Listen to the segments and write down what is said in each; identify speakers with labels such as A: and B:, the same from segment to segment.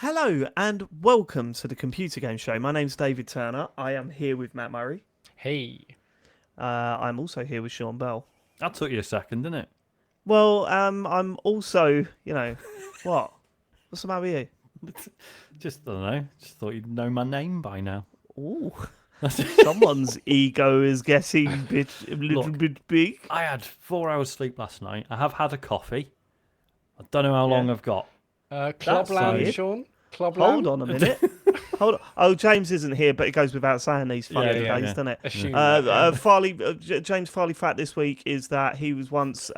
A: Hello and welcome to the Computer Game Show. My name's David Turner. I am here with Matt Murray.
B: Hey.
A: I'm also here with Sean Bell.
C: That took you a second, didn't it?
A: Well, I'm also, what? What's the matter with you?
C: Just, I don't know. Just thought you'd know my name by now.
A: Ooh, someone's ego is getting a little bit big.
C: I had 4 hours sleep last night. I have had a coffee. I don't know how long I've got.
B: Clubland,
A: weird.
B: Sean? Clubland?
A: Hold on a minute. Hold on. Oh, James isn't here, but it goes without saying these funny days, doesn't it?
B: Assume that.
A: James Farley fact this week is that he was once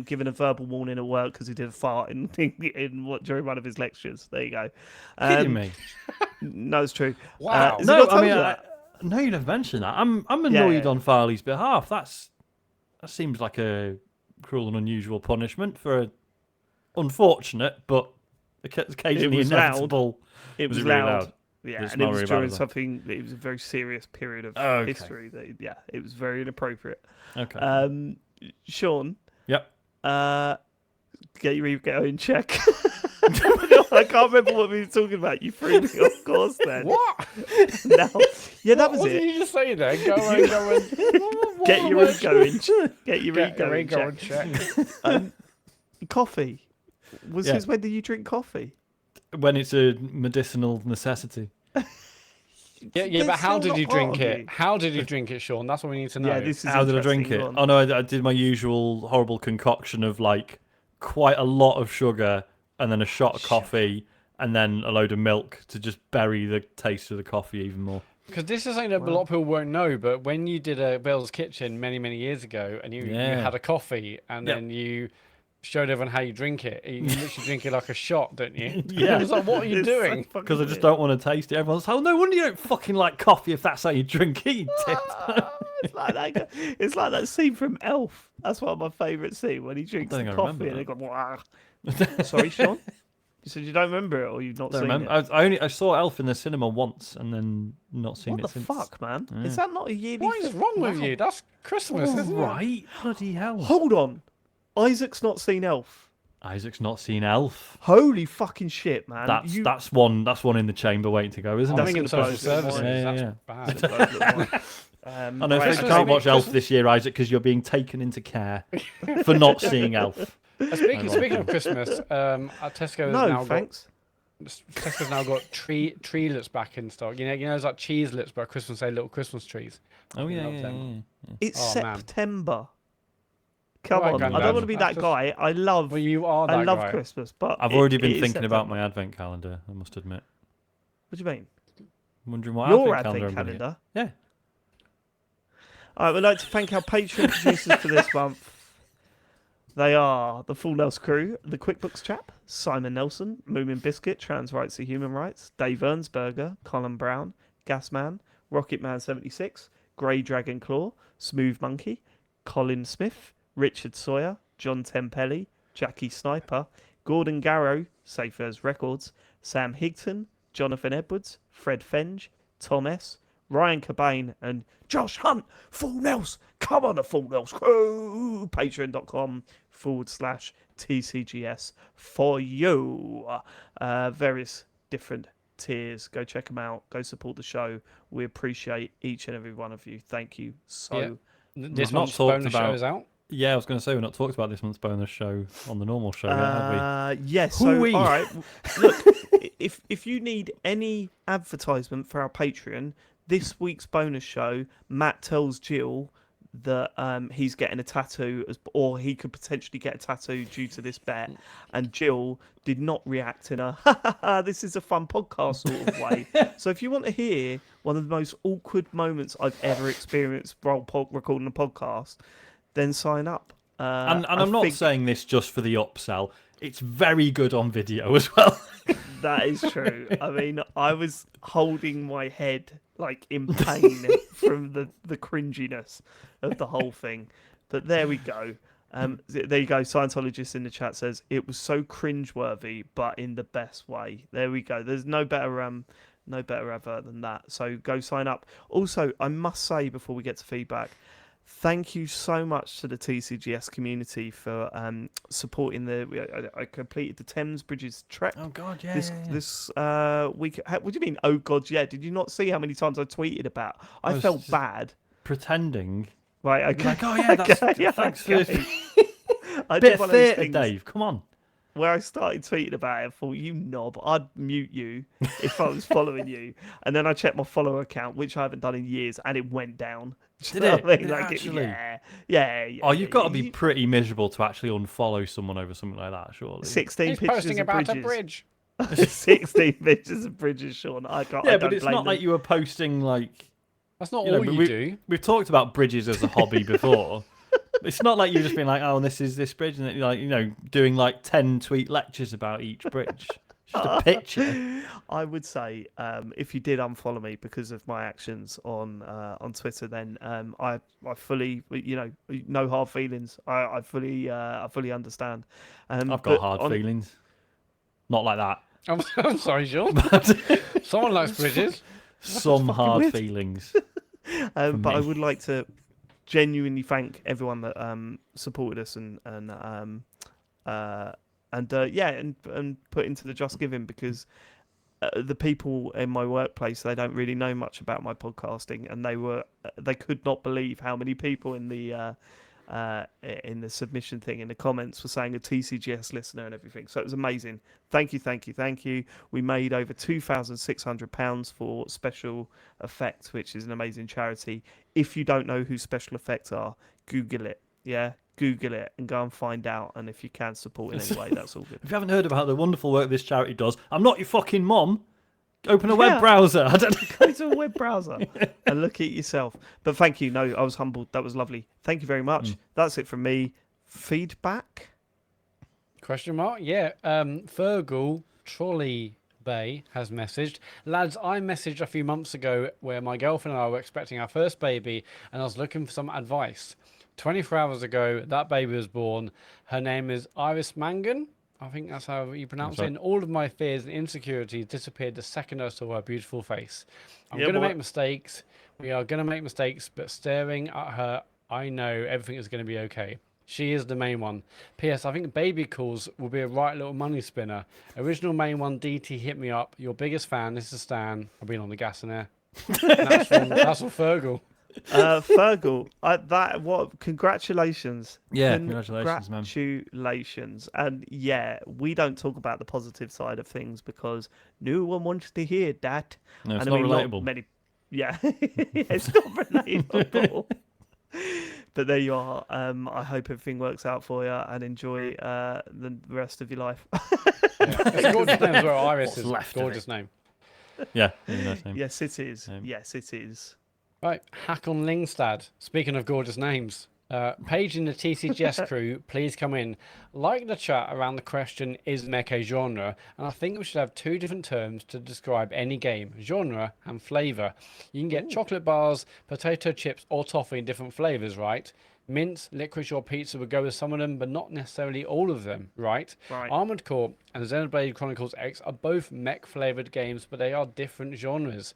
A: given a verbal warning at work because he did a fart during one of his lectures. There you go.
C: Kidding me?
A: No, it's true.
B: Wow.
A: Has he
C: No,
A: not
C: I
A: told
C: mean,
A: you that?
C: no, you'd have mentioned that. I'm annoyed
A: Yeah.
C: on Farley's behalf. That seems like a cruel and unusual punishment for a unfortunate but occasionally
A: It was
C: inevitable.
A: It was
C: really
A: loud. Yeah,
C: It's
A: and it
C: not
A: was
C: really
A: during
C: bad,
A: something. It was a very serious period of
C: Okay.
A: history. It was very inappropriate.
C: Okay.
A: Sean,
C: Yep.
A: get your ego in check. I can't remember what we were talking about. You threw me off course then.
B: What?
A: No. Yeah, that was
B: What
A: it.
B: did you just say there? Go on.
A: Get your ego in check. Get your
B: Get
A: ego
B: your
A: in
B: ego
A: check.
B: in check.
A: Coffee.
C: Yeah.
A: When did you drink coffee?
C: When it's a medicinal necessity.
B: Yeah, but how
A: still
B: did
A: not
B: you
A: part
B: drink
A: of
B: it?
A: you.
B: How did you drink it, Sean? That's what we need to know.
A: Yeah, this is
C: How did I drink it?
A: interesting.
C: Oh no, I did my usual horrible concoction of like quite a lot of sugar and then a shot of coffee and then a load of milk to just bury the taste of the coffee even more.
B: Because this is something that a lot of people won't know, but when you did a Bill's Kitchen many, many years ago and you had a coffee and
C: Yep.
B: then you showed everyone how you drink it, you literally drink it like a shot, don't you?
C: Yeah.
B: I was like, what are you
A: It's so
B: doing?
A: fucking
C: Because I just
A: weird.
C: don't want to taste it. Everyone's like, oh, no wonder you don't fucking like coffee if that's how you drink it, you tit.
A: It's like that scene from Elf. That's one of my favourite scenes when he drinks
C: don't
A: the
C: think I
A: coffee and
C: remember
A: they go. Wah. Sorry, Sean. You said you don't remember it, or you've not
C: Don't
A: seen
C: remember.
A: it.
C: I saw Elf in the cinema once and then not seen
A: What
C: it
A: the
C: since.
A: fuck, man?
C: Yeah.
A: Is that not a yearly?
B: What is wrong with you? That's Christmas, isn't it?
C: Right, bloody hell.
A: Hold on. Isaac's not seen Elf.
C: Isaac's not seen Elf.
A: Holy fucking shit, man!
C: That's one in the chamber waiting to go, isn't
B: I'm
C: it?
B: thinking social
A: That's
B: services.
C: yeah,
B: That's
C: yeah.
B: bad.
C: I know,
A: right,
C: you
B: Christmas,
C: can't watch
B: Christmas-
C: Elf this year, Isaac, because you're being taken into care for not seeing Elf.
B: Speaking of Christmas, Tesco has
A: no,
B: now
A: thanks.
B: Tesco's now got treelets back in stock. You know, it's like cheeselets, but Christmas Day little Christmas trees.
C: Oh yeah,
B: love
C: yeah,
B: them.
C: yeah.
A: It's
B: Oh, man.
A: September. Come
B: Right,
A: on, I
B: Grandad.
A: don't want to be that
B: That's
A: guy. I love
B: Well, you are that
A: I love
B: guy.
A: Christmas, but
C: I've already
A: it
C: been
A: is
C: thinking about
A: September.
C: my advent calendar. I must admit,
A: What do you mean?
C: I'm wondering what
A: Your
C: advent
A: advent
C: calendar I'm gonna
A: calendar?
C: get. Yeah.
A: All right, we'd like to thank our Patreon producers for this month. They are the Full Nelson Crew, the QuickBooks Chap, Simon Nelson, Moomin Biscuit, Trans Rights to Human Rights, Dave Ernsberger, Colin Brown, Gasman, Rocketman76, Grey Dragon Claw, Smooth Monkey, Colin Smith, Richard Sawyer, John Tempelli, Jackie Sniper, Gordon Garrow, Safe As Records, Sam Higton, Jonathan Edwards, Fred Fenge, Tom S., Ryan Cobain, and Josh Hunt. Full Nels, come on, the Full Nels Crew. Patreon.com/TCGS for you. Various different tiers. Go check them out. Go support the show. We appreciate each and every one of you. Thank you so
B: Yeah. This
C: not
B: month's
C: talked
B: bonus
C: about-
B: show is out.
C: Yeah, I was going to say we've not talked about this month's bonus show on the normal show yet, have we?
A: Yes. So,
C: Hooey.
A: all right. Look, if you need any advertisement for our Patreon, this week's bonus show, Matt tells Jill that he's getting a tattoo, or he could potentially get a tattoo due to this bet, and Jill did not react in a "ha ha ha, this is a fun podcast" sort of way. So if you want to hear one of the most awkward moments I've ever experienced while recording a podcast, then sign up.
C: And
A: I
C: I'm not
A: think
C: saying this just for the upsell. It's very good on video as well.
A: that is true. I mean, I was holding my head like in pain from the cringiness of the whole thing. But there we go. There you go. Scientologist in the chat says it was so cringeworthy, but in the best way. There we go. There's no better advert than that. So go sign up. Also, I must say before we get to feedback, thank you so much to the TCGS community for supporting I completed the Thames Bridges trek.
C: Oh God, yeah.
A: This week. What do you mean? Oh God, yeah. Did you not see how many times I tweeted about? I
C: was
A: felt
C: just
A: bad.
C: Pretending.
A: Right. Okay.
C: Like, oh yeah, that's thanks for this.
A: I
C: Bit
A: did
C: of
A: one of those
C: theatre,
A: things
C: Dave. Come on.
A: where I started tweeting about it. I thought, you knob, I'd mute you if I was following you. And then I checked my follower account, which I haven't done in years, and it went down.
C: Did it?
A: Did
C: Did it actually?
A: Yeah.
C: Oh, you've got to be pretty miserable to actually unfollow someone over something like that, surely.
A: 16
B: He's
A: pictures
B: posting
A: of
B: about
A: bridges.
B: a bridge.
A: 16 pictures of bridges, Sean. I can't.
C: Yeah,
A: I
C: but
A: don't
C: it's
A: blame
C: not like
A: them.
C: you were posting like.
B: That's not all you do.
C: We've talked about bridges as a hobby before. It's not like you've just been like, oh, and this is this bridge, and like doing like 10 tweet lectures about each bridge. Just a picture.
A: I would say if you did unfollow me because of my actions on Twitter, then I fully no hard feelings. I fully understand.
C: I've got hard feelings. Not like that.
B: I'm sorry, Sean. Someone likes bridges.
C: Some hard feelings.
A: But I would like to genuinely thank everyone that supported us and put into the Just Giving, because the people in my workplace, they don't really know much about my podcasting, and they could not believe how many people in the submission thing in the comments were saying a TCGS listener and everything. So it was amazing. Thank you. We made over £2,600 for Special Effects, which is an amazing charity. If you don't know who Special Effects are, Google it. Yeah, Google it and go and find out. And if you can support in any way, that's all good.
C: If you haven't heard about the wonderful work this charity does, I'm not your fucking mom. Open a web browser. I don't
A: Go to a web browser and look at it yourself. But thank you. No, I was humbled. That was lovely. Thank you very much. That's it from me. Feedback?
B: Question mark? Yeah. Fergal Trolley Bay has messaged. Lads, I messaged a few months ago where my girlfriend and I were expecting our first baby, and I was looking for some advice. 24 hours ago, that baby was born. Her name is Iris Mangan. I think that's how you pronounce it. And all of my fears and insecurities disappeared the second I saw her beautiful face. I'm going to make mistakes. We are going to make mistakes, but staring at her, I know everything is going to be okay. She is the main one. P.S. I think baby calls will be a right little money spinner. Original main one, DT, hit me up. Your biggest fan. This is Stan. I've been on the gas in there. That's from Fergal.
A: Fergal, congratulations.
C: Yeah, congratulations, man.
A: Congratulations. And yeah, we don't talk about the positive side of things because no one wants to hear that.
C: No, it's not relatable.
A: It's not relatable. But there you are. I hope everything works out for you and enjoy the rest of your life.
B: It's a gorgeous name as well. Iris is a gorgeous name.
C: Yeah, nice name.
A: Yes, it is. Yes, it is.
B: Right, Hakon Lingstad. Speaking of gorgeous names, Paige in the TCGS crew, please come in. Like the chat around the question, is mech a genre? And I think we should have two different terms to describe any game, genre and flavour. You can get chocolate bars, potato chips or toffee in different flavours, right? Mint, licorice or pizza would go with some of them, but not necessarily all of them, right? Armored Core and Xenoblade Chronicles X are both mech flavoured games, but they are different genres.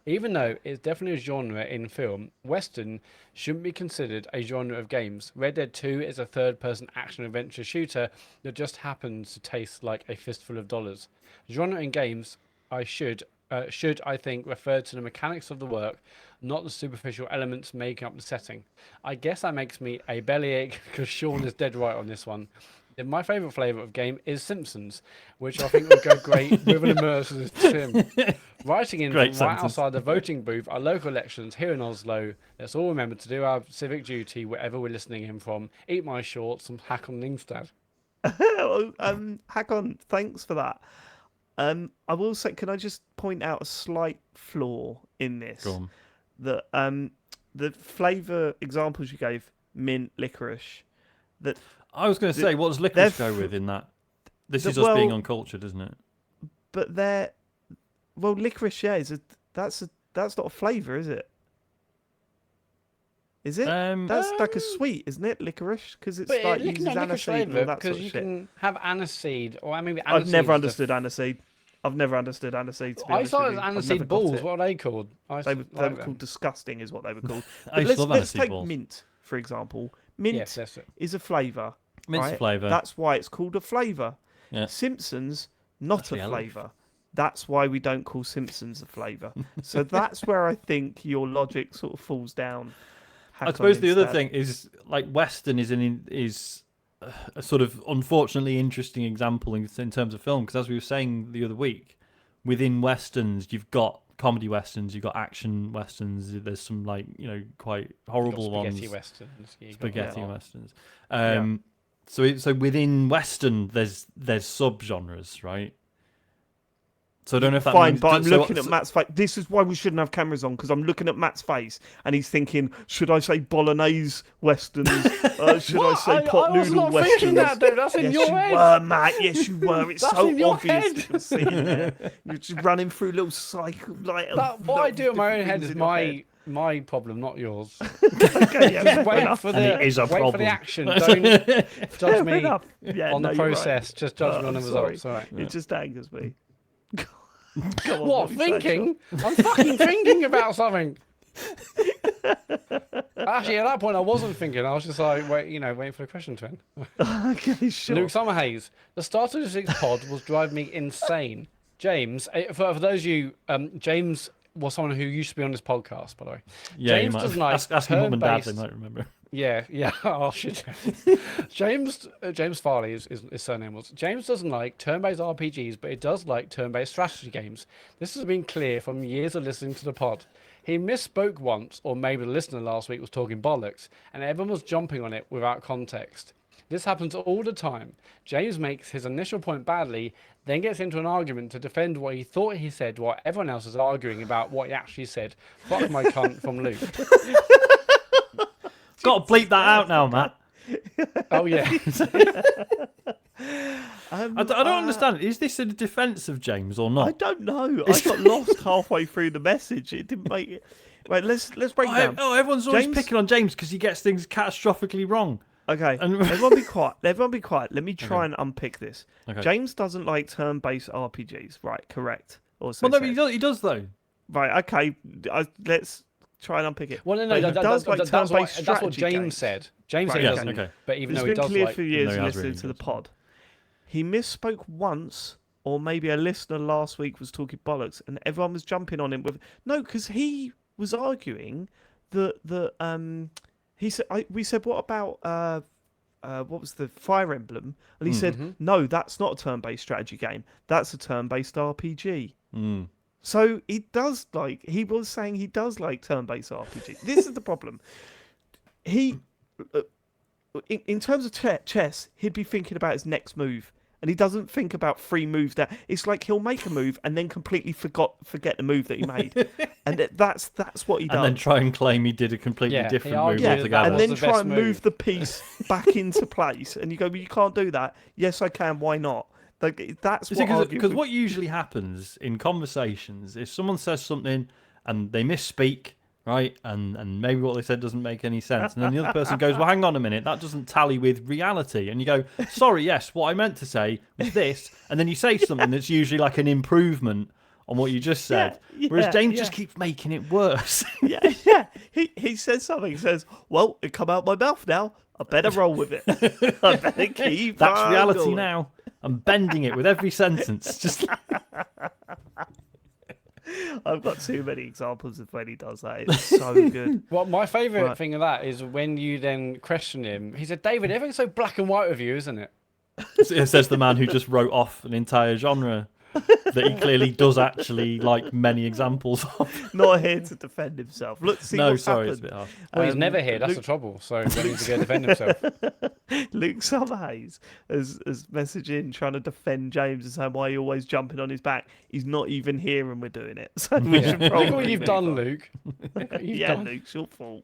B: Even though it's definitely a genre in film, Western shouldn't be considered a genre of games. Red Dead 2 is a third-person action-adventure shooter that just happens to taste like a fistful of dollars. Genre in games, should I think, refer to the mechanics of the work, not the superficial elements making up the setting. I guess that makes me a bellyache because Sean is dead right on this one. My favourite flavour of game is Simpsons, which I think would go great with an immersive sim. Writing in from right outside the voting booth are local elections here in Oslo. Let's all remember to do our civic duty wherever we're listening in from. Eat my shorts and Hakon Lingstad.
A: Hakon, thanks for that. I will say, can I just point out a slight flaw in this?
C: Go on.
A: That the flavour examples you gave, mint, licorice, that...
C: I was going to say, what does licorice go with in that? This is us being uncultured, isn't it?
A: But licorice, yeah, that's not a flavour, is it? Is it? That's like a sweet, isn't it? Licorice, because it's like uses aniseed and all that sort of shit.
B: You can have aniseed, or maybe aniseed.
A: I've never understood aniseed. I've never understood aniseed. To be honest
B: saw
A: with you.
B: aniseed balls. What are they called?
A: They were called disgusting, is what they were called.
C: I used to love
A: let's
C: aniseed
A: take
C: balls.
A: mint, for example. Mint
B: Yes, that's it.
A: is a flavour.
C: Mint's
A: right?
C: flavour.
A: That's why it's called a flavour.
C: Yeah.
A: Simpsons, not
C: Actually,
A: a
C: I love-
A: flavour. That's why we don't call Simpsons a flavour. So that's where I think your logic sort of falls down.
C: I suppose the other thing is like Western is a sort of unfortunately interesting example in terms of film, because as we were saying the other week, within Westerns you've got comedy Westerns, you've got action Westerns, there's some like, you know, quite horrible ones.
B: Spaghetti Westerns.
C: Spaghetti Westerns.
A: Yeah.
C: So within Western there's subgenres, right? So I don't know if that
A: Fine,
C: means...
A: but I'm
C: so-
A: looking at Matt's face. This is why we shouldn't have cameras on, because I'm looking at Matt's face and he's thinking, should I say bolognese westerns? Should I say pot
B: I was
A: noodle
B: not
A: westerns?
B: thinking that, dude. That's in
A: Yes,
B: your
A: you
B: head.
A: were, Matt. Yes, you were. It's
B: That's
A: so
B: in your
A: obvious
B: head.
A: that you're sitting there. You're just running through little cycle. Like,
B: What I do in my own
A: different
B: head
A: things
B: is
A: in your head.
B: my problem, not yours.
A: Okay, yeah, fair
B: Wait
A: enough.
B: for
C: And
B: the
C: it is a
B: wait for
C: problem.
B: the action. Don't judge
A: Fair
B: me
A: enough. Yeah,
B: on
A: no,
B: the
A: you're right.
B: process. Just judge me on the
A: I'm sorry.
B: results. All right.
A: It just angers me. Come on,
B: What,
A: were you saying,
B: thinking? I'm fucking thinking about something. Actually, at that point, I wasn't thinking. I was just like, waiting for the question to end.
A: Sean? Okay, sure.
B: Luke Summerhays. The start of the sixth pod was driving me insane. James, for those of you, James was someone who used to be on this podcast, by the way.
C: Yeah, you
B: James
C: might
B: does
C: have,
B: like
C: ask your mum and dad, they
B: turn-based-
C: might remember.
B: Yeah. Oh shit. James Farley is his surname was. James doesn't like turn-based RPGs, but he does like turn-based strategy games. This has been clear from years of listening to the pod. He misspoke once, or maybe the listener last week was talking bollocks, and everyone was jumping on it without context. This happens all the time. James makes his initial point badly, then gets into an argument to defend what he thought he said while everyone else is arguing about what he actually said. Fuck my cunt from Luke.
C: Got to bleep that out now, Matt.
B: Oh yeah.
C: I don't understand. Is this a defence of James or
A: I
C: not?
A: don't know. I got lost halfway through the message. It didn't make it. Right, let's break down.
C: Everyone's always
A: James-
C: picking on James because he gets things catastrophically wrong.
A: Okay,
C: And-
A: everyone be quiet. Everyone be quiet. Let me try and unpick this.
C: Okay.
A: James doesn't like turn-based RPGs. Right, correct. Or so
C: Well, no,
A: said.
C: but he does though.
A: Right, okay. Let's try and unpick it.
B: Well, no,
A: But he does like
B: that's
A: turn-based
B: what
A: strategy
B: James
A: games.
B: said. James
A: Right,
B: said he
C: yes,
B: doesn't,
C: okay.
B: but even
A: It's
B: though he
A: been
B: does
A: clear
B: like,
A: for years
C: No, he has
A: listening
C: really
A: to the
C: does.
A: pod. He misspoke once, or maybe a listener last week was talking bollocks, and everyone was jumping on him with no, because he was arguing that he said we said what about what was the Fire Emblem, and he said no, that's not a turn-based strategy game, that's a turn-based RPG.
C: Mm.
A: So he was saying he does like turn-based RPG. This is the problem. He, in terms of chess, he'd be thinking about his next move, and he doesn't think about 3 moves that. It's like he'll make a move and then completely forget the move that he made, and that's what he does.
C: And then try and claim he did a completely
B: Yeah, he
C: different move
B: argued
A: yeah,
B: that
C: altogether.
A: and
B: was
A: then
B: the
A: try
B: best
A: and
B: move.
A: move the piece back into place, and you go, well, you can't do that. Yes, I can. Why not? Like that's what
C: Because what usually happens in conversations is someone says something and they misspeak, right? And maybe what they said doesn't make any sense. And then the other person goes, well, hang on a minute, that doesn't tally with reality. And you go, sorry, yes, what I meant to say was this. And then you say something that's usually like an improvement on what you just said. Whereas James just keeps making it worse.
A: yeah. He says something. He says, well, it come out my mouth now. I better roll with it. I better keep
C: That's
A: on
C: reality
A: going.
C: now. I'm bending it with every sentence. Just
A: I've got too many examples of when he does that. It's so good.
B: Well, my favourite
A: Right.
B: thing of that is when you then question him. He said, David, everything's so black and white with you, isn't it?
C: it says the man who just wrote off an entire genre that he clearly does actually like many examples of.
A: Not here to defend himself. Look, see
C: No,
A: what's
C: sorry, it's a
A: happened.
C: bit harsh.
B: Well, he's never here. That's
A: Luke,
B: the trouble. So he needs to go defend himself.
A: Luke Summerhays has messaged in trying to defend James and saying why are you always jumping on his back. He's not even here and we're doing it. So we should probably
B: Look what you've
A: move
B: done,
A: on.
B: Luke. Look what you've
A: Yeah,
B: done.
A: Luke, it's your fault.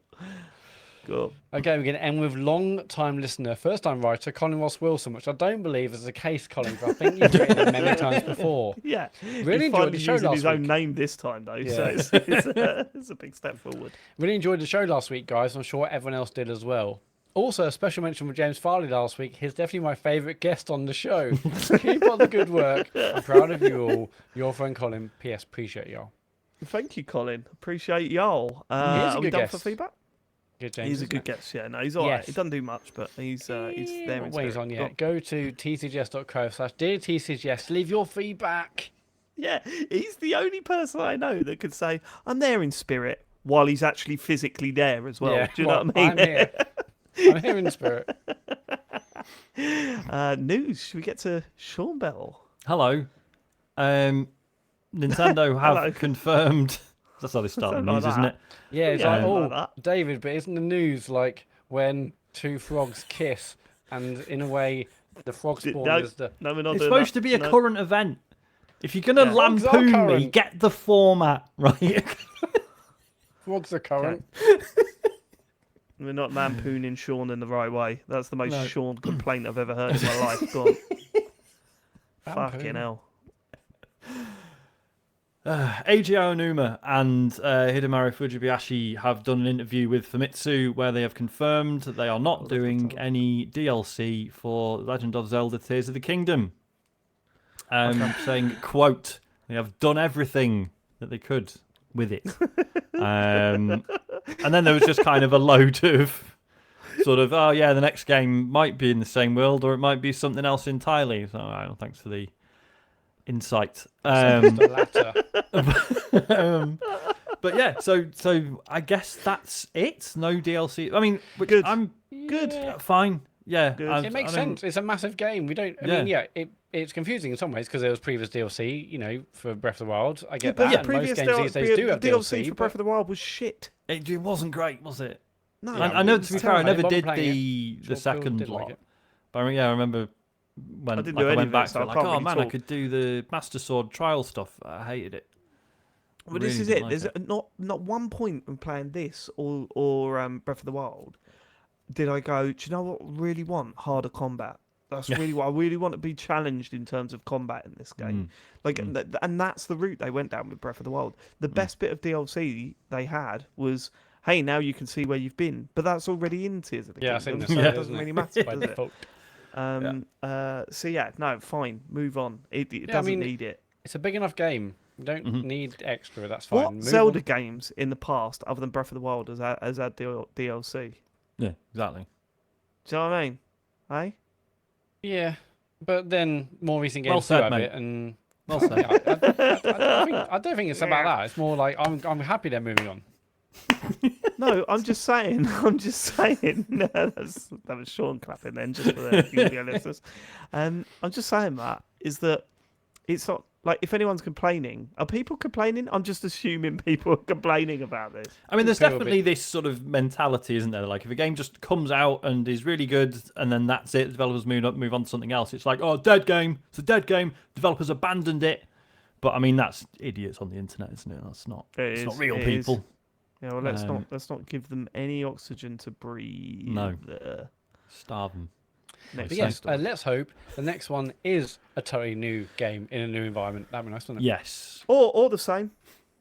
A: Go on.
B: Okay, we're going to end with long-time listener, first-time writer, Colin Ross Wilson, which I don't believe is the case, Colin, but I think you've written it many times before.
A: Yeah,
B: Really
A: he's
B: enjoyed
A: finally
B: the show
A: using
B: last
A: his own
B: week.
A: name this time though, so
B: Yeah.
A: it's a big step forward.
B: Really enjoyed the show last week, guys. I'm sure everyone else did as well. Also, a special mention for James Farley last week. He's definitely my favourite guest on the show. Keep up the good work. I'm proud of you all. Your friend Colin. P.S. Appreciate y'all.
A: Thank you, Colin. Appreciate y'all.
B: He is a
A: Are we
B: good
A: done
B: guest.
A: for feedback?
B: Good James.
A: He's a
B: isn't
A: good
B: it?
A: guest. Yeah, no, he's all right.
B: Yes.
A: He doesn't do much, but he's there in
B: What way he's
A: spirit.
B: on
A: Go
B: yet? Go to tcgs.co/dear TCGS. Leave your feedback.
A: Yeah, he's the only person I know that could say, I'm there in spirit, while he's actually physically there as well.
B: Yeah,
A: Do you know what I mean?
B: I'm here. I'm here in spirit.
A: News. Should we get to Sean Bell?
C: Hello. Nintendo have
A: Hello.
C: confirmed. That's how they start the
A: Something like
C: news, isn't
A: that.
C: it?
B: Yeah, it's
A: Yeah,
B: like,
A: like
B: oh,
A: that.
B: David, but isn't the news like when two frogs kiss and in a way the frog spawn
A: No,
B: is the...
A: no, we're not
C: It's
A: doing
C: supposed
A: that.
C: to be a
A: No.
C: current event. If you're gonna
A: Yeah.
B: Frogs are
C: lampoon me,
B: current.
C: get the format right.
B: Frogs are current.
A: We're not lampooning Sean in the right way. That's the most
C: No.
A: Sean complaint I've ever heard in my life. Go on. Fucking
B: Lampoon.
A: hell.
C: Eiji Aonuma and Hidemaru Fujibayashi have done an interview with Famitsu where they have confirmed that they are not doing any DLC for Legend of Zelda Tears of the Kingdom. Saying, quote, they have done everything that they could with it. And then there was just kind of a load of sort of, oh yeah, the next game might be in the same world or it might be something else entirely. So, all right, thanks for the insight.
B: The latter.
C: But yeah, so I guess that's it. No DLC. I mean,
A: Good.
C: I'm
A: Good.
C: fine. Yeah,
A: Good.
B: It makes sense. It's a massive game. We don't. I mean, yeah, it's confusing in some ways because there was previous DLC, you know, for Breath of the Wild. I get
A: But
B: that.
A: yeah,
B: and most
A: previous
B: games these days do have
A: DLC
B: DLC.
A: for Breath of the Wild was shit.
C: It wasn't great, was it?
A: No,
C: I know.
A: it
C: To be
A: was
C: fair, I
A: terrible.
C: never
B: I
C: did
B: wasn't playing
C: the
B: Sure, Phil
C: second
B: did
C: lot.
B: like it.
C: But I remember when
A: I didn't
C: like,
A: do
C: I
A: any
C: went
A: of
C: back
A: it, so
C: to
A: I
C: it, like,
A: can't
C: oh
A: really
C: man, I
A: talk.
C: could do the Master Sword trial stuff. I hated it.
A: But
C: Really
A: this is
C: didn't
A: it.
C: like
A: There's not one point in playing this or Breath of the Wild did I go, do you know what I really want? Harder combat. That's really what I really want to be challenged in terms of combat in this game. And that's the route they went down with Breath of the Wild. The best bit of DLC they had was, hey, now you can see where you've been. But that's already in Tears of the
B: Yeah, I've seen
A: Kingdom,
B: this.
A: so it
B: Yeah,
A: doesn't
B: isn't it?
A: really matter,
B: By
A: does it?
B: default.
A: So yeah, no, fine. Move on. It
B: Yeah, I
A: doesn't
B: mean,
A: need it.
B: It's a big enough game. You don't need extra. That's fine.
A: What
B: Move
A: Zelda
B: on.
A: games in the past, other than Breath of the Wild, has had DLC?
C: Yeah, exactly.
A: Do you know what I mean? Hey?
B: Yeah, but then more recent games
C: Well
B: do
C: said,
B: have
C: mate.
B: it, and
C: Well said.
B: I don't think it's about that. It's more like I'm happy they're moving on.
A: No, I'm just saying. I'm just saying. That was Sean clapping then, just for the video listeners. I'm just saying that is that it's not like if anyone's complaining, are people complaining? I'm just assuming people are complaining about this.
C: I mean, there's
B: Feel a
C: definitely this sort of mentality, isn't there? Like, if a game just comes out and is really good, and then that's it, the developers move on to something else. It's like, oh, dead game. It's a dead game. Developers abandoned it. But I mean, that's idiots on the internet, isn't it? That's not. It's not real people.
A: Yeah, well, let's not give them any oxygen to breathe.
C: No. Starve them.
A: Next
B: But yes,
A: story.
B: let's hope the next one is a totally new game in a new environment. That'd be nice, wouldn't it?
C: Yes.
A: or the same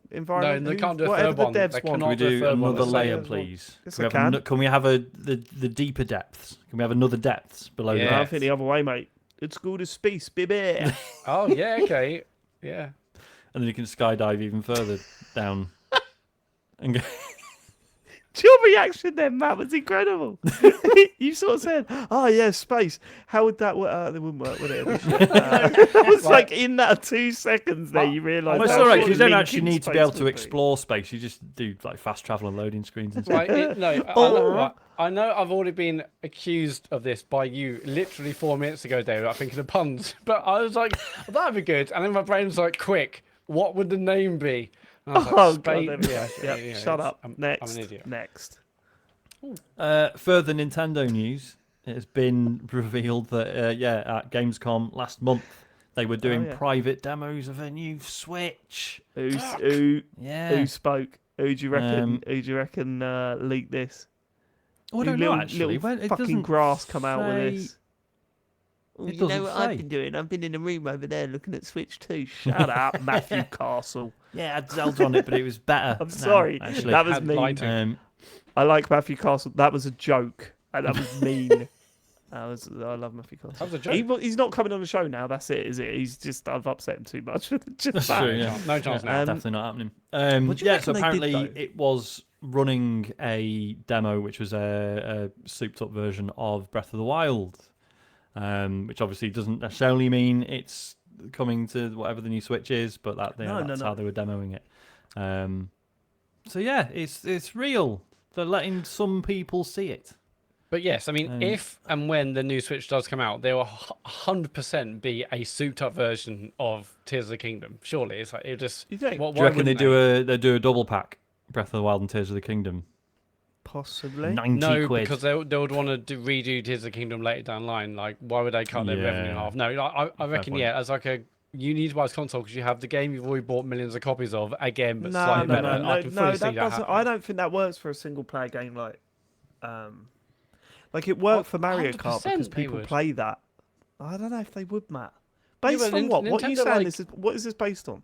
A: environment.
B: No, they can't do a
A: whatever
B: third
A: the
B: one.
A: devs
B: They
A: want.
C: Can we
B: Not the
C: do
B: third one
C: another
B: the
C: layer,
B: same.
C: please?
A: Yes,
C: Can we
A: I can.
C: can we have the deeper depths? Can we have another depths below
B: Yeah.
C: that?
A: I think the other way, mate. It's called a space, baby.
B: Oh yeah, okay, yeah.
C: And then you can skydive even further down. And go.
A: Your reaction then, Matt, was incredible. You sort of said, "Oh yeah, space. How would that work? It wouldn't work, would it?" It was like in that 2 seconds there, you realised.
C: Well, it's
A: how
C: all right
A: short
C: because you don't
A: Lincoln
C: actually need to be
A: space
C: able to
A: would be.
C: explore space. You just do like fast travel and loading screens and stuff.
B: Right, no, I know I've already been accused of this by you literally 4 minutes ago, David. I'm thinking of puns, but I was like, well, that'd be good. And then my brain's like, quick, what would the name be? And I was like,
A: Oh
B: Space-
A: god,
B: yeah,
A: shut
B: it's-
A: up.
B: I'm
A: Next,
B: an idiot.
A: next.
C: Further Nintendo news. It has been revealed that at Gamescom last month they were doing
A: yeah.
C: private demos of a new Switch.
A: Who
C: Yeah.
A: spoke? Who do you reckon leaked this?
C: Oh, I don't know actually.
A: Little
C: It
A: fucking
C: doesn't
A: grass come out with
C: say-
A: this. Well,
C: It
A: you know
C: doesn't
A: what
C: say.
A: I've been doing? I've been in a room over there looking at Switch 2. Shut up, Matthew Castle.
C: Yeah, it had Zelda on it, but it was better.
A: I'm
C: now,
A: sorry.
C: actually.
A: That was
B: Had
A: mean.
B: lighting.
A: I like Matthew Castle. That was a joke. And that was mean. I love Matthew Castle.
B: That was a joke.
A: He's not coming on the show now. That's it, is it? He's just, I've upset him too much. Just
C: That's
A: that.
C: true, yeah.
B: No chance now.
A: Um,
C: Definitely not happening.
A: what do you
C: So
A: reckon they did,
C: apparently
A: though?
C: it was running a demo, which was a souped-up version of Breath of the Wild, which obviously doesn't necessarily mean it's coming to whatever the new Switch is, but that's how they were demoing it. So yeah, it's real. They're letting some people see it.
B: But yes, I mean, if and when the new Switch does come out, there will 100% be a souped-up version of Tears of the Kingdom. Surely, it's like it just.
A: You think?
C: Do you reckon they do a double pack, Breath of the Wild and Tears of the Kingdom?
A: Possibly.
C: 90
B: no,
C: quid.
B: because they would want to redo Tears of the Kingdom later down the line. Like, why would they cut their revenue in half? No, I reckon, as like you need to buy this console because you have the game you've already bought millions of copies of again, but slightly better. I can fully see that
A: doesn't. I don't think that works for a single-player game like it worked for Mario Kart because people play that. I don't know if they would, Matt. Based on what? What are you saying? What is this based on?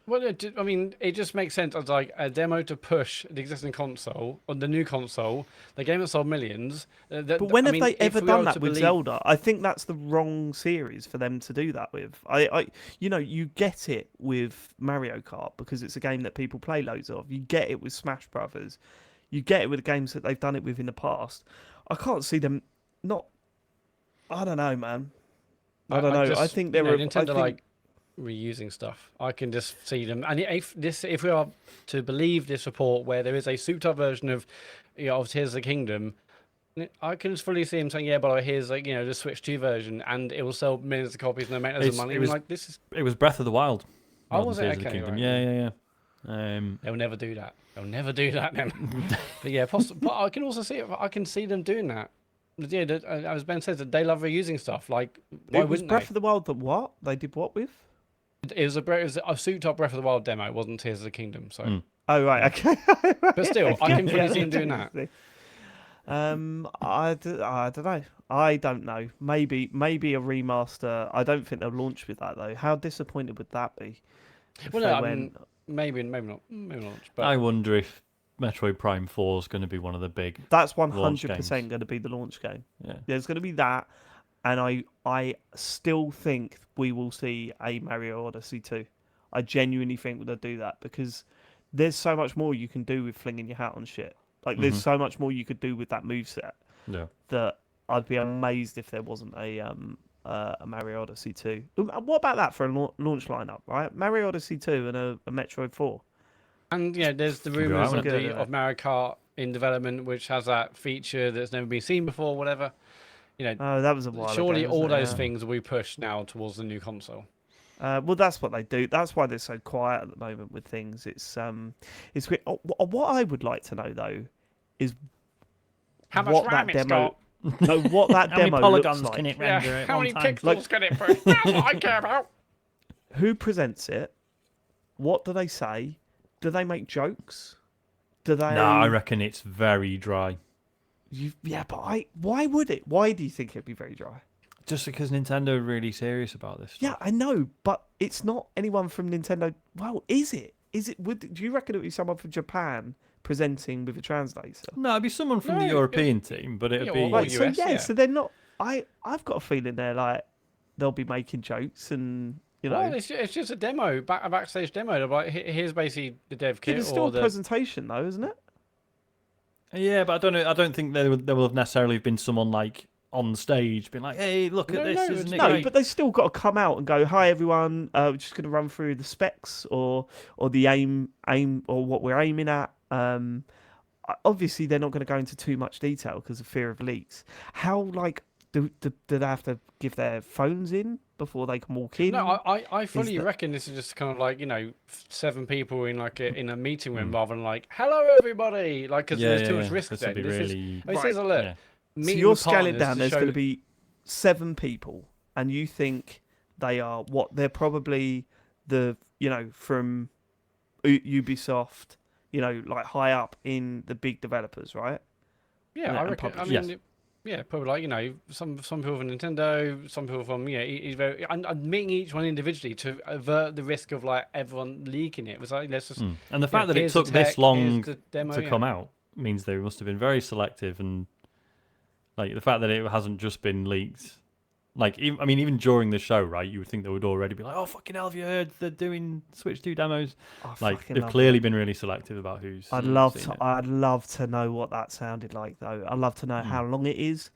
B: Well, I mean, it just makes sense as like a demo to push the existing console on the new console, the game that sold millions.
A: But when have they ever done that with Zelda? I think that's the wrong series for them to do that with. You get it with Mario Kart because it's a game that people play loads of. You get it with Smash Brothers. You get it with the games that they've done it with in the past. I can't see them not. I don't know, man. I don't know. I think they're
B: Nintendo reusing stuff. I can just see them. And if we are to believe this report, where there is a souped-up version of Tears of the Kingdom, I can just fully see him saying, "Yeah, but here's the Switch 2 version, and it will sell millions of copies and make loads of money." It
C: was Breath of the Wild.
B: Oh, was it? Okay,
C: right. Yeah.
B: They'll never do that. They'll never do that then. But yeah, but I can also see it. I can see them doing that. Yeah, as Ben says, they love reusing stuff. Like, why wouldn't they?
A: Breath of the Wild that what? They did what with?
B: It was a souped-up Breath of the Wild demo. It wasn't Tears of the Kingdom. So.
A: Oh right, okay.
B: But still, I can fully see them doing that.
A: I don't know. I don't know. Maybe a remaster. I don't think they'll launch with that though. How disappointed would that be?
B: Well, no, I mean, maybe not. But
C: I wonder if Metroid Prime 4 is going to be one of the big.
A: That's 100% going to be the launch game.
C: Yeah,
A: there's going to be that, and I still think we will see a Mario Odyssey 2. I genuinely think they'll do that because there's so much more you can do with flinging your hat on shit. Like there's so much more you could do with that moveset.
C: Yeah.
A: That I'd be amazed if there wasn't a Mario Odyssey 2. What about that for a launch lineup, right? Mario Odyssey 2 and a Metroid 4.
B: And there's the rumours of Mario Kart in development, which has that feature that's never been seen before, whatever.
A: Oh, that was a while
B: surely
A: ago,
B: all those things will be pushed now towards the new console.
A: Well, that's what they do. That's why they're so quiet at the moment with things. It's great. What I would like to know though is
B: how much RAM it's got.
A: No, what that demo
C: polygons
A: looks like.
C: can it render at
B: how
C: one
B: many
C: time?
B: pixels can it push? That's what I care about.
A: Who presents it? What do they say? Do they make jokes? Do they?
C: No, I reckon it's very dry.
A: But why would it? Why do you think it'd be very dry?
C: Just because Nintendo are really serious about this stuff.
A: Yeah, I know, but it's not anyone from Nintendo. Well, is it? Do you reckon it would be someone from Japan presenting with a translator?
C: No, it'd be someone from the European team, but it'd be...
B: Right, US,
A: so they're not... I've got a feeling they'll be making jokes and,
B: Well, it's just a demo, a backstage demo. They're like, here's basically the dev kit.
A: It's still a presentation, though, isn't it?
C: Yeah, but I don't know. I don't think there will have necessarily been someone like on stage being like, "Hey, look at this, isn't it great?"
A: No, but they still got to come out and go, "Hi, everyone. We're just going to run through the specs or the aim or what we're aiming at." Obviously, they're not going to go into too much detail because of fear of leaks. How do they have to give their phones in before they can walk in?
B: No, I fully reckon this is just kind of like 7 people in in a meeting room rather than like, "Hello, everybody," because there's too much risk there. This is alert.
C: Yeah.
A: So you're scaling down. There's going to be 7 people, and you think they are what? They're probably from Ubisoft, high up in the big developers, right?
B: Yeah, I reckon. I mean, yeah, probably some people from Nintendo, some people from and meeting each one individually to avert the risk of everyone leaking it. It was let's just
C: and the fact that it took this long to come out means they must have been very selective, and the fact that it hasn't just been leaked Like, even during the show, right? You would think they would already be like, "Oh, fucking hell, have you heard they're doing Switch 2 demos?"
A: I
C: Like,
A: fucking
C: they've
A: love
C: clearly
A: that.
C: been really selective about who's.
A: I'd
C: seen
A: love
C: it.
A: to know what that sounded like, though. I'd love to know how long it is.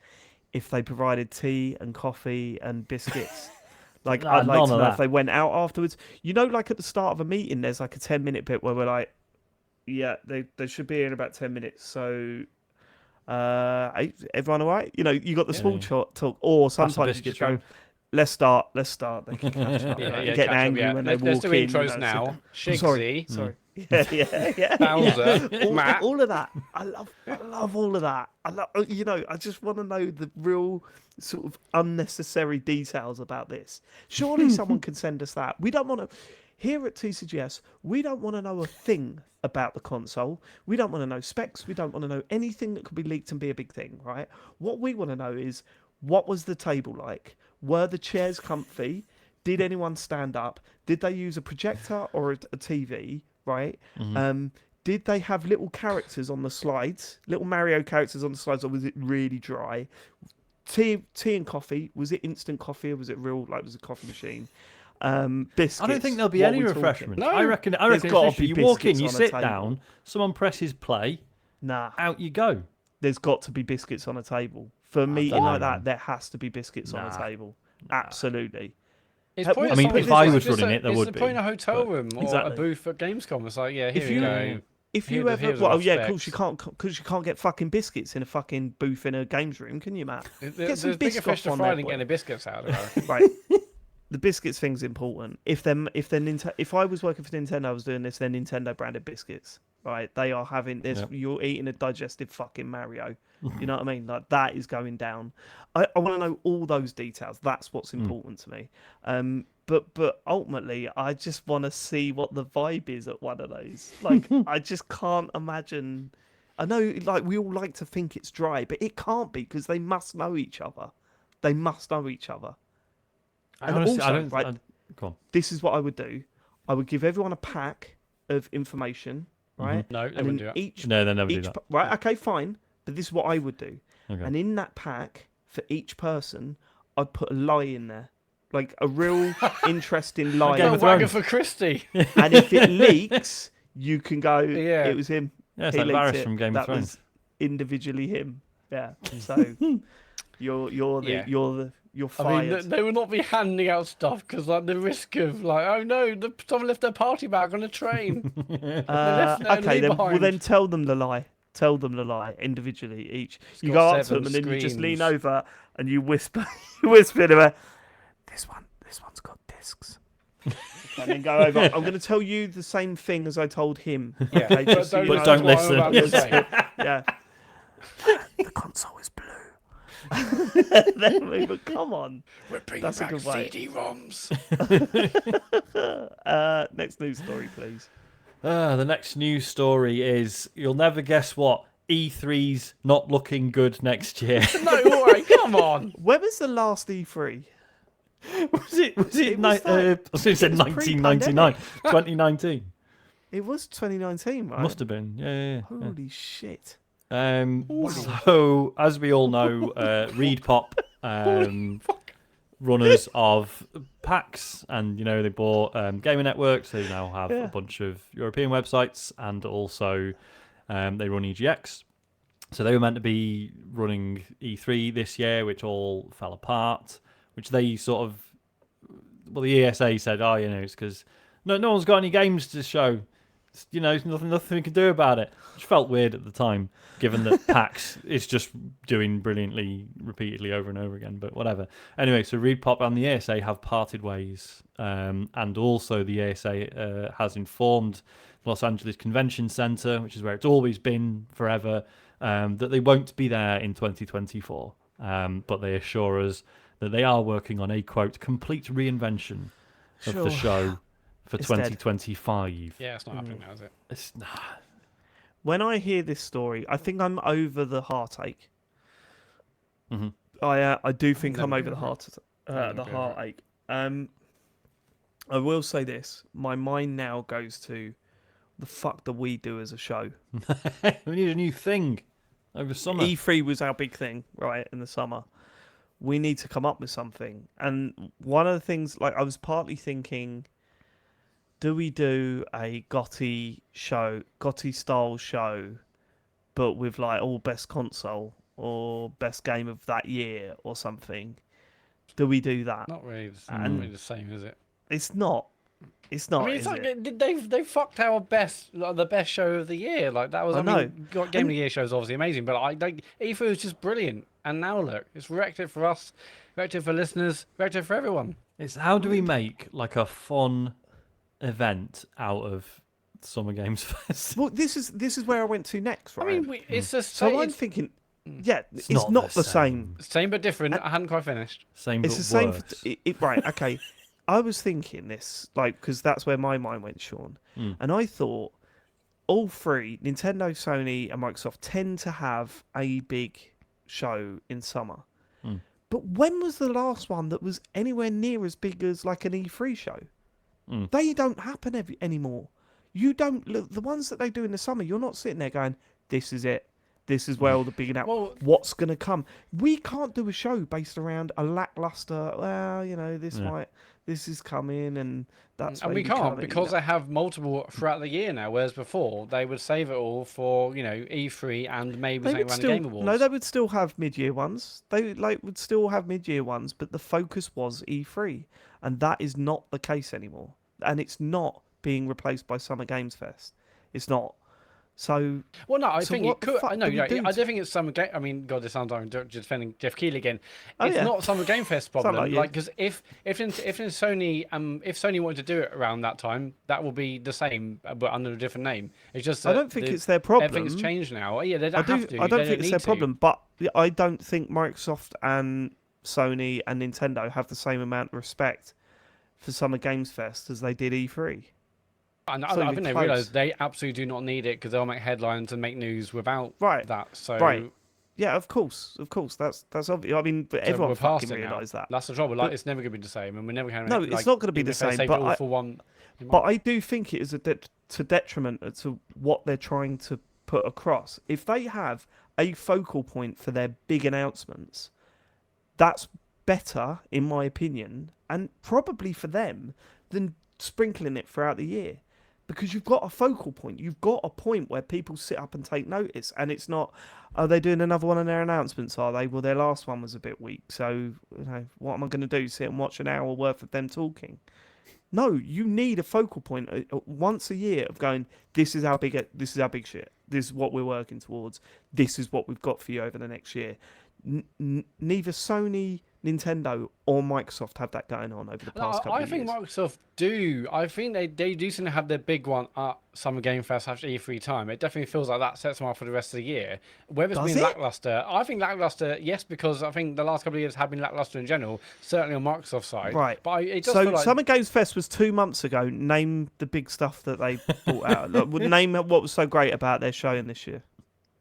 A: If they provided tea and coffee and biscuits, like
C: Nah,
A: I'd like
C: none
A: to
C: of
A: know
C: that.
A: if they went out afterwards. Like at the start of a meeting, there's like a 10-minute bit where we're like, yeah, they should be here in about 10 minutes. So, everyone all right? You got the small talk, or
C: Pass the
A: sometimes you
C: biscuits
A: just go,
C: round.
A: let's start. They can catch up.
B: Yeah,
A: Getting angry when they
B: Let's
A: walk
B: do
A: in.
B: intros now.
A: Oh,
B: Shigsy,
A: sorry. Yeah.
B: Bowser, Matt.
A: All of that. I love all of that. I just want to know the real sort of unnecessary details about this. Surely someone can send us that. We don't want to. Here at TCGS, we don't want to know a thing about the console. We don't want to know specs. We don't want to know anything that could be leaked and be a big thing, right? What we want to know is, what was the table like? Were the chairs comfy? Did anyone stand up? Did they use a projector or a TV? Right? Did they have little characters on the slides? Little Mario characters on the slides, or was it really dry? Tea and coffee. Was it instant coffee, or was it real? Like, was it a coffee machine? Biscuits.
C: I don't think there'll be
A: what
C: any
A: we talking?
C: refreshments.
B: No.
C: I reckon.
A: There's gotta
C: Literally,
A: be
C: you walk in,
A: biscuits
C: you
A: on a
C: sit
A: table.
C: down, someone presses play,
A: Nah,
C: out you go.
A: there's got to be biscuits on a table. For a meeting
C: don't
A: like
C: know,
A: that,
C: man.
A: there has to be biscuits on a
C: Nah.
A: table. Absolutely.
B: It's
A: I
B: probably
A: mean,
B: something
A: if I
B: like
C: was
B: just
C: running it, there
B: it's
C: would
B: the
C: be,
B: point in a hotel
C: but-
B: room or
A: Exactly.
B: a booth at Gamescom. It's like, yeah, here
A: If
B: we
A: you-
B: go.
A: If
B: Here
A: you
B: the-
A: ever,
B: here's
A: well,
B: our
A: yeah, of course you
B: specs.
A: can't get fucking biscuits in a fucking booth in a games room, can you, Matt? Get
B: There's
A: some
B: bigger fish
A: biscuits
B: to
A: on
B: fry
A: there,
B: than
A: boy.
B: getting the biscuits out of it.
A: Right. The biscuits thing's important. If I was working for Nintendo, I was doing this. They're Nintendo branded biscuits, right? They are having this.
C: Yep.
A: You're eating a digestive fucking Mario. You know what I mean? Like, that is going down. I want to know all those details. That's what's important to me. But ultimately, I just want to see what the vibe is at one of those. Like, I just can't imagine. I know, like, we all like to think it's dry, but it can't be, because they must know each other. They must know each other. And
C: Honestly,
A: also,
C: I don't.
A: right,
C: Go on.
A: this is what I would do. I would give everyone a pack of information, right?
B: No, they
A: And
B: wouldn't
A: in
B: do that.
A: each,
C: No, they never do
A: each
C: that.
A: right, okay, fine. But this is what I would do.
C: Okay.
A: And in that pack, for each person, I'd put a lie in there. Like a real interesting lie.
C: Game
B: Got
C: of
B: a wagon
C: Thrones.
B: for Christie.
A: And if it leaks, you can go,
B: Yeah.
A: it was him.
C: Yeah, it's
A: He
C: like
A: leaked
C: Varys
A: it.
C: from Game of
A: That
C: Thrones.
A: was individually him. Yeah. So you're
B: Yeah.
A: you're
B: I
A: fired.
B: mean, they would not be handing out stuff because, like, the risk of, like, oh no, someone left their party bag on a train. left their
A: Okay,
B: leave
A: then well,
B: behind.
A: then tell them the lie. Tell them the lie individually each. You
B: got
A: go up to
B: 7
A: them and then you just lean
B: screens.
A: over and you whisper, you whisper to her, this one's got discs. And then go over. I'm going to tell you the same thing as I told him.
B: Yeah,
A: Okay, just so you
C: But
A: know.
C: don't
B: that's what I'm
C: listen.
B: about to say.
A: Yeah. The console is blue. But come on.
B: We're bringing
A: That's a
B: back
A: good way.
B: CD-ROMs.
A: Next news story, please.
C: The next news story is, you'll never guess what, E3's not looking good next year.
B: No way, come on.
A: When was the last E3?
C: was it
A: was
C: I
A: like-
C: was going to say
A: it was
C: 1999, 2019.
A: It was 2019, right?
C: Must have been. Yeah.
A: Holy shit.
C: So, as we all know, ReadPop, runners of PAX, and they bought Gamer Network, so they now have a bunch of European websites, and also they run EGX. So they were meant to be running E3 this year, which all fell apart, which they sort of, well, the ESA said, it's because no one's got any games to show. There's nothing we can do about it. Which felt weird at the time, given that PAX is just doing brilliantly, repeatedly over and over again. But whatever. Anyway, so ReadPop and the ESA have parted ways, and also the ESA has informed Los Angeles Convention Center, which is where it's always been forever, that they won't be there in 2024. But they assure us that they are working on a, quote, complete reinvention of the show for
A: It's dead.
C: 2025.
B: Yeah, it's not happening now, is it?
C: It's
A: When I hear this story, I think I'm over the heartache.
C: Mhm.
A: I do think
B: Never
A: I'm over
B: be
A: the
B: over Never
A: the
B: be over
A: heartache. I will say this: my mind now goes to the fuck do we do as a show?
C: we need a new thing over summer.
A: E3 was our big thing, right, in the summer. we need to come up with something. And one of the things, like, I was partly thinking, do we do a Gotti style show, but with like all best console or best game of that year or something? Do we do that?
B: Not really,
A: And-
B: not really the same, is it?
A: It's not. It's not.
B: I mean, it's
A: is
B: like
A: it?
B: they fucked our best, like, the best show of the year. Like that was.
A: I
B: I
A: know.
B: mean, Game of the Year show is obviously amazing, but E3 was just brilliant. And now look, it's wrecked it for us, wrecked it for listeners, wrecked it for everyone.
C: It's how do we make like a fun event out of Summer Games Fest?
A: Well, this is where I went to next, right?
B: I mean, it's just
A: so I'm thinking, yeah, it's not the same.
B: same but different. I hadn't quite finished.
C: Same,
A: It's
C: but
A: the same.
C: worse.
A: Right? Okay. I was thinking this, like, because that's where my mind went, Sean, and I thought all three, Nintendo, Sony, and Microsoft, tend to have a big show in summer. But when was the last one that was anywhere near as big as like an E3 show? They don't happen anymore. You don't look, the ones that they do in the summer. You're not sitting there going, "This is it. This is where all the big out.
B: Well,
A: What's going to come?" We can't do a show based around a lackluster. Well, you know, this is coming, and that's.
B: and we
A: maybe
B: can't
A: coming,
B: because
A: you know.
B: they have multiple throughout the year now. Whereas before they would save it all for E3 and maybe something around the Game Awards.
A: No, they would still have mid-year ones. They would still have mid-year ones, but the focus was E3, and that is not the case anymore. And it's not being replaced by Summer Games Fest. It's not. So
B: Well, no, I
A: So
B: think
A: what
B: it
A: the
B: could.
A: fuck
B: No,
A: do we
B: yeah,
A: do
B: I
A: to-
B: don't think it's Summer Game. I mean, God, this sounds like I'm just defending Jeff Keighley again.
A: Oh,
B: It's
A: yeah.
B: not Summer Game Fest problem.
A: like you.
B: Like, because if Sony if Sony wanted to do it around that time, that will be the same but under a different name. It's just
A: I
B: that
A: don't think it's their problem.
B: Everything's changed now. Yeah, they
A: I
B: don't have to.
A: I don't
B: They
A: think it's
B: need
A: their
B: to.
A: problem, but I don't think Microsoft and Sony and Nintendo have the same amount of respect for Summer Games Fest as they did E3.
B: And
A: It's not
B: I
A: even
B: think they
A: close.
B: realise they absolutely do not need it because they'll make headlines and make news without
A: Right.
B: that. So
A: Right. Yeah, of course. That's obvious. I mean, but
B: so
A: everyone
B: we're past
A: fucking
B: it now.
A: realise that.
B: That's the trouble. Like,
A: But-
B: it's never going to be the same, and we're never going to.
A: No, it's not gonna be
B: even
A: the
B: if they
A: same,
B: save
A: but
B: it all
A: I-
B: for one.
A: But I do think it is to detriment to what they're trying to put across. If they have a focal point for their big announcements, that's better, in my opinion, and probably for them, than sprinkling it throughout the year. Because you've got a focal point. You've got a point where people sit up and take notice. And it's not, are they doing another one of their announcements, are they? Well, their last one was a bit weak. So, what am I going to do? Sit and watch an hour worth of them talking? No, you need a focal point once a year of going, this is our big shit. This is what we're working towards. This is what we've got for you over the next year. Neither Sony, Nintendo, or Microsoft have that going on over the past couple
B: I
A: of
B: think
A: years.
B: Microsoft do. I think they do seem to have their big one at Summer Game Fest after E3 time. It definitely feels like that sets them up for the rest of the year. Whether it's
A: Does
B: been
A: it?
B: lackluster, I think lackluster, yes, because I think the last couple of years have been lackluster in general, certainly on Microsoft's side.
A: Right.
B: But it does
A: So
B: feel like
A: Summer Games Fest was 2 months ago. Name the big stuff that they brought out. Name what was so great about their showing this year.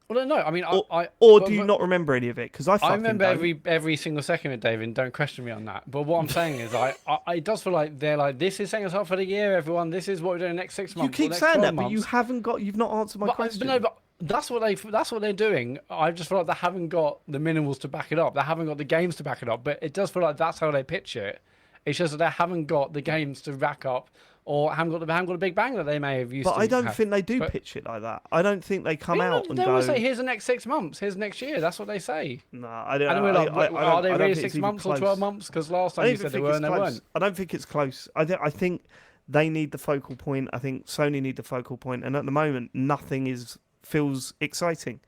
B: Well, no, I mean,
A: Or
B: but-
A: do you
B: but-
A: not remember any of it? Because I fucking
B: I remember
A: don't.
B: every single second of it, David. Don't question me on that. But what I'm saying is, it does feel like they're like, this is setting us up for the year, everyone. This is what we're doing the next 6
A: You
B: months. or
A: keep
B: next
A: saying
B: 12
A: that, but you've not answered my question.
B: But no, but that's what they're doing. I just feel like they haven't got the minerals to back it up. They haven't got the games to back it up. But it does feel like that's how they pitch it. It's just that they haven't got the games to back up, or haven't got the big bang that they may have used.
A: But
B: to
A: I don't
B: have.
A: think they do
B: But-
A: pitch it like that. I don't think they come
B: They
A: out and
B: they
A: go.
B: always say, "Here's the next 6 months. Here's next year." That's what they say.
A: No, I don't.
B: And we're like, are they really 6 months or
A: close.
B: 12 months? Because last
A: I
B: time
A: don't
B: you
A: even
B: said they
A: think
B: were
A: it's
B: and they
A: close.
B: weren't.
A: I don't think it's close. I think they need the focal point. I think Sony need the focal point, and at the moment, nothing feels exciting.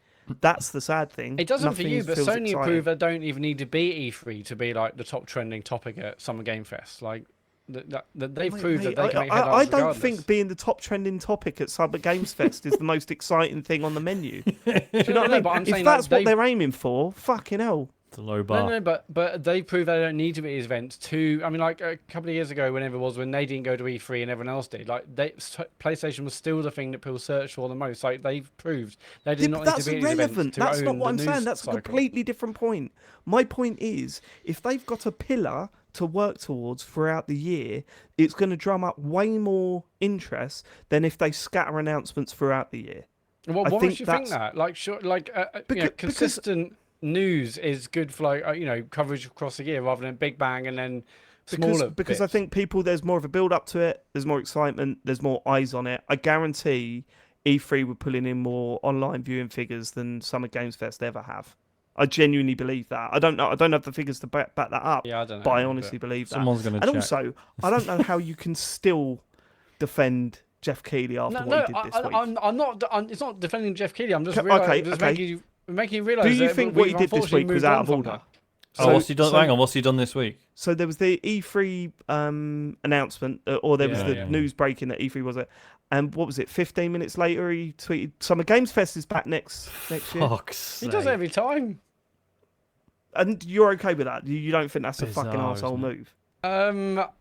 A: That's the sad thing.
B: It doesn't
A: Nothing
B: for you, but
A: feels
B: Sony
A: exciting.
B: approved they don't even need to be E3 to be like the top trending topic at Summer Game Fest. Like they've proved that they can make headlines
A: I don't
B: regardless.
A: think being the top trending topic at Summer Games Fest is the most exciting thing on the menu. Do you know what I
B: No,
A: mean?
B: but I'm
A: If
B: saying,
A: that's
B: like,
A: what they're aiming for, fucking hell.
C: It's a low bar.
B: No, but they proved they don't need to be at these events. I mean, like a couple of years ago, whenever it was, when they didn't go to E3 and everyone else did, like PlayStation was still the thing that people searched for the most. Like they've proved they did
A: Yeah,
B: not
A: but
B: need
A: that's
B: to be at these events
A: irrelevant.
B: to
A: That's not
B: own
A: what I'm
B: the
A: saying.
B: news
A: That's a
B: cycle.
A: completely different point. My point is, if they've got a pillar to work towards throughout the year, it's going to drum up way more interest than if they scatter announcements throughout the year.
B: Well,
A: I
B: why
A: think
B: makes you think
A: that's-
B: that? Like, sure, like
A: Because-
B: consistent news is good for like coverage across the year rather than big bang and then smaller
A: because I
B: bits.
A: think there's more of a build up to it. There's more excitement. There's more eyes on it. I guarantee E3 were pulling in more online viewing figures than Summer Games Fest ever have. I genuinely believe that. I don't know. I don't have the figures to back that up.
B: Yeah, I don't know.
A: But I honestly believe that.
C: Someone's going to
A: And
C: check.
A: also, I don't know how you can still defend Jeff Keighley after what he did this week.
B: I'm not. It's not defending Jeff Keighley. I'm just,
A: Okay,
B: making you realise.
A: Do you
B: that
A: think what he
B: we've
A: did this
B: unfortunately
A: week was
B: moved
A: out
B: on
A: of
B: from
A: order?
B: that.
C: What's he done? Hang on, what's he done this week?
A: So there was the E3 announcement, or there was the news breaking that E3 was it, and what was it? 15 minutes later, he tweeted, "Summer Games Fest is back next year."
C: Fuck's
B: He does it every time.
A: And you're okay with that? You don't think that's a fucking
C: Bizarre,
A: arsehole
C: isn't it?
A: move?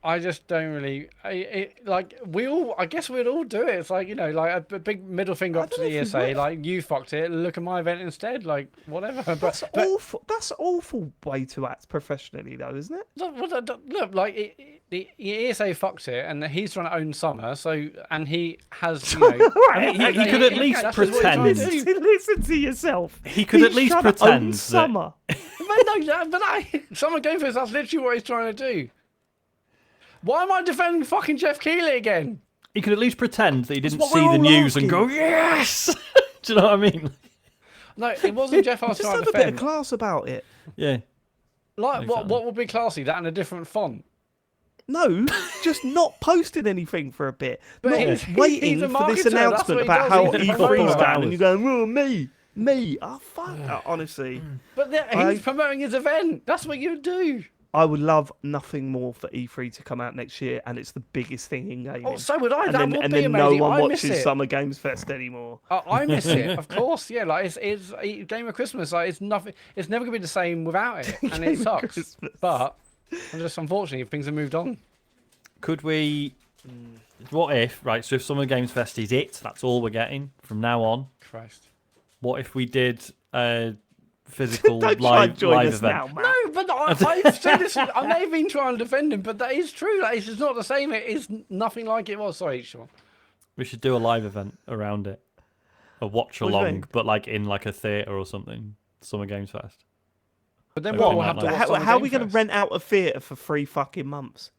B: I just don't really. I guess we'd all do it. It's like like a big middle finger up to the ESA. Like you fucked it. Look at my event instead. Like whatever.
A: That's awful. That's an awful way to act professionally, though, isn't it?
B: Look, like the ESA fucked it, and he's trying to own Summer. So and he has.
C: I mean, he could at least
B: that's just what he's
C: pretend.
B: trying to do.
A: Listen to yourself.
C: He could at least
A: trying to
C: pretend
A: own
C: that-
A: Summer.
B: Summer Game Fest. That's literally what he's trying to do. Why am I defending fucking Jeff Keighley again?
C: He could at least pretend that he didn't
A: what
C: see
A: we're
C: the
A: all
C: news
A: asking.
C: and go, yes! Do you know what I mean?
B: No, it wasn't Jeff I was
A: Just
B: trying
A: have
B: to
A: a bit of
B: defend.
A: class about it.
C: Yeah.
B: Like
C: Exactly.
B: what would be classy? That in a different font.
A: No, just not posting anything for a bit.
B: But
A: Not
B: he's
A: waiting
B: a
A: for this
B: marketer, that's
A: announcement
B: what he
A: about
B: does,
A: how
B: he's a
A: E3's
B: promoter.
A: down, and you're going, "Oh, me." Oh, fuck. Honestly,
B: But he's promoting his event. That's what you do.
A: I would love nothing more for E3 to come out next year, and it's the biggest thing in gaming.
B: Oh, so would I.
A: And
B: That
A: then,
B: would
A: and
B: be
A: then
B: amazing.
A: no one
B: I miss
A: watches
B: it.
A: Summer Games Fest anymore.
B: I miss it, of course. Yeah, like it's Game of Christmas. Like it's nothing. It's never gonna be the same without it, and
A: Game
B: it
A: of
B: sucks.
A: Christmas.
B: But just unfortunately, things have moved on.
C: Could we... What if, right, so if Summer Games Fest is it, that's all we're getting from now on.
B: Christ.
C: What if we did a physical
A: Don't try and
C: live
A: join us
C: event?
A: now, man.
B: No, but I've said this. I may have been trying to defend him, but that is true. Like, it's just not the same. It is nothing like it was. Sorry, Sean.
C: We should do a live event around it. A watch
A: What do you
C: along,
A: think?
C: but like in like a theatre or something. Summer Games Fest.
B: But then
C: What?
B: we'll have to watch
A: How
B: Summer
A: are
B: Game
A: we going to
B: Fest.
A: rent out a theatre for 3 fucking months?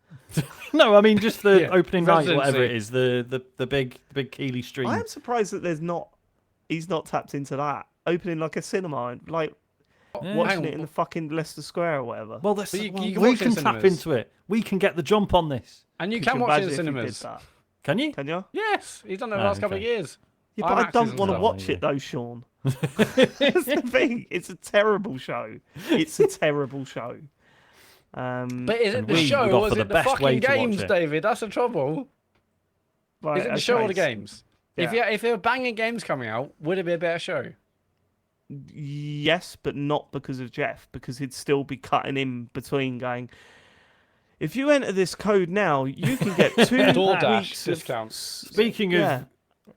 C: No, I mean just the
B: Yeah,
C: opening night, whatever it
B: residency.
C: is, the big Keighley stream.
A: I am surprised that he's not tapped into that. Opening like a cinema and like
C: Yeah.
A: watching
B: Hang
A: it
B: on.
A: in the fucking Leicester Square or whatever.
C: Well,
B: But you can
C: we
B: watch it in
C: can tap
B: cinemas.
C: into it. We can get the jump on this.
B: And you
A: Could
B: can watch it in
A: imagine if he did
B: cinemas.
A: that?
C: Can you?
A: Can you?
B: Yes, he's done it the
C: Oh,
B: last couple of
C: okay.
B: years.
A: Yeah, but I
B: IMAXs
A: don't
B: and
A: want to
B: stuff.
A: watch it though, Sean. That's the thing. It's a terrible show. It's a terrible show.
B: But is it
C: And
B: the
C: we
B: show
C: would
B: or
C: offer
B: is
C: the
B: it the
C: best way
B: fucking
C: to watch
B: games,
C: it.
B: David? That's the trouble.
A: Right,
B: Is it the show or
A: okay.
B: the games?
A: Yeah.
B: If there were banging games coming out, would it be a better show?
A: Yes, but not because of Jeff, because he'd still be cutting in between going, if you enter this code now, you can get 2
B: DoorDash
A: weeks of
B: discounts.
C: Speaking
A: Yeah.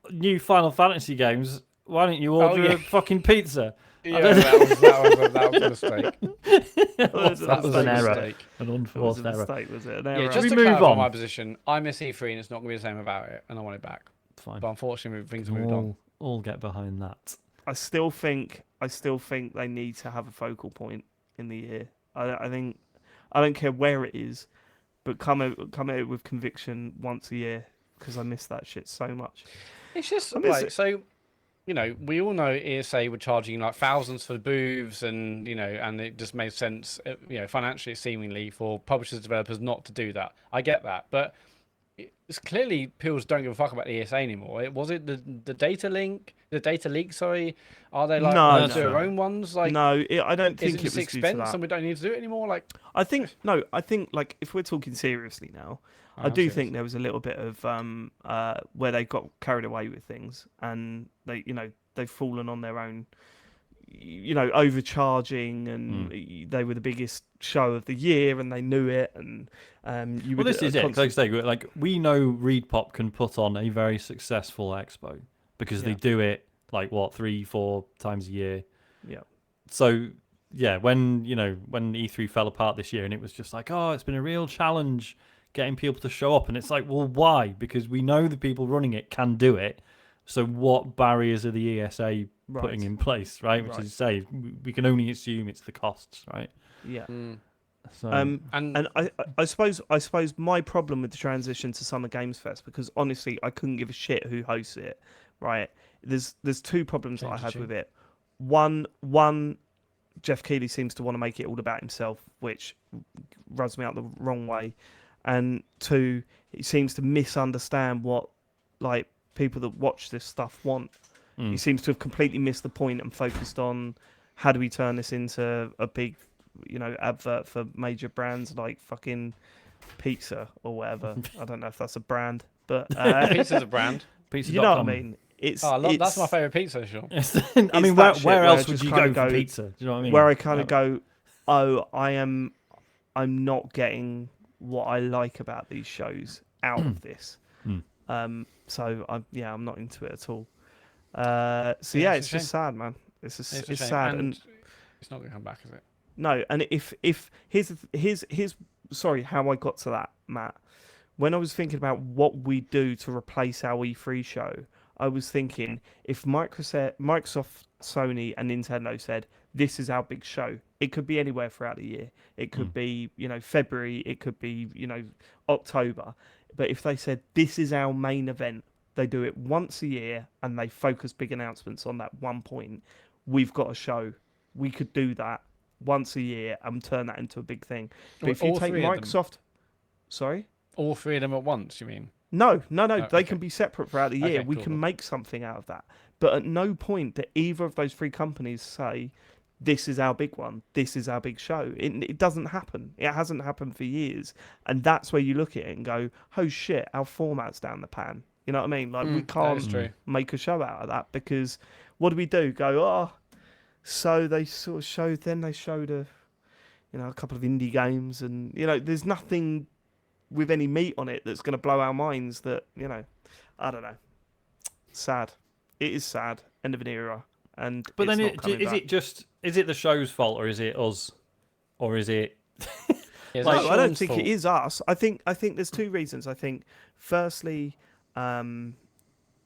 C: of new Final Fantasy games, why don't you order
B: yeah.
C: a fucking pizza?
B: Yeah, that was a mistake.
A: That was
B: That was
C: an
B: a
C: error.
B: mistake.
C: An
A: That was
C: unforced
A: a
C: error.
A: mistake, was it? An
B: Yeah,
A: error.
B: just
C: we
B: to
C: move
B: clarify
C: on?
B: my position, I miss E3 and it's not going to be the same without it, and I want it back.
C: Fine.
B: But unfortunately, things have moved on.
C: All get behind that.
A: I still think they need to have a focal point in the year. I think I don't care where it is, but come out with conviction once a year because I miss that shit so much.
B: It's just
A: I miss
B: like
A: it.
B: so. We all know ESA were charging like thousands for booths, and and it just made sense, financially, seemingly, for publishers, developers not to do that. I get that, but it's clearly people don't give a fuck about the ESA anymore. Was it the data leak? Sorry, are they like
A: No,
B: do their own ones? Like,
A: I don't
B: is
A: think
B: it
A: it
B: just
A: was due to
B: expense,
A: that.
B: and we don't need to do it anymore? Like,
A: I think like if we're talking seriously now, I do think there was a little bit of where they got carried away with things, and they've fallen on their own, overcharging, and they were the biggest show of the year, and they knew it, and
C: Well, this is it. Like I say, we know ReedPop can put on a very successful expo because they do it 3-4 times a year.
A: Yeah.
C: So yeah, when E3 fell apart this year, and it was just like, oh, it's been a real challenge getting people to show up, and it's like, well, why? Because we know the people running it can do it. So what barriers are the ESA putting in place, right? Which, as you say, we can only assume it's the costs, right?
A: Yeah.
C: So,
A: and I suppose my problem with the transition to Summer Games Fest, because honestly I couldn't give a shit who hosts it, right? There's two problems that I had with it. One, Jeff Keighley seems to want to make it all about himself, which rubs me out the wrong way. And two, he seems to misunderstand what like people that watch this stuff want. He seems to have completely missed the point and focused on how do we turn this into a big, advert for major brands like fucking pizza or whatever. I don't know if that's a brand, but
B: Pizza's a brand.
C: pizza.
A: You know what I mean?
B: That's my favourite pizza shop.
C: I mean, where else would you go for pizza? Do you know what I mean?
A: Where I kind of go, I'm not getting what I like about these shows out of this. So I'm not into it at all. It's just sad, man. It's sad, and
B: it's not gonna come back, is it?
A: No, and if here's sorry how I got to that, Matt. When I was thinking about what we do to replace our E3 show, I was thinking if Microsoft, Sony, and Nintendo said this is our big show, it could be anywhere throughout the year. It could be February, it could be October. But if they said this is our main event, they do it once a year and they focus big announcements on that one point. We've got a show. We could do that once a year and turn that into a big thing. But if you take Microsoft, sorry,
B: all three of them at once, you mean?
A: No. They can be separate throughout the year.
B: Okay,
A: we can make something out of that. But at no point do either of those three companies say, this is our big one. This is our big show. It doesn't happen. It hasn't happened for years. And that's where you look at it and go, oh shit, our format's down the pan. You know what I mean? Like we can't make a show out of that because what do? Go, so they sort of showed, then they showed a couple of indie games and, there's nothing with any meat on it that's going to blow our minds that, I don't know. Sad. It is sad. End of an era. But then
C: is it the show's fault or is it us? Or is it...
A: I don't think it is us. I think there's two reasons. I think, firstly, as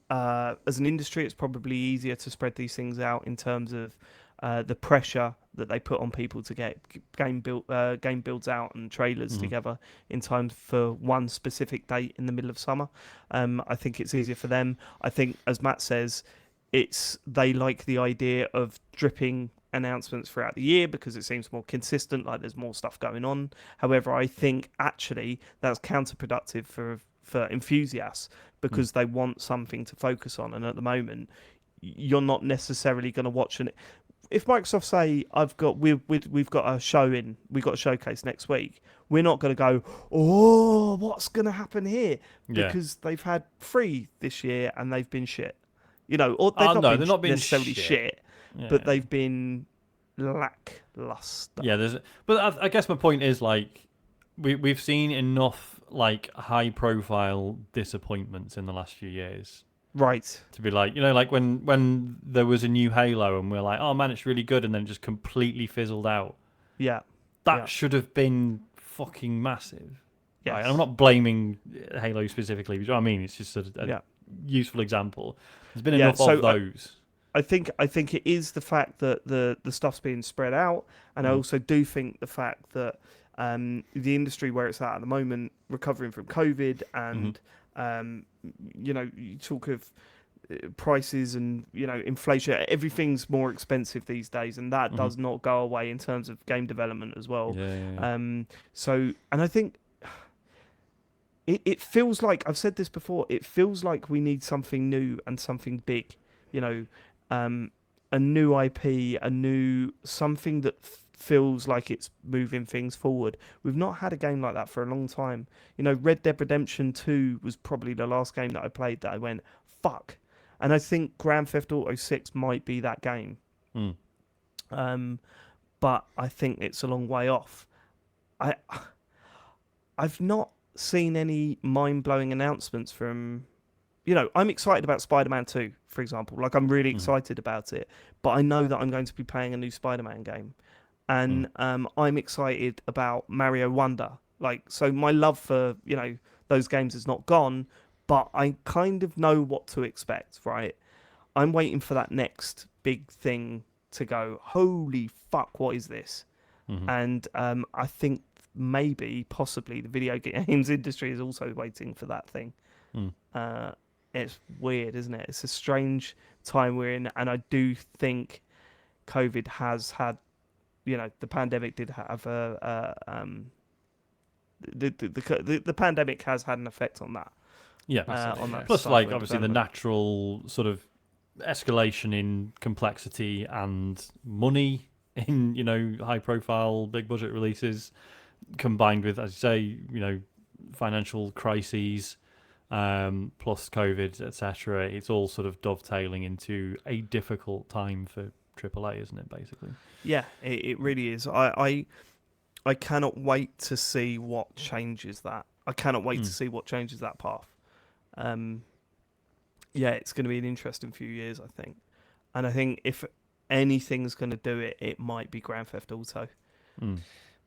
A: an industry, it's probably easier to spread these things out in terms of the pressure that they put on people to get game builds out and trailers together in time for one specific date in the middle of summer. I think it's easier for them. I think, as Matt says, they like the idea of dripping announcements throughout the year because it seems more consistent, like there's more stuff going on. However, I think actually that's counterproductive for enthusiasts because they want something to focus on, and at the moment you're not necessarily going to watch it. If Microsoft say we've got a showcase next week, we're not going to go, oh, what's going to happen here? Because they've had 3 this year and they've been shit. Or they're not been necessarily shit, but they've been lackluster.
C: Yeah, but I guess my point is like we've seen enough like high profile disappointments in the last few years.
A: Right.
C: To be like, like when there was a new Halo and we're like, oh man, it's really good, and then just completely fizzled out.
A: Yeah.
C: That should have been fucking massive.
A: Yes.
C: Right? I'm not blaming Halo specifically, but you know what I mean? It's just a useful example. There's been enough of those. I
A: think it is the fact that the stuff's being spread out, and I also do think the fact that the industry where it's at the moment, recovering from COVID and you talk of prices and inflation, everything's more expensive these days, and that does not go away in terms of game development as well. And I think it feels like, I've said this before, it feels like we need something new and something big, a new IP, a new something that feels like it's moving things forward. We've not had a game like that for a long time. Red Dead Redemption 2 was probably the last game that I played that I went, fuck. And I think Grand Theft Auto 6 might be that game. But I think it's a long way off. I've not seen any mind-blowing announcements from... I'm excited about Spider-Man 2, for example. Like, I'm really excited about it. But I know that I'm going to be playing a new Spider-Man game. And I'm excited about Mario Wonder. Like, so my love for, those games is not gone, but I kind of know what to expect, right? I'm waiting for that next big thing to go. Holy fuck! What is this?
C: Mhm.
A: And I think maybe, possibly, the video games industry is also waiting for that thing.
C: Mm.
A: It's weird, isn't it? It's a strange time we're in, and I do think COVID has had, the pandemic did have the pandemic has had an effect on that.
C: Yeah.
A: On that
C: Plus, like,
A: software
C: obviously, the
A: development.
C: natural sort of escalation in complexity and money in, high-profile, big-budget releases, combined with, as you say, financial crises, plus COVID, etc. It's all sort of dovetailing into a difficult time for AAA, isn't it? Basically.
A: Yeah, it really is. I cannot wait to see what changes that. I cannot wait to see what changes that path. Yeah, it's going to be an interesting few years, I think. And I think if anything's going to do it, it might be Grand Theft Auto.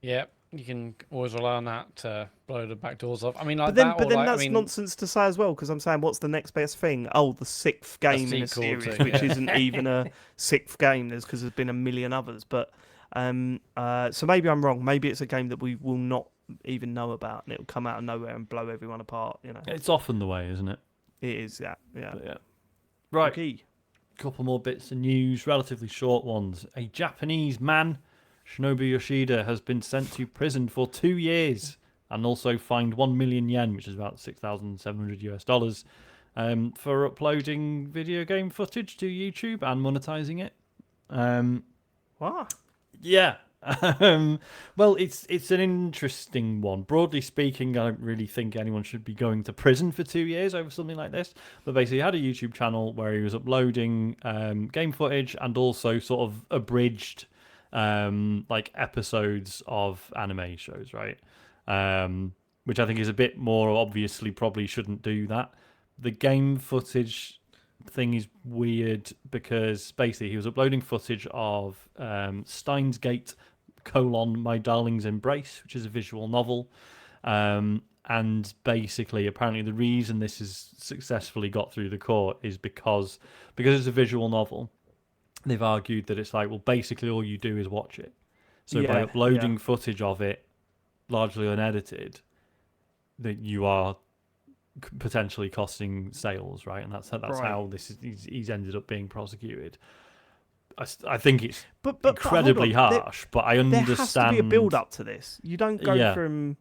B: Yeah, you can always rely on that to blow the back doors off. I mean, like
A: But then,
B: that,
A: but
B: or
A: then
B: like, I
A: that's
B: mean,
A: nonsense to say as well, because I'm saying, what's the next best thing? Oh, the sixth game in a
B: sequel
A: series,
B: to-
A: which
B: yeah.
A: isn't even a sixth game. Because there's been a million others. But so maybe I'm wrong. Maybe it's a game that we will not even know about, and it will come out of nowhere and blow everyone apart.
C: It's often the way, isn't it?
A: It is. Yeah.
C: But yeah. Right.
A: Okay.
C: Couple more bits of news, relatively short ones. A Japanese man, Shinobu Yoshida, has been sent to prison for 2 years and also fined 1 million yen, which is about $6,700 for uploading video game footage to YouTube and monetizing it.
A: What?
C: Yeah. Well, it's an interesting one. Broadly speaking, I don't really think anyone should be going to prison for 2 years over something like this. But basically, he had a YouTube channel where he was uploading game footage and also sort of abridged like episodes of anime shows, right? Which I think is a bit more obviously probably shouldn't do that. The game footage thing is weird because basically he was uploading footage of Steins Gate: My Darling's Embrace, which is a visual novel. And basically, apparently, the reason this has successfully got through the court is because it's a visual novel. They've argued that it's like, well, basically all you do is watch it. So by uploading footage of it, largely unedited, that you are potentially costing sales, right? And that's
A: Right.
C: how this is. He's ended up being prosecuted. I think it's
A: But
C: incredibly
A: hold on.
C: harsh, but I understand.
A: There has to be a build up to this. You don't go from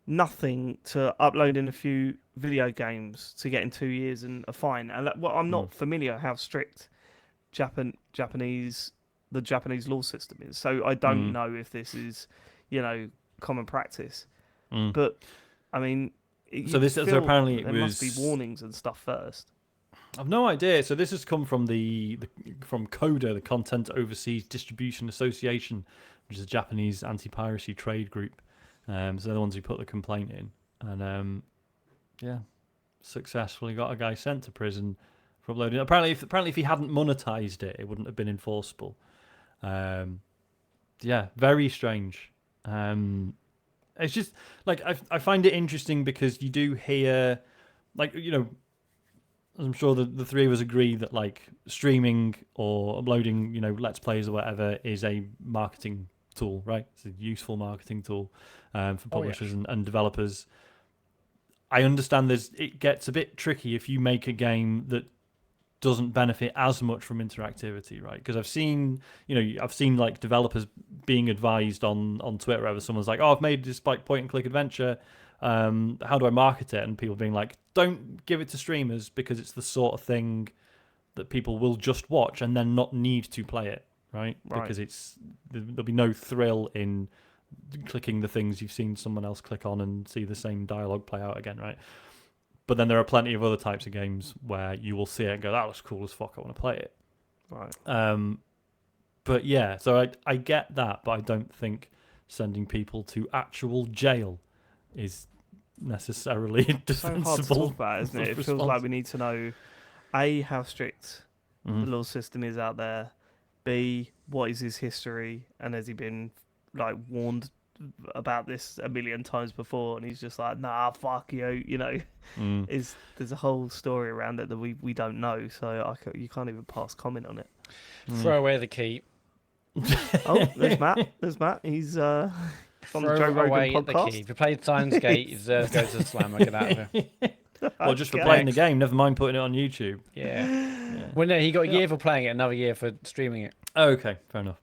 A: nothing to uploading a few video games to getting 2 years and a fine. And I'm not familiar how strict the Japanese law system is, so I don't know if this is, common practice. But I mean,
C: so apparently
A: there must be warnings and stuff first.
C: I've no idea. So this has come from from CODA, the Content Overseas Distribution Association, which is a Japanese anti-piracy trade group. So they're the ones who put the complaint in, and successfully got a guy sent to prison for uploading. Apparently, if he hadn't monetized it, it wouldn't have been enforceable. Very strange. It's just like I find it interesting because you do hear, like, I'm sure the three of us agree that like streaming or uploading, Let's Plays or whatever is a marketing tool, right? It's a useful marketing tool for publishers and developers. I understand it gets a bit tricky if you make a game that doesn't benefit as much from interactivity, right? Because I've seen like developers being advised on Twitter wherever someone's like, "Oh, I've made this like point and click adventure. How do I market it?" And people being like, "Don't give it to streamers because it's the sort of thing that people will just watch and then not need to play it, right? Because there'll be no thrill in clicking the things you've seen someone else click on and see the same dialogue play out again, right?" But then there are plenty of other types of games where you will see it and go, "That looks cool as fuck, I want to play it."
A: Right.
C: But yeah, so I get that, but I don't think sending people to actual jail is necessarily defensible.
A: So hard to talk about, isn't it? It feels like we need to know A, how strict the law system is out there, B, what is his history, and has he been like warned about this a million times before, and he's just like, nah, fuck you, you know. There's a whole story around it that we don't know, so you can't even pass comment on it.
B: Throw away the key.
A: Oh, there's Matt. He's on the Joe
B: Throw
A: Rogan
B: away the
A: podcast.
B: key. If you played Steins Gate, you deserve to go to the slammer. Get out of here.
C: Well, just for playing the game, never mind putting it on YouTube.
B: Yeah. Well, no, he got a year for playing it, another year for streaming it.
C: Okay, fair enough.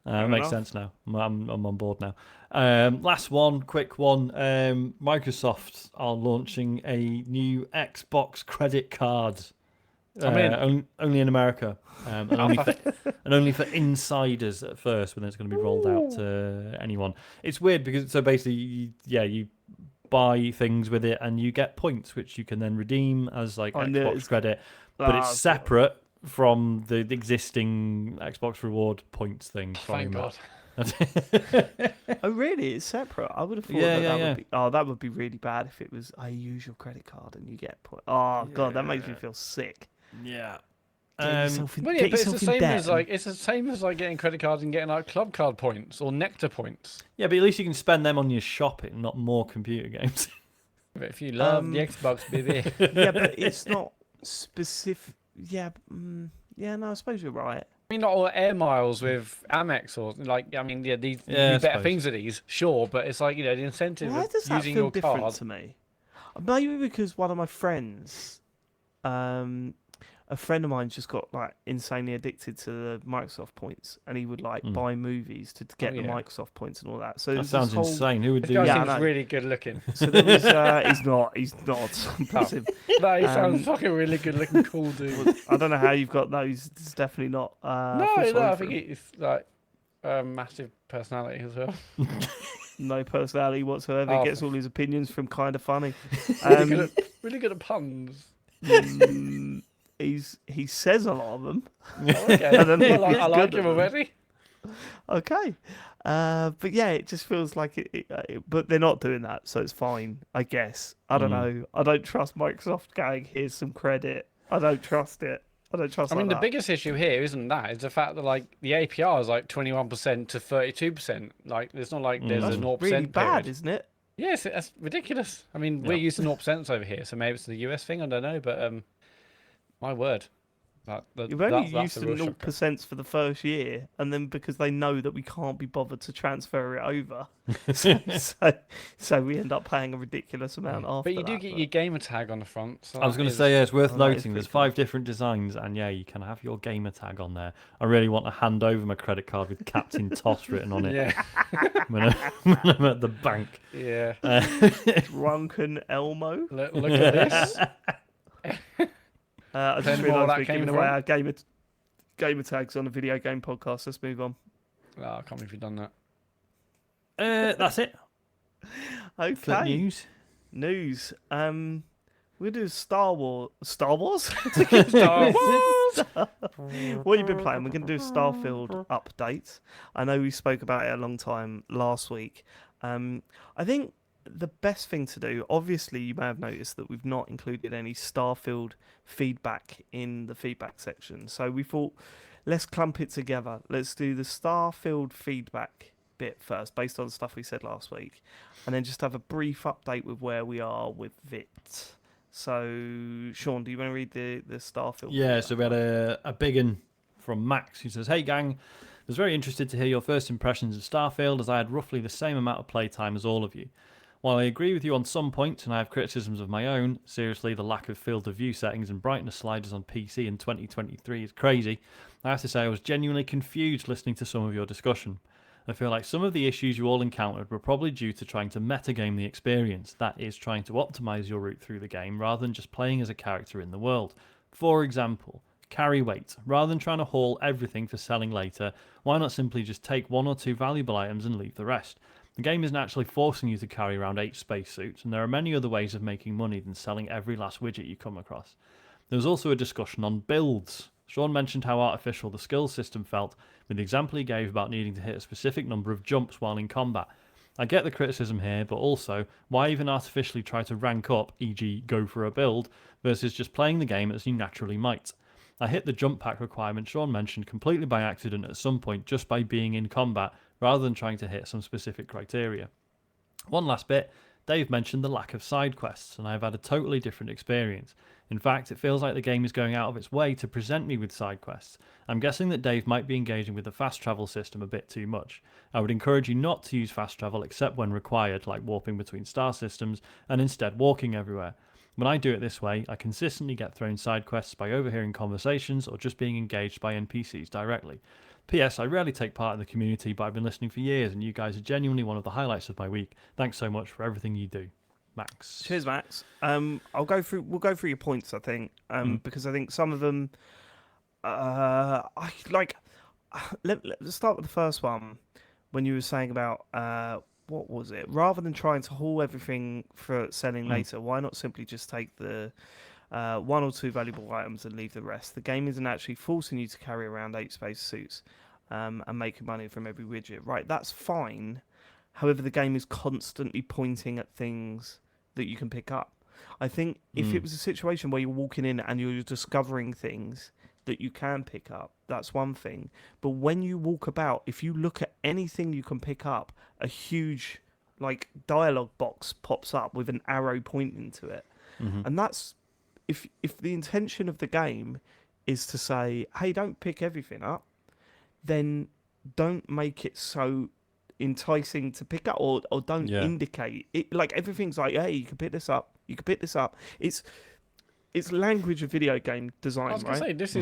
C: Makes
A: enough.
C: sense now. I'm on board now. Last one, quick one. Microsoft are launching a new Xbox credit card. Only in America, and only for insiders at first, but then it's going to be rolled out to anyone. It's weird because so basically, you buy things with it and you get points, which you can then redeem as like Xbox credit, but it's separate from the existing Xbox reward points thing.
B: Thank God.
A: Oh really? It's separate. I would have thought would be. Oh, that would be really bad if it was. I use your credit card and you get points. Oh god, that makes me feel sick.
C: Yeah.
B: But it's the same as getting credit cards and getting like club card points or Nectar points.
C: Yeah, but at least you can spend them on your shopping, not more computer games.
B: But if you love the Xbox, baby.
A: Yeah, but it's not specific. Yeah, no, I suppose you're right.
B: I mean, not all air miles with Amex or like. I mean, these you do better things with these, sure, but it's like the incentive
A: Why
B: of
A: does that
B: using
A: feel
B: your
A: different
B: card.
A: to me? Maybe because one of my friends, a friend of mine just got like insanely addicted to the Microsoft points, and he would like buy movies to get the Microsoft points and all that. So
C: that sounds insane. Who would do
B: that?
C: that?
B: Seems really good looking.
A: So there was, he's not. Bless him.
B: No, he sounds fucking really good looking, cool dude.
A: I don't know how you've got those. It's definitely not.
B: I think it's like a massive personality as well.
A: No personality whatsoever. He gets all his opinions from Kind of Funny.
B: Really good at puns.
A: He says a lot of them.
B: Okay. I like him already.
A: Okay. But yeah, it just feels like it. But they're not doing that, so it's fine, I guess. I don't know. I don't trust Microsoft going, here's some credit. I don't trust it. I mean,
B: the biggest issue here isn't that. It's the fact that like the APR is like 21% to 32%. Like, it's not like there's a 0%
A: really bad,
B: period.
A: isn't it?
B: Yes, that's ridiculous. I mean, we're used to 0% over here, so maybe it's the US thing. I don't know, but my word.
A: You've only used to 0% for the first year, and then because they know that we can't be bothered to transfer it over, so we end up paying a ridiculous amount after.
B: But you do get your gamer tag on the front. So
C: I was going to say, it's worth noting there's 5 different designs, and you can have your gamer tag on there. I really want to hand over my credit card with Captain Toss written on it.
B: Yeah.
C: when I'm at the bank.
B: Yeah.
A: Drunken Elmo.
B: Look at this.
A: I just realised we're giving away our gamer tags on a video game podcast. Let's move on.
B: Oh, I can't believe you've done that.
C: That's it.
A: Okay.
C: Flip news.
A: We'll do Star Wars.
B: Star Wars.
A: What have you been playing? We're going to do a Starfield update. I know we spoke about it a long time last week. I think the best thing to do, obviously you may have noticed that we've not included any Starfield feedback in the feedback section. So we thought, let's clump it together. Let's do the Starfield feedback bit first, based on the stuff we said last week, and then just have a brief update with where we are with it. So, Sean, do you want to read the Starfield?
C: Yeah, so we had a big one from Max who says, "Hey gang, I was very interested to hear your first impressions of Starfield, as I had roughly the same amount of playtime as all of you. While I agree with you on some points and I have criticisms of my own, seriously, the lack of field of view settings and brightness sliders on PC in 2023 is crazy. I have to say I was genuinely confused listening to some of your discussion. I feel like some of the issues you all encountered were probably due to trying to metagame the experience, that is, trying to optimize your route through the game rather than just playing as a character in the world. For example, carry weight. Rather than trying to haul everything for selling later, why not simply just take 1 or 2 valuable items and leave the rest? The game isn't actually forcing you to carry around 8 spacesuits, and there are many other ways of making money than selling every last widget you come across. There was also a discussion on builds. Sean mentioned how artificial the skills system felt, with the example he gave about needing to hit a specific number of jumps while in combat. I get the criticism here, but also, why even artificially try to rank up, e.g. go for a build, versus just playing the game as you naturally might? I hit the jump pack requirement Sean mentioned completely by accident at some point just by being in combat rather than trying to hit some specific criteria. One last bit, Dave mentioned the lack of side quests, and I've had a totally different experience. In fact, it feels like the game is going out of its way to present me with side quests. I'm guessing that Dave might be engaging with the fast travel system a bit too much. I would encourage you not to use fast travel except when required, like warping between star systems, and instead walking everywhere. When I do it this way, I consistently get thrown side quests by overhearing conversations or just being engaged by NPCs directly. P.S. I rarely take part in the community, but I've been listening for years, and you guys are genuinely one of the highlights of my week. Thanks so much for everything you do, Max.
A: Cheers, Max. We'll go through your points, I think, because I think some of them, I like. Let's start with the first one when you were saying about what was it? Rather than trying to haul everything for selling later, why not simply just take the one or two valuable items and leave the rest? The game isn't actually forcing you to carry around 8 space suits and making money from every widget. Right, that's fine. However, the game is constantly pointing at things that you can pick up. I think if it was a situation where you're walking in and you're discovering things that you can pick up, that's one thing. But when you walk about, if you look at anything you can pick up, a huge like dialogue box pops up with an arrow pointing to it. And that's if the intention of the game is to say, hey, don't pick everything up, then don't make it so enticing to pick up, or don't indicate it. Like everything's like, hey, you can pick this up, you can pick this up. It's language of video game design.
B: I was gonna
A: right?
B: say this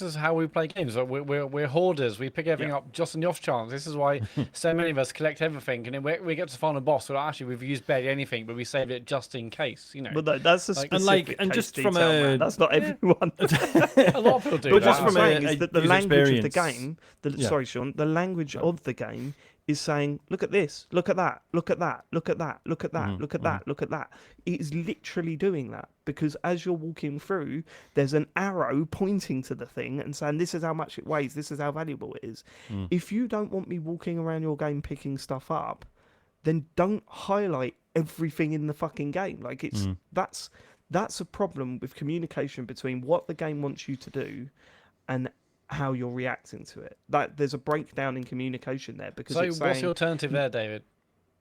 B: is how we play games. Like we're hoarders. We pick everything up just on the off chance. This is why so many of us collect everything, and then we get to find a boss. Well, actually, we've used barely anything, but we saved it just in case. You know.
A: But no, that's a specific
C: and
A: case
C: just
A: detail,
C: from
A: man. That's not everyone.
B: A lot of people do.
C: But
B: that.
C: just from
A: the language of the
C: experience.
A: game. Sorry, Sean. The language of the game is saying, look at this, look at that, look at that, look at that, look at that, look at that, look at that. It is literally doing that because as you're walking through, there's an arrow pointing to the thing and saying, this is how much it weighs, this is how valuable it is. If you don't want me walking around your game picking stuff up, then don't highlight everything in the fucking game. Like that's a problem with communication between what the game wants you to do and how you're reacting to it. That there's a breakdown in communication there because
B: So
A: it's
B: what's
A: saying,
B: the alternative there, David?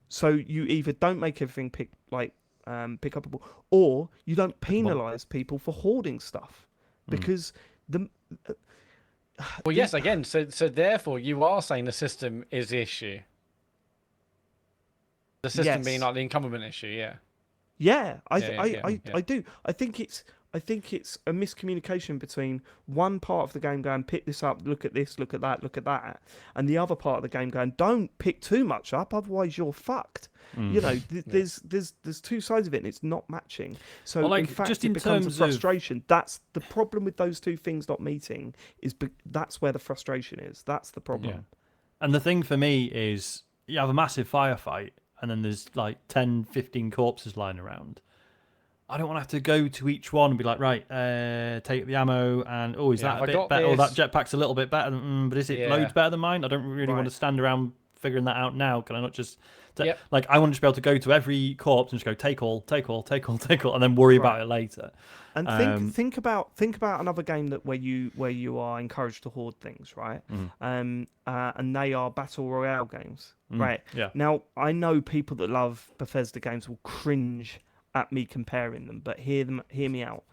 A: so you either don't make everything pick upable, or you don't penalize people for hoarding stuff because the
B: Well, yes, again. So therefore, you are saying the system is the issue. The system being like the incumbent issue,
A: I do. I think it's a miscommunication between one part of the game going, pick this up, look at this, look at that, look at that, and the other part of the game going, don't pick too much up, otherwise you're fucked. You know, there's two sides of it, and it's not matching. So
C: Well, like,
A: in fact,
C: just
A: it
C: in
A: becomes a
C: terms of-
A: frustration. That's the problem with those two things not meeting. That's where the frustration is. That's the problem.
C: Yeah. And the thing for me is you have a massive firefight and then there's like 10, 15 corpses lying around. I don't want to have to go to each one and be like, right, take the ammo and, is that a bit better? Or that jetpack's a little bit better, but is it loads better than mine? I don't really want to stand around figuring that out now. Can I not just... Like, I want to just be able to go to every corpse and just go, take all, and then worry about it later.
A: And think about another game that where you are encouraged to hoard things, right? And they are battle royale games, right?
C: Yeah.
A: Now I know people that love Bethesda games will cringe at me comparing them, but hear me out.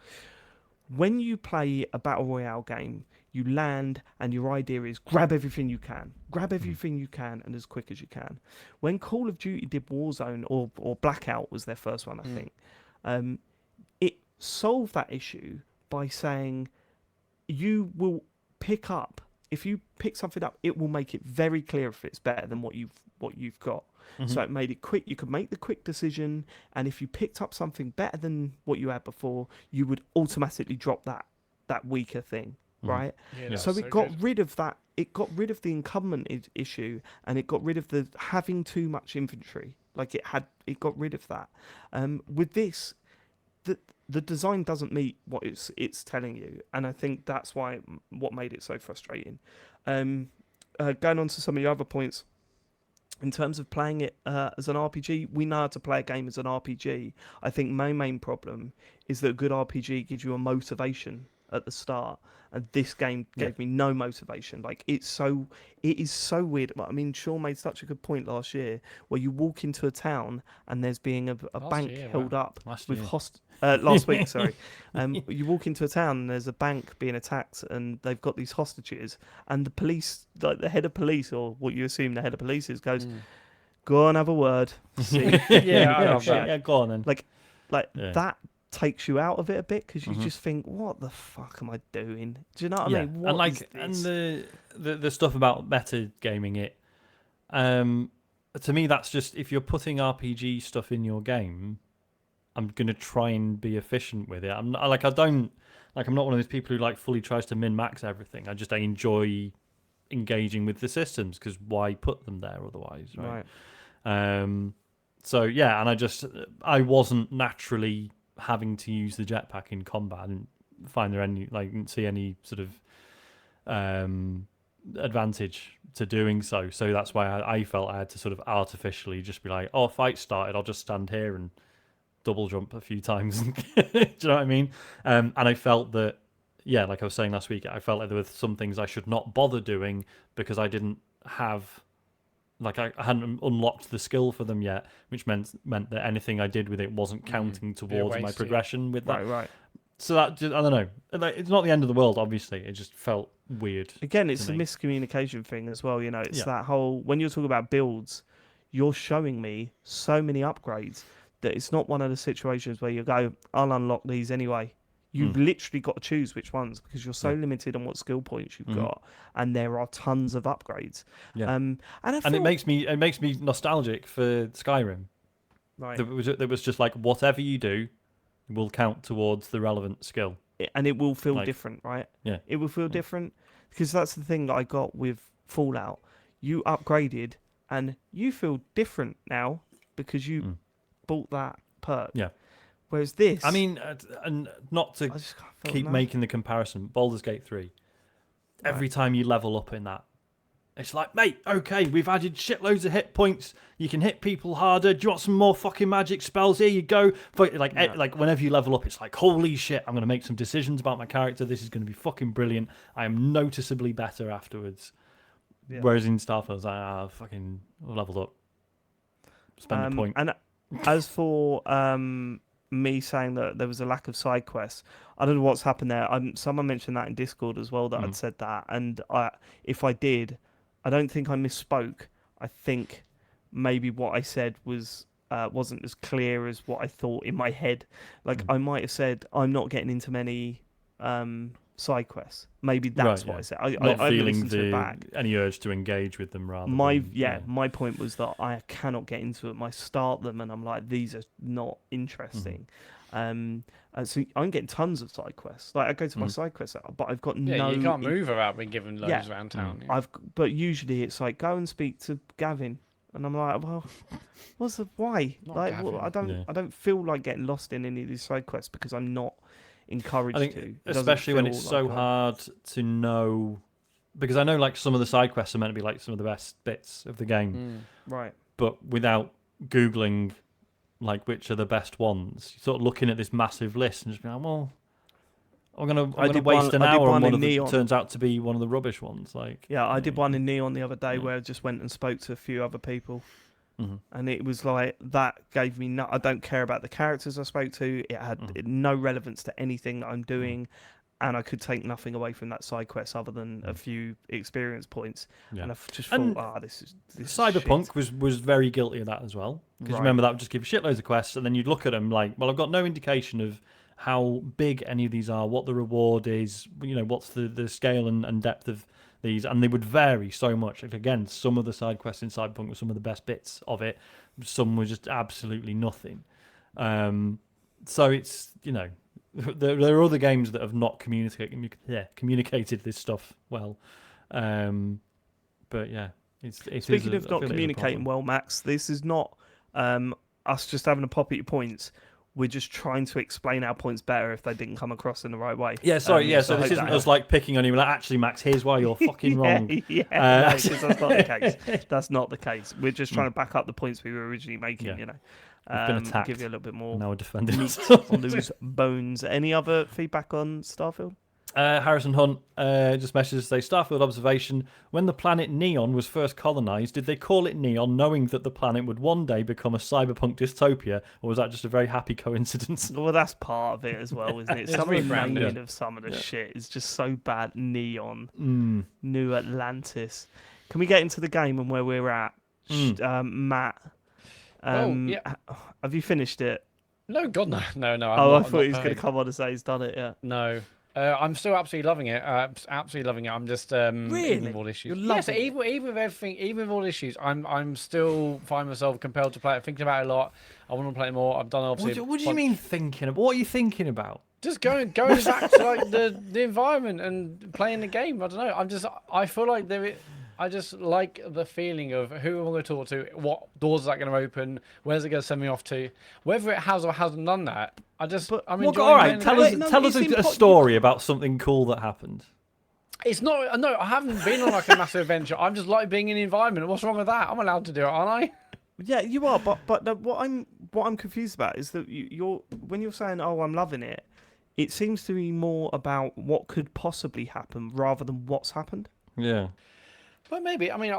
A: When you play a battle royale game, you land and your idea is grab everything you can, and as quick as you can. When Call of Duty did Warzone or Blackout was their first one, I think, it solved that issue by saying you will pick up, if you pick something up, it will make it very clear if it's better than what you've got. So it made it quick. You could make the quick decision, and if you picked up something better than what you had before, you would automatically drop that weaker thing. Right, so it got rid of that. It got rid of the incumbent issue, and it got rid of the having too much inventory. Like it got rid of that. With this, the design doesn't meet what it's telling you, and I think that's what made it so frustrating. Going on to some of the other points. In terms of playing it as an RPG, we know how to play a game as an RPG. I think my main problem is that a good RPG gives you a motivation at the start, and this game gave me no motivation. Like it is so weird. I mean, Sean made such a good point last year where you walk into a town and there's being a bank held up with last week, sorry. You walk into a town and there's a bank being attacked and they've got these hostages, and the police, like the head of police, or what you assume the head of police is, goes, "Go on, have a word." See?
B: I love that.
C: Yeah, go on then.
A: Like that takes you out of it a bit because you just think, what the fuck am I doing? Do you know what I mean? What is this?
C: And the stuff about meta gaming it, to me that's just, if you're putting RPG stuff in your game, I'm gonna try and be efficient with it. I'm not one of those people who like fully tries to min max everything. I enjoy engaging with the systems, because why put them there otherwise, right? So yeah, and I wasn't naturally having to use the jetpack in combat. I didn't find didn't see any sort of advantage to doing so. So that's why I felt I had to sort of artificially just be like, oh, fight started, I'll just stand here and double jump a few times. Do you know what I mean? And I felt that, yeah, like I was saying last week, I felt like there were some things I should not bother doing because I didn't have, like I hadn't unlocked the skill for them yet, which meant that anything I did with it wasn't counting towards my progression with that.
A: Right.
C: So that just, I don't know. It's not the end of the world, obviously. It just felt weird.
A: Again, it's a miscommunication thing as well. You know, it's that whole, when you're talking about builds, you're showing me so many upgrades that it's not one of the situations where you go, I'll unlock these anyway. You've literally got to choose which ones, because you're so limited on what skill points you've got, and there are tons of upgrades.
C: Yeah. And it makes me nostalgic for Skyrim.
A: Right.
C: There was just like, whatever you do will count towards the relevant skill.
A: And it will feel different, right?
C: Yeah.
A: It will feel different, because that's the thing that I got with Fallout. You upgraded and you feel different now because you bought that perk.
C: Yeah.
A: Whereas this,
C: I mean, and not to keep making the comparison, Baldur's Gate 3, every time you level up in that, it's like, mate, okay, we've added shitloads of hit points. You can hit people harder. Do you want some more fucking magic spells? Here you go. But like whenever you level up, it's like, holy shit, I'm going to make some decisions about my character. This is going to be fucking brilliant. I am noticeably better afterwards. Yeah. Whereas in Starfield, it's like, I've fucking leveled up. Spend a point.
A: And as for me saying that there was a lack of side quests, I don't know what's happened there. Someone mentioned that in Discord as well, that I'd said that, and if I did, I don't think I misspoke. I think maybe what I said wasn't as clear as what I thought in my head. Like I might have said I'm not getting into many side quests. Maybe that's what I said.
C: Not
A: I
C: feeling
A: to it back.
C: Any urge to engage with them, rather.
A: My point was that I cannot get into them. I start them and I'm like, these are not interesting. So I'm getting tons of side quests. Like I go to my side quests, but I've got no.
B: You can't move without being given loads around town. Yeah.
A: But usually it's like, go and speak to Gavin, and I'm like, well, why?
B: Not
A: like,
B: Gavin.
A: I don't feel like getting lost in any of these side quests because I'm not encouraged to.
C: Especially when it's so hard to know, because I know like some of the side quests are meant to be like some of the best bits of the game,
A: right?
C: But without googling like which are the best ones, you're sort of looking at this massive list and just being like, well, I'm gonna waste an hour on one of that turns out to be one of the rubbish ones. Like,
A: yeah, I did one in Neon the other day where I just went and spoke to a few other people. And it was like, that gave me I don't care about the characters I spoke to. It had no relevance to anything that I'm doing, and I could take nothing away from that side quest other than a few experience points. And I just thought, this
C: Cyberpunk was very guilty of that as well. Because remember, that would just give you shitloads of quests, and then you'd look at them like, well, I've got no indication of how big any of these are, what the reward is, what's the scale and depth of these, and they would vary so much. Like, again, some of the side quests in Cyberpunk were some of the best bits of it. Some were just absolutely nothing. So it's, there are other games that have not communicated this stuff well. But yeah,
A: speaking of not communicating well, Max, this is not us just having a pop at your points. We're just trying to explain our points better if they didn't come across in the right way.
C: Yeah, sorry. So this isn't us like picking on you. Like, actually, Max, here's why you're fucking wrong.
A: No, that's not the case. That's not the case. We're just trying to back up the points we were originally making.
C: We've been attacked.
A: Give you a little bit more
C: now we're defending
A: meat on those bones. Any other feedback on Starfield?
C: Harrison Hunt just messages to say, Starfield observation, when the planet Neon was first colonized, did they call it Neon knowing that the planet would one day become a cyberpunk dystopia, or was that just a very happy coincidence?
A: Well, that's part of it as well, isn't it?
B: It's
A: Some of the
B: rebranded.
A: naming of some of the shit is just so bad. Neon, New Atlantis. Can we get into the game and where we're at? Matt,
B: yeah.
A: have you finished it?
B: No, God, no. I'm
A: I
B: not,
A: thought he was going to come on and say he's done it, yeah.
B: No. I'm still absolutely loving it. Absolutely loving it. I'm just even with all issues.
A: You're
B: Yes,
A: loving
B: even with everything, even with all issues, I'm still find myself compelled to play it. Thinking about it a lot. I want to play it more. I've done obviously.
C: What do you mean thinking about? What are you thinking about?
B: Just going back to like the environment and playing the game. I don't know. I feel like I just like the feeling of who am I going to talk to, what doors is that going to open, where's it going to send me off to, whether it has or hasn't done that. I'm enjoying.
C: All right,
B: playing the game.
C: tell us a story about something cool that happened.
B: It's not. No, I haven't been on like a massive adventure. I'm just like being in the environment. What's wrong with that? I'm allowed to do it, aren't I?
A: Yeah, you are. But what I'm confused about is that you're when you're saying, "Oh, I'm loving it," it seems to be more about what could possibly happen rather than what's happened.
C: Yeah.
B: Well, maybe. I mean,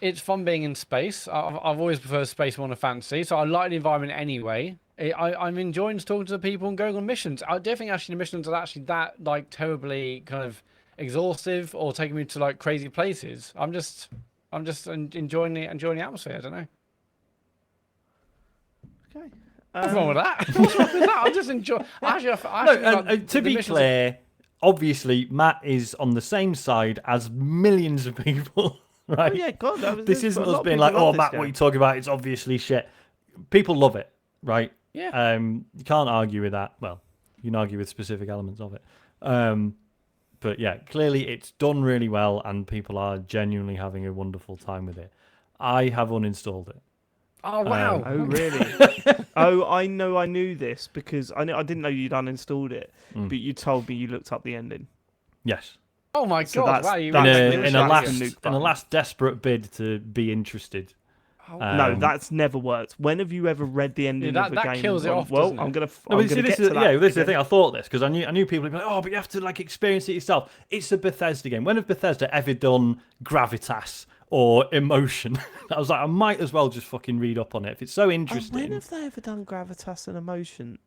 B: it's fun being in space. I've always preferred space more than fantasy, so I like the environment anyway. I'm enjoying talking to the people and going on missions. I don't think actually the missions are actually that like terribly kind of exhaustive or taking me to like crazy places. I'm just enjoying the atmosphere. I don't know.
A: Okay.
B: What's wrong with that? What's wrong with that? I just enjoy.
C: To be clear, obviously Matt is on the same side as millions of people, right?
A: Oh yeah, God,
C: This isn't us being like, "Oh, Matt, what are you talking about? It's obviously shit." People love it, right?
B: Yeah.
C: You can't argue with that. Well, you can argue with specific elements of it. But yeah, clearly it's done really well, and people are genuinely having a wonderful time with it. I have uninstalled it.
B: Oh wow!
A: Oh really? Oh, I knew this because I didn't know you'd uninstalled it, but you told me you looked up the ending.
C: Yes.
B: Oh my
A: So
B: God!
A: that's-
B: Wow, you
A: that's
C: In a last desperate bid to be interested.
A: No, that's never worked. When have you ever read the ending of a
B: that
A: game?
B: kills it
A: and gone,
B: off,
A: well,
B: doesn't it?
A: I'm gonna.
C: No,
A: I'm
C: but see,
A: gonna
C: this
A: get
C: is
A: to that.
C: this is the
A: again.
C: thing. I thought this because I knew people would be like, "Oh, but you have to like experience it yourself." It's a Bethesda game. When have Bethesda ever done gravitas or emotion? I was like, I might as well just fucking read up on it if it's so interesting.
A: When have they ever done gravitas and emotion?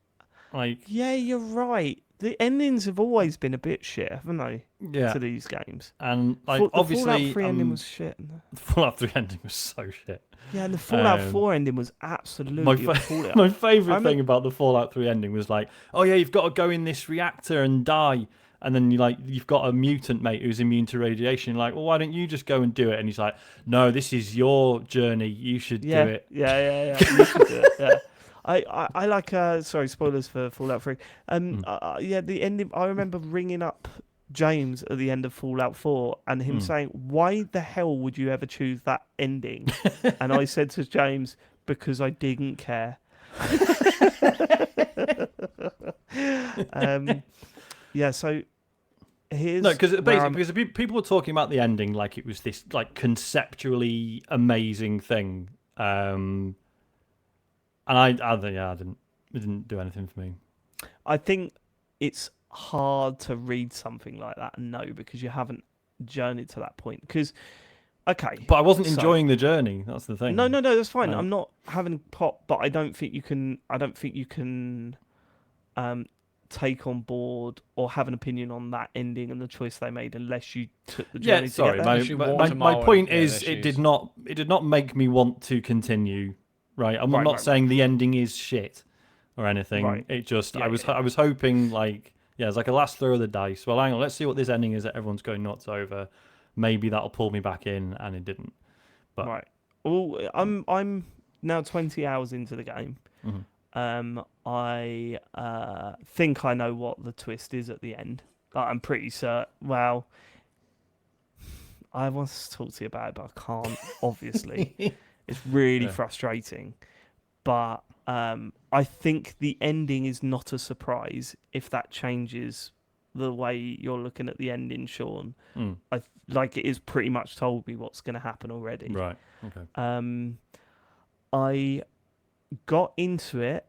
C: Like,
A: Yeah, you're right. The endings have always been a bit shit, haven't they?
C: yeah,
A: To these games.
C: and like
A: The
C: obviously,
A: Fallout 3 ending was shit.
C: the Fallout 3 ending was so shit.
A: Yeah, and the Fallout 4 ending was absolutely appalling.
C: My favourite thing about the Fallout 3 ending was like, oh yeah, you've got to go in this reactor and die, and then you've got a mutant mate who's immune to radiation. You're like, well, why don't you just go and do it? And he's like, no, this is your journey. You should do it.
A: Yeah. You should do it. Yeah. I like sorry, spoilers for Fallout 3. Yeah, the ending. I remember ringing up James at the end of Fallout 4 and him saying, "Why the hell would you ever choose that ending?" And I said to James, "Because I didn't care." Yeah. So here's
C: because people were talking about the ending like it was this like conceptually amazing thing. And I didn't. It didn't do anything for me.
A: I think it's hard to read something like that and know because you haven't journeyed to that point. Because, okay,
C: but I wasn't enjoying the journey. That's the thing.
A: No, that's fine.
C: Right.
A: I'm not having pop, but I don't think you can take on board or have an opinion on that ending and the choice they made unless you took the journey.
C: Sorry. My point is, it did not make me want to continue. Right, I'm not saying the ending is shit or anything. Right. It just I was hoping it's like a last throw of the dice. Well, hang on, let's see what this ending is that everyone's going nuts over. Maybe that'll pull me back in, and it didn't. But
A: right. Well, I'm now 20 hours into the game.
C: Mm-hmm.
A: I think I know what the twist is at the end. But I'm pretty certain. Well, I want to talk to you about it, but I can't. Obviously. It's really frustrating, but I think the ending is not a surprise if that changes the way you're looking at the ending, Sean. It is pretty much told me what's going to happen already.
C: Right. Okay.
A: I got into it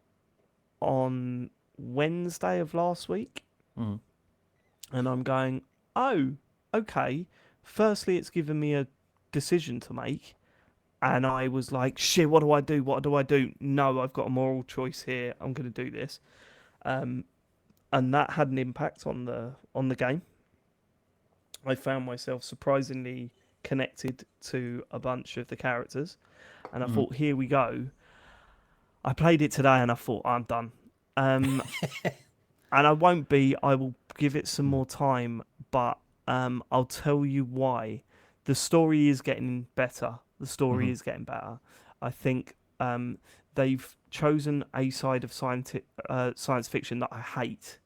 A: on Wednesday of last week, And I'm going, oh, okay. Firstly, it's given me a decision to make. And I was like, shit, what do I do? What do I do? No, I've got a moral choice here. I'm going to do this. And that had an impact on the game. I found myself surprisingly connected to a bunch of the characters. And I thought, here we go. I played it today and I thought, I'm done. And I won't be. I will give it some more time. But I'll tell you why. The story is getting better. The story is getting better. I think they've chosen a side of science fiction that I hate.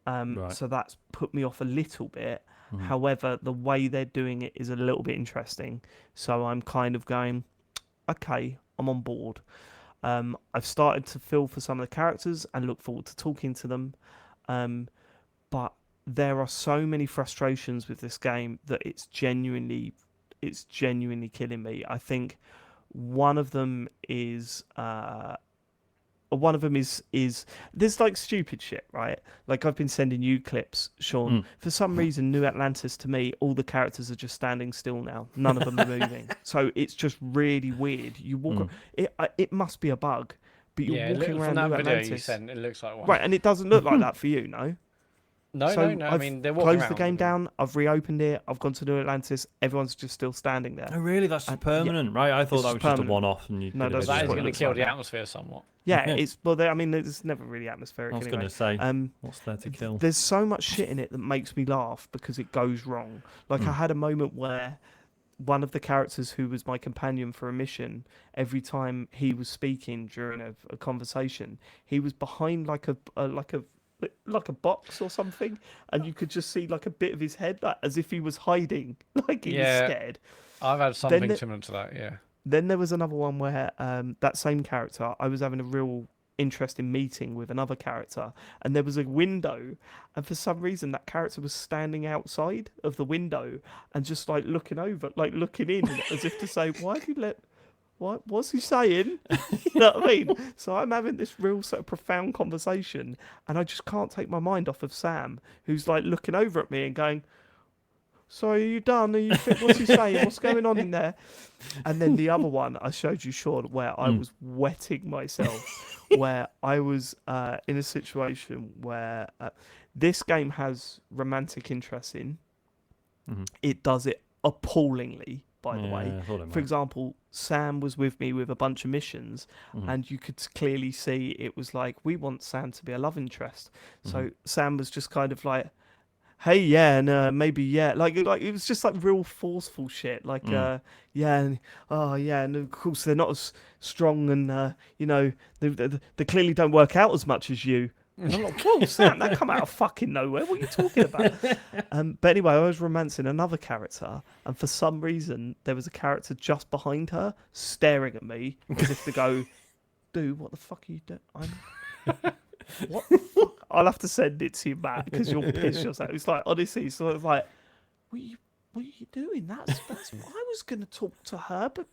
A: So that's put me off a little bit. However, the way they're doing it is a little bit interesting. So I'm kind of going, okay, I'm on board. I've started to feel for some of the characters and look forward to talking to them. But there are so many frustrations with this game that it's genuinely killing me. I think one of them is there's like stupid shit, right? Like I've been sending you clips, Sean. For some reason, New Atlantis to me, all the characters are just standing still now. None of them are moving. So it's just really weird. You walk, it must be a bug, but you're walking around
B: from that
A: New
B: video
A: Atlantis.
B: you sent, it looks like one.
A: Right, and it doesn't look like that for you, no?
B: No. I mean, they're walking
A: closed
B: around.
A: the game down. I've reopened it. I've gone to New Atlantis. Everyone's just still standing there.
C: Oh, really? That's permanent, right? I thought that was just a one-off, and you
A: No,
C: could have
A: that's
B: That is
C: just
B: going to
A: looks
B: kill
A: like
B: the
A: that.
B: atmosphere somewhat.
A: Yeah, it's I mean, it's never really atmospheric.
C: I was
A: anyway.
C: going to say, what's there to kill?
A: There's so much shit in it that makes me laugh because it goes wrong. Like I had a moment where one of the characters who was my companion for a mission, every time he was speaking during a conversation, he was behind like a box or something, and you could just see like a bit of his head, like, as if he was hiding, like he was scared.
B: I've had something similar to that. Yeah.
A: Then there was another one where that same character, I was having a real interesting meeting with another character, and there was a window, and for some reason that character was standing outside of the window and just like looking over, like looking in, as if to say, "Why have you let? What's he saying?" You know what I mean? So I'm having this real sort of profound conversation, and I just can't take my mind off of Sam, who's like looking over at me and going, "So are you done? Are you fit? What's he saying? What's going on in there?" And then the other one I showed you, Sean, where I was wetting myself, where I was in a situation where this game has romantic interest in. It does it appallingly, by the way. For example, Sam was with me with a bunch of missions, and you could clearly see it was like, we want Sam to be a love interest. So Sam was just kind of like, hey, yeah, and maybe, yeah, like it was just like real forceful shit, like yeah, and oh yeah, and of course they're not as strong, and you know, they clearly don't work out as much as you. And I'm like, whoa, Sam, that come out of fucking nowhere. What are you talking about? But anyway, I was romancing another character, and for some reason there was a character just behind her staring at me as if to go, dude, what the fuck are you doing? What the fuck? I'll have to send it to you, Matt, because you'll piss yourself. It's like, honestly, so it's like, what are you doing? That's I was going to talk to her, but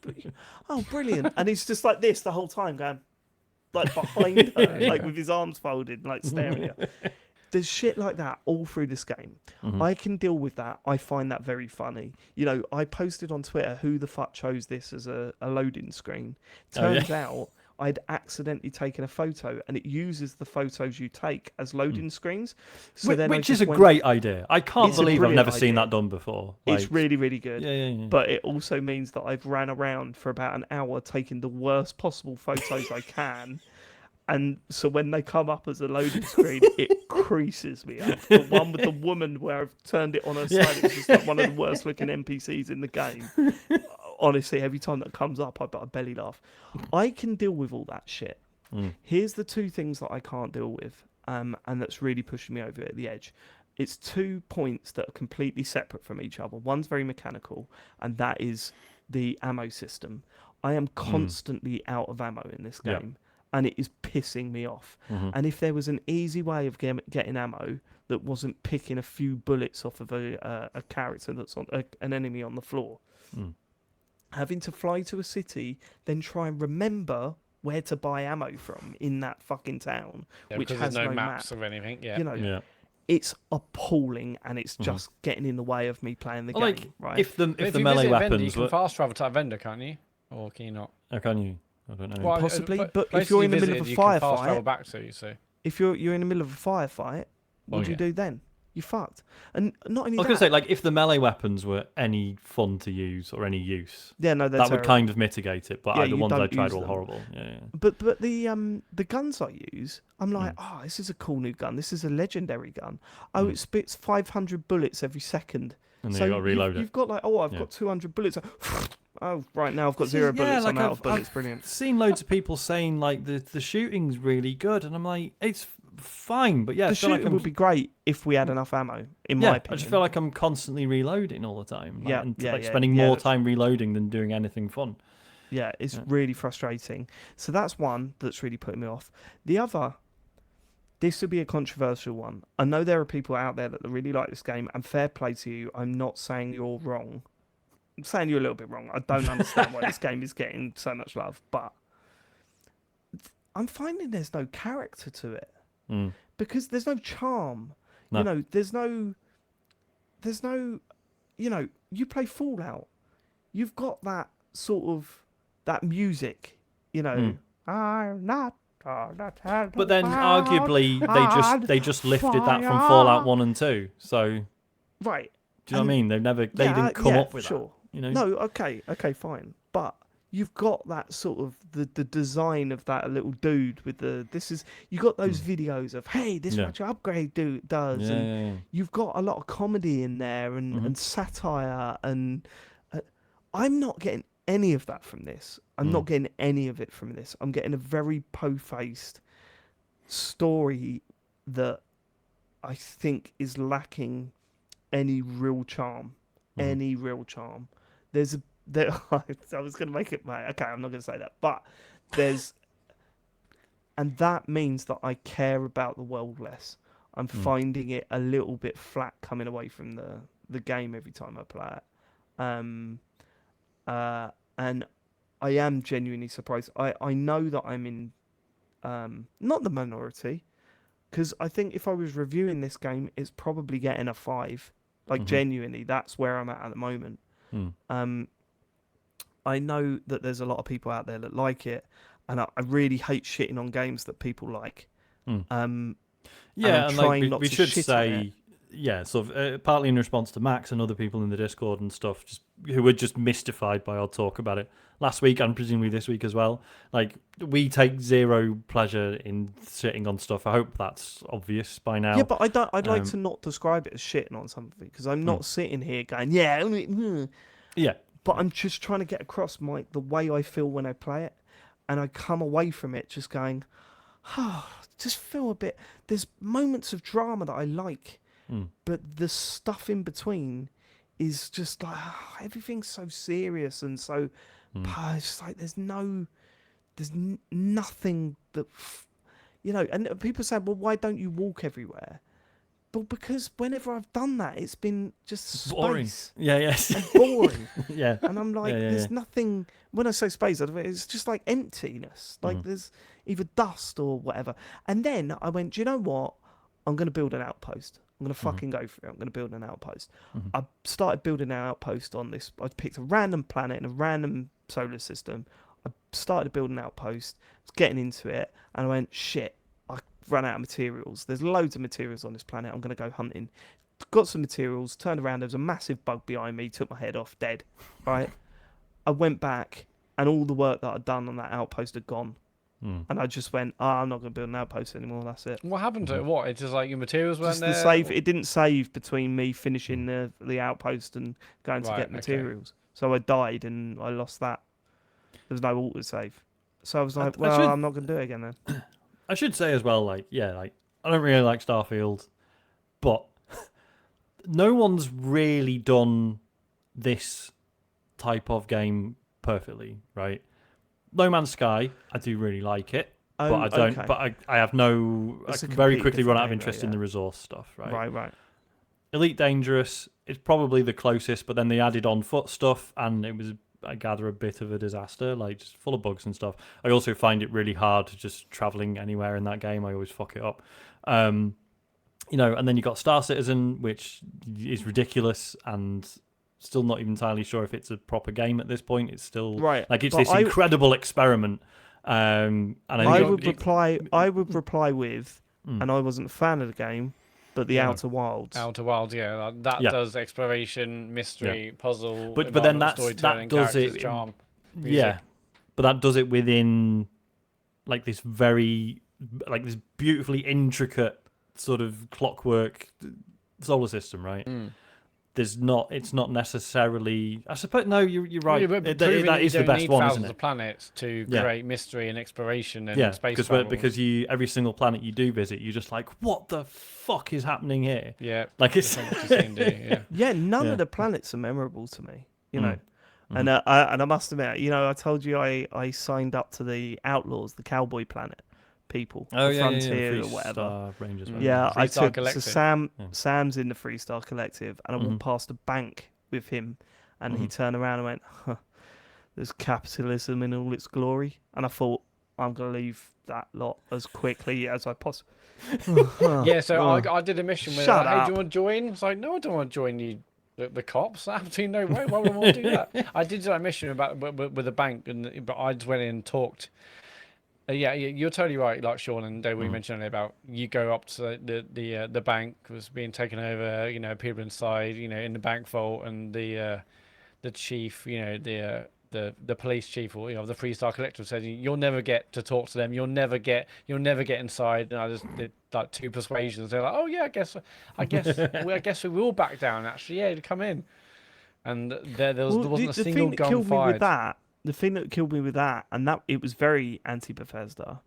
A: oh, brilliant. And he's just like this the whole time, going, like behind her, like with his arms folded, like staring at her. There's shit like that all through this game. I can deal with that. I find that very funny. You know, I posted on Twitter, who the fuck chose this as a loading screen? Turns out I'd accidentally taken a photo, and it uses the photos you take as loading screens. So
C: Which is a great idea. I can't believe I've never seen that done before. Like,
A: it's really, really good.
C: Yeah.
A: But it also means that I've ran around for about an hour taking the worst possible photos I can. And so when they come up as a loading screen, it creases me up. The one with the woman where I've turned it on her side, it's just like one of the worst looking NPCs in the game. Honestly, every time that comes up, I belly laugh. I can deal with all that shit. Here's the two things that I can't deal with, and that's really pushing me over the edge. It's 2 points that are completely separate from each other. One's very mechanical, and that is the ammo system. I am constantly out of ammo in this game, and it is pissing me off. And if there was an easy way of getting ammo that wasn't picking a few bullets off of a character that's on an enemy on the floor, having to fly to a city, then try and remember where to buy ammo from in that fucking town, which has
B: no
A: no
B: maps
A: map.
B: of anything. Yeah,
A: You know, it's appalling, and it's just getting in the way of me playing the
C: Like,
A: game. Right?
C: if the
B: If
C: the
B: you
C: melee
B: visit a vendor, you
C: weapons
B: can
C: were,
B: fast travel to that vendor, can't you? Or can you not?
C: oh, can you? I don't know.
B: Well,
A: Possibly, but if
B: places
A: you're
B: you
A: in the middle of
B: visited,
A: a
B: you can fast travel
A: firefight,
B: back to. You see.
A: if you're in the middle of a firefight, what do you do then? You're fucked. And not only
C: I was
A: that,
C: going to say, like, if the melee weapons were any fun to use or any use,
A: yeah, no, they're
C: that would
A: terrible.
C: kind of mitigate it. But
A: Yeah,
C: the
A: you
C: ones I
A: don't
C: tried
A: use
C: were all
A: them.
C: horrible. Yeah.
A: But the guns I use, I'm like, this is a cool new gun. This is a legendary gun. Oh, it spits 500 bullets every second.
C: And then
A: So
C: you got to reload
A: you've got like, I've got 200 bullets. Oh, right now I've got 0 bullets.
C: like
A: I'm out of bullets. Brilliant.
C: I've seen loads of people saying like the shooting's really good, and I'm like, it's fine, but yeah,
A: The
C: I feel like
A: shooting would be great if we had enough ammo, in my
C: I
A: opinion.
C: just feel like I'm constantly reloading all the time. Like, spending more time reloading than doing anything fun.
A: Yeah, it's really frustrating. So that's one that's really putting me off. The other, this would be a controversial one. I know there are people out there that really like this game, and fair play to you. I'm not saying you're wrong. I'm saying you're a little bit wrong. I don't understand why this game is getting so much love, but I'm finding there's no character to it. Because there's no charm.
C: No.
A: You know, there's no, you know, you play Fallout. You've got that sort of, that music, you know. I'm not.
C: But then arguably they just lifted that from Fallout 1 and 2. So
A: right.
C: Do you know what I mean? They didn't come up with that. You know?
A: No, okay, fine. But you've got that sort of the design of that little dude with you got those videos of, hey, this what your upgrade does, and you've got a lot of comedy in there and satire, and I'm not getting any of that from this. I'm not getting any of it from this. I'm getting a very po-faced story that I think is lacking any real charm. Any real charm. I was going to make it, mate. Okay, I'm not going to say that. But and that means that I care about the world less. I'm finding it a little bit flat coming away from the game every time I play it. And I am genuinely surprised. I know that I'm in not the minority, because I think if I was reviewing this game, it's probably getting a 5. Like, genuinely, that's where I'm at the moment. I know that there's a lot of people out there that like it, and I really hate shitting on games that people like.
C: And like we should say, sort of partly in response to Max and other people in the Discord and stuff, who were just mystified by our talk about it last week and presumably this week as well. Like, we take zero pleasure in sitting on stuff. I hope that's obvious by now.
A: Yeah, but I'd like to not describe it as shitting on something, because I'm not sitting here going, yeah. But I'm just trying to get across the way I feel when I play it, and I come away from it just going, just feel a bit. There's moments of drama that I like, but the stuff in between is just like everything's so serious and so. It's just like there's nothing that, you know. And people say, well, why don't you walk everywhere? But because whenever I've done that, it's been just
C: boring.
A: Space.
C: Yes.
A: And boring.
C: Yeah.
A: And I'm like, there's nothing. When I say space, it's just like emptiness. Like there's either dust or whatever. And then I went, do you know what? I'm going to build an outpost. I'm going to fucking go for it. I'm going to build an outpost. I started building an outpost on this. I picked a random planet in a random solar system. I started building an outpost. I was getting into it. And I went, shit. I ran out of materials. There's loads of materials on this planet. I'm going to go hunting. Got some materials, turned around. There was a massive bug behind me. Took my head off, dead. Right? I went back, and all the work that I'd done on that outpost had gone. And I just went, I'm not going to build an outpost anymore. That's it.
B: What happened to it? What? It's just like your materials weren't
A: Just
B: there?
A: the save. It didn't save between me finishing the outpost and going to get materials. So I died and I lost that. There's no auto save. So I was like, I'm not going to do it again then.
C: I should say as well, I don't really like Starfield, but no one's really done this type of game perfectly, right? No Man's Sky, I do really like it, but I don't.
A: Okay.
C: But I have no. I can very quickly run out of interest in the resource stuff, right?
A: Right.
C: Elite Dangerous is probably the closest, but then they added on foot stuff, and it was, I gather, a bit of a disaster, like just full of bugs and stuff. I also find it really hard just traveling anywhere in that game. I always fuck it up. and then you've got Star Citizen, which is ridiculous and still not even entirely sure if it's a proper game at this point. It's still
A: Right,
C: like it's
A: but
C: this incredible experiment. And
A: I would reply with, and I wasn't a fan of the game, but the Outer Wilds.
B: Outer Wilds, yeah, that does exploration, mystery, puzzle,
C: but then that does it.
B: Charm,
C: yeah, but that does it within like this this beautifully intricate sort of clockwork solar system, right? It's not necessarily. I suppose no, you're right. That is the best one, isn't it?
B: Of planets to create mystery and exploration and space
C: because every single planet you do visit, you're just like, what the fuck is happening here?
B: Yeah,
C: like it's
A: none of the planets are memorable to me, And I must admit, I told you I signed up to the Outlaws, the cowboy planet people, the Frontier or whatever.
C: Rangers,
A: I took Sam's in the Freestar Collective, and I walked past a bank with him, and he turned around and went, "There's capitalism in all its glory," and I thought, I'm gonna leave that lot as quickly as I possibly.
B: I did a mission with
A: Shut
B: hey,
A: up.
B: do you want to join? It's like, no, I don't want to join you. The cops? Absolutely no way. Why would I want to do that? I did that mission with a bank, but I just went in and talked. You're totally right. Like Sean and Dave, we mentioned earlier about you go up to the bank was being taken over. People inside. In the bank vault, and the chief. The police chief or the Freestar Collective said you'll never get to talk to them. You'll never get inside. And I just did like 2 persuasions. They're like, oh yeah, I guess we will back down. Actually, yeah, to come in. And there wasn't a single gun fired.
A: The thing that killed me with that, and that it was very anti-Bethesda,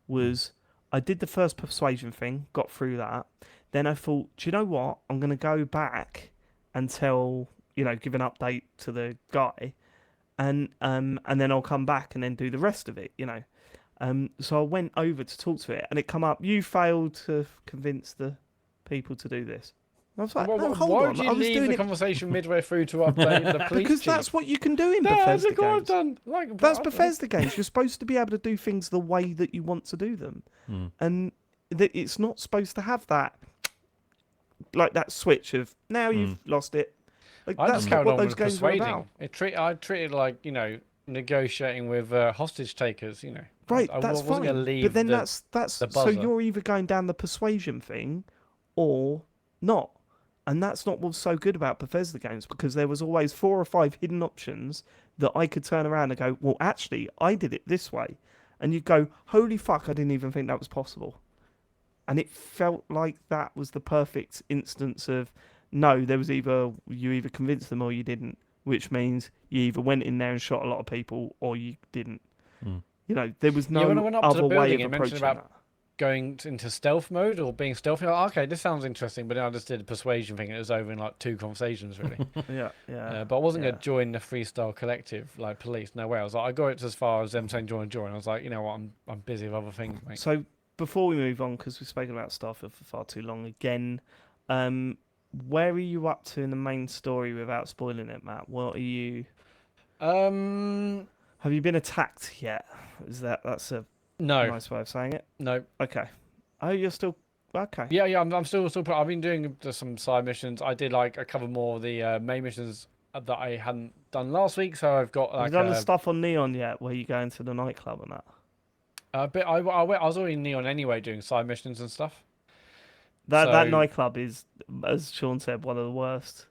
A: was I did the first persuasion thing, got through that. Then I thought, do you know what? I'm going to go back and tell, give an update to the guy. And then I'll come back and then do the rest of it, So I went over to talk to it, and it come up, you failed to convince the people to do this. And I was like, hold on.
B: Why would you leave the conversation midway through to update the police
A: Because
B: chief?
A: that's what you can do in Bethesda games.
B: I've done.
A: That's Bethesda games. You're supposed to be able to do things the way that you want to do them. And it's not supposed to have that, like that switch of, now you've lost it. Like,
B: I
A: that's
B: just
A: not
B: carried
A: what
B: on
A: those
B: with
A: games are
B: persuading.
A: about.
B: I treated like negotiating with hostage takers.
A: Right,
B: I
A: that's
B: wasn't
A: fine.
B: gonna leave
A: But then
B: the
A: that's so
B: buzzer.
A: you're either going down the persuasion thing or not. And that's not what's so good about Bethesda games, because there was always 4 or 5 hidden options that I could turn around and go, well, actually, I did it this way. And you'd go, holy fuck, I didn't even think that was possible. And it felt like that was the perfect instance of, no, there was you either convinced them or you didn't, which means you either went in there and shot a lot of people or you didn't. There was no
B: when I went up to
A: other
B: the
A: way
B: building,
A: of
B: it mentioned
A: approaching
B: about
A: that.
B: going into stealth mode or being stealthy. Like, okay, this sounds interesting, but then I just did a persuasion thing, and it was over in like 2 conversations, really.
A: Yeah.
B: But I wasn't going to join the Freestyle Collective, like police. No way. I was like, I got it as far as them saying join. I was like, you know what, I'm busy with other things, mate.
A: So before we move on, because we've spoken about Starfield for far too long again, where are you up to in the main story without spoiling it, Matt? What are you? Have you been attacked yet? That's a nice way of saying it?
B: No.
A: Okay. Oh, you're still okay.
B: Yeah. I'm still. I've been doing some side missions. I did like a couple more of the main missions that I hadn't done last week. So I've got like.
A: Have you done the stuff on Neon yet, where you go into the nightclub and that?
B: But I was already in Neon anyway, doing side missions and stuff.
A: That nightclub is, as Sean said, one of the worst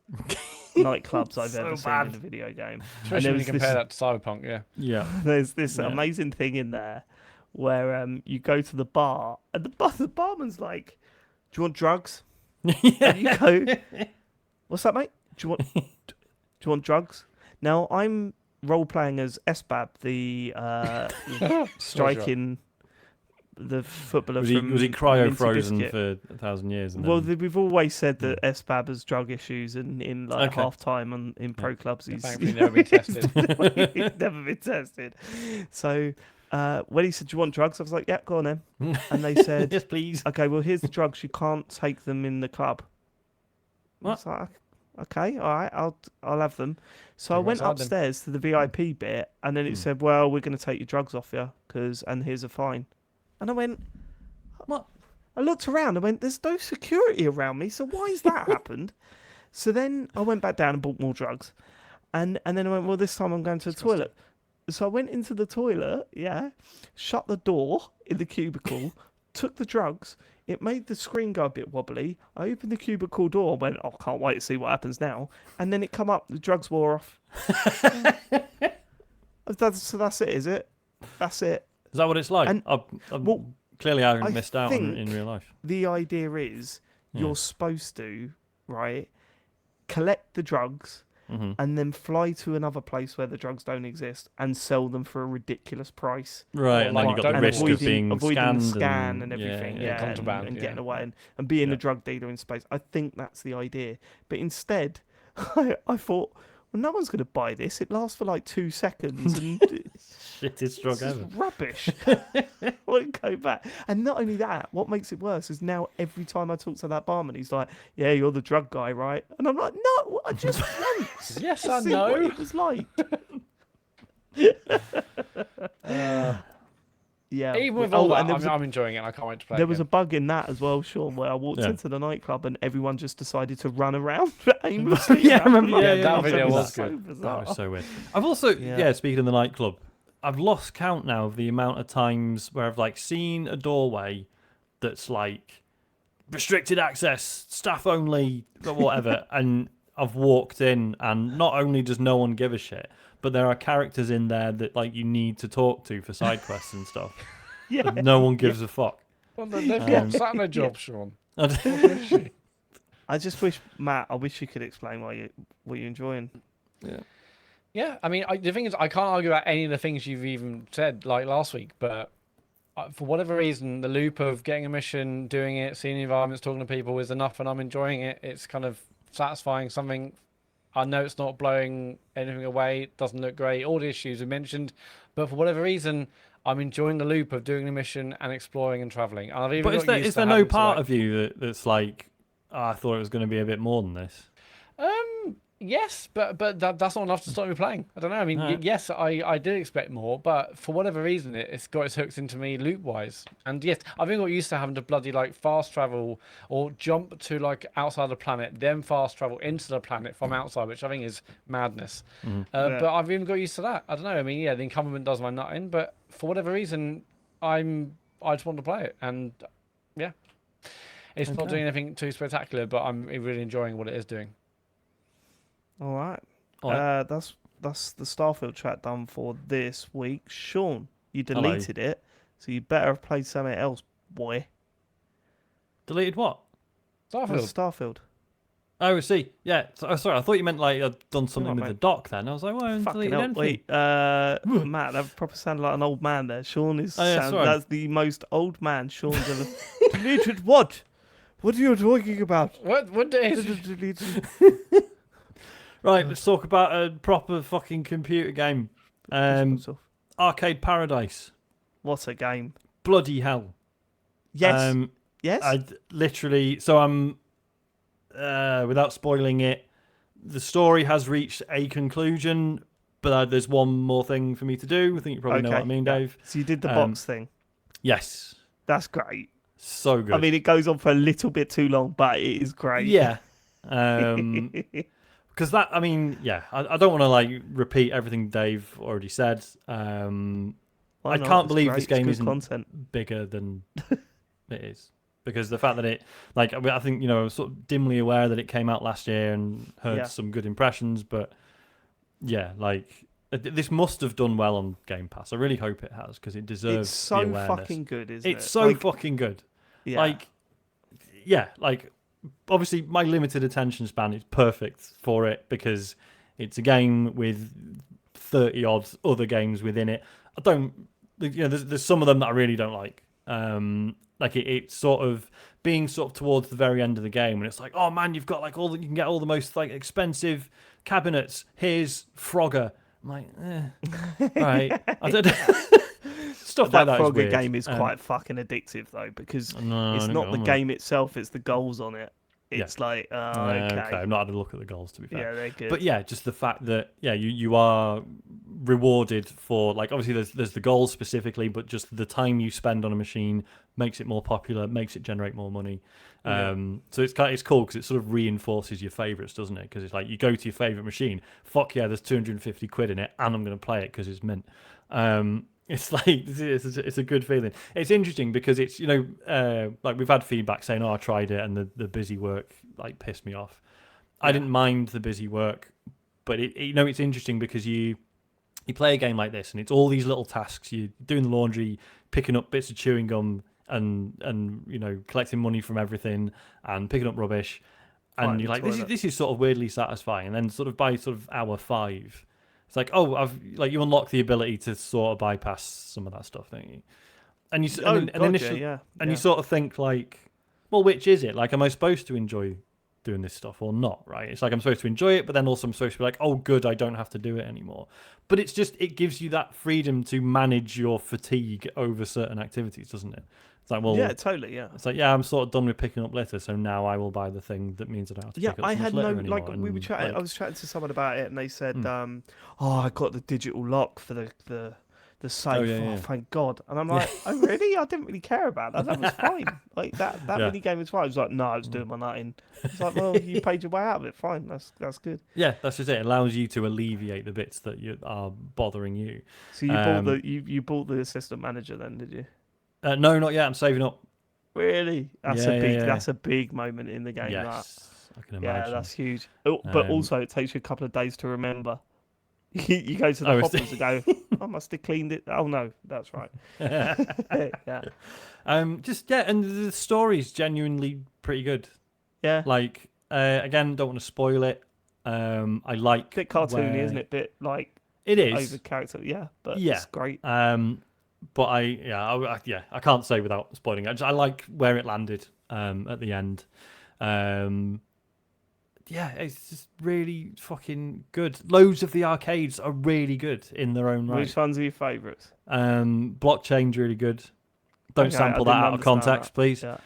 A: nightclubs I've ever seen in a video game.
B: Especially when you compare that to Cyberpunk, yeah.
C: Yeah.
A: There's this amazing thing in there where you go to the bar and the barman's like, "Do you want drugs?" And you go, "What's that, mate? Do you want drugs?" Now I'm role playing as Esbab, the striking. The footballer
C: was
A: from
C: he cryo
A: Minty
C: frozen
A: Biscuit.
C: for 1,000 years? And
A: Well,
C: then...
A: we've always said that Esbab has drug issues, and in like half time in pro clubs, he's
B: never been tested.
A: He's never been tested. So when he said, "Do you want drugs?" I was like, "Yeah, go on then." And they said,
C: "Yes, please."
A: Okay, well, here's the drugs. You can't take them in the club.
C: What?
A: I was like, okay, all right, I'll have them. So I went upstairs to the VIP bit, and then it said, "Well, we're going to take your drugs off you, and here's a fine." And I went, "What? I looked around and went, there's no security around me, so why has that happened? So then I went back down and bought more drugs. And then I went, well, this time I'm going to the toilet. So I went into the toilet, shut the door in the cubicle, took the drugs. It made the screen go a bit wobbly. I opened the cubicle door and went, oh, can't wait to see what happens now. And then it come up, the drugs wore off. So that's it, is it? That's it.
C: Is that what it's like?
A: And,
C: Clearly I haven't missed out in real life.
A: The idea is you're supposed to, right, collect the drugs and then fly to another place where the drugs don't exist and sell them for a ridiculous price.
C: Right, and then you've got the risk of being
A: avoiding
C: scanned
A: the scan and everything,
B: contraband,
A: and getting away and being a drug dealer in space. I think that's the idea. But instead, I thought, well, no one's going to buy this. It lasts for like 2 seconds. And
C: shittest drug ever.
A: Rubbish. I won't go back. And not only that, what makes it worse is now every time I talk to that barman, he's like, yeah, you're the drug guy, right? And I'm like, no, I just want
B: yes, I
A: see
B: know.
A: what it was like. Yeah.
B: Even with all that,
A: and
B: I'm enjoying it. I can't wait to play.
A: There was a bug in that as well, Sean, where I walked into the nightclub and everyone just decided to run around aimlessly.
C: I remember.
B: That video was
A: so
B: good.
A: bizarre.
C: That was so weird. I've also, speaking of the nightclub, I've lost count now of the amount of times where I've like seen a doorway that's like restricted access, staff only, or whatever, and I've walked in, and not only does no one give a shit, but there are characters in there that like you need to talk to for side quests and stuff. But no one gives a fuck.
B: Well, they've got sat in a job, Sean.
A: I just wish, Matt, I wish you could explain what you're enjoying.
B: Yeah, I mean, the thing is, I can't argue about any of the things you've even said, like last week, but for whatever reason, the loop of getting a mission, doing it, seeing the environments, talking to people is enough, and I'm enjoying it. It's kind of satisfying. Something, I know it's not blowing anything away, it doesn't look great, all the issues we mentioned, but for whatever reason, I'm enjoying the loop of doing the mission and exploring and traveling. And I've even
C: is there no part of you that's like, oh, I thought it was going to be a bit more than this?
B: Yes, but that's not enough to stop me playing. I don't know. I mean, yes, I did expect more, but for whatever reason, it's got its hooks into me loop-wise. And yes, I've been got used to having to bloody like fast travel or jump to like outside the planet, then fast travel into the planet from outside, which I think is madness. But I've even got used to that. I don't know. I mean, the incumbent does my nut in, but for whatever reason, I just want to play it, and it's not doing anything too spectacular, but I'm really enjoying what it is doing.
A: All right. That's the Starfield chat done for this week. Sean, you deleted it, so you better have played something else, boy.
C: Deleted what?
A: Starfield.
C: Oh, see. Yeah. Sorry, I thought you meant like I'd done something with the dock then. I was like, well, I haven't deleted anything.
A: Wait, Matt, that probably sounded like an old man there. Sean is. That's the most old man Sean's ever. Deleted what? What are you talking about?
B: What is
C: Right, let's talk about a proper fucking computer game. Arcade Paradise.
A: What a game.
C: Bloody hell.
A: Yes. Yes?
C: I'm, without spoiling it, the story has reached a conclusion, but there's one more thing for me to do. I think you probably know what I mean, Dave.
A: So you did the box thing.
C: Yes.
A: That's great.
C: So good.
A: I mean, it goes on for a little bit too long, but it is great.
C: Yeah. Because I don't want to like repeat everything Dave already said. I can't believe this game isn't bigger than it is. Because the fact that it, like, I think, I was sort of dimly aware that it came out last year and heard some good impressions, but this must have done well on Game Pass. I really hope it has, because it deserves the awareness.
A: It's so fucking good, isn't it?
C: It's so fucking good. Yeah. Obviously, my limited attention span is perfect for it because it's a game with 30 odd other games within it. There's some of them that I really don't like. It's sort of being sort of towards the very end of the game, and it's like, oh man, you've got like you can get all the most like expensive cabinets. Here's Frogger. I'm like, right. I don't. Stuff like that.
A: That Frogger game is quite fucking addictive though, because it's not the game itself; it's the goals on it. it's like,
C: Okay,
A: okay.
C: I've not had a look at the goals, to be fair.
A: Yeah, they're good.
C: But yeah, just the fact that you are rewarded for, like, obviously there's the goals specifically, but just the time you spend on a machine makes it more popular, makes it generate more money. So it's cool because it sort of reinforces your favourites, doesn't it? Because it's like you go to your favourite machine, fuck yeah, there's 250 quid in it, and I'm going to play it because it's mint. It's like it's a good feeling. It's interesting because it's like we've had feedback saying, I tried it and the busy work like pissed me off. I didn't mind the busy work, but it's interesting because you play a game like this and it's all these little tasks. You're doing the laundry, picking up bits of chewing gum, and collecting money from everything and picking up rubbish, and you're like, this is sort of weirdly satisfying. And then sort of by sort of hour 5, it's like, you unlock the ability to sort of bypass some of that stuff, don't you? And you sort of think like, well, which is it? Like, am I supposed to enjoy doing this stuff or not? Right? It's like I'm supposed to enjoy it, but then also I'm supposed to be like, oh, good, I don't have to do it anymore. But it's just, it gives you that freedom to manage your fatigue over certain activities, doesn't it? It's like, well,
A: yeah, totally, yeah.
C: It's like, yeah, I'm sort of done with picking up litter, so now I will buy the thing that means that I have to pick up so much litter anymore.
A: Like we were chatting. I was chatting to someone about it, and they said, I got the digital lock for the safe. Oh, thank God. And I'm like, oh really? I didn't really care about that. That was fine. Like that mini game was fine. I was like, no, I was doing my nutting. It's like, well, you paid your way out of it. Fine, that's good.
C: Yeah, that's just it. It allows you to alleviate the bits that are bothering you.
A: So you bought the assistant manager then, did you?
C: No, not yet. I'm saving up.
A: Really? That's a big moment in the game.
C: Yes, I can imagine.
A: Yeah, that's huge. But also, it takes you a couple of days to remember. You go to the hoppers and go, I must have cleaned it. Oh no, that's right. Yeah.
C: And the story's genuinely pretty good.
A: Yeah.
C: Like, again, don't want to spoil it. I like
A: bit cartoony, isn't it? Bit like
C: it is
A: over character. Yeah, but it's great.
C: But I can't say without spoiling it. I like where it landed at the end. It's just really fucking good. Loads of the arcades are really good in their own right.
A: Which ones are your favourites?
C: Blockchain's really good. Don't sample that out of context, please.
A: Yeah.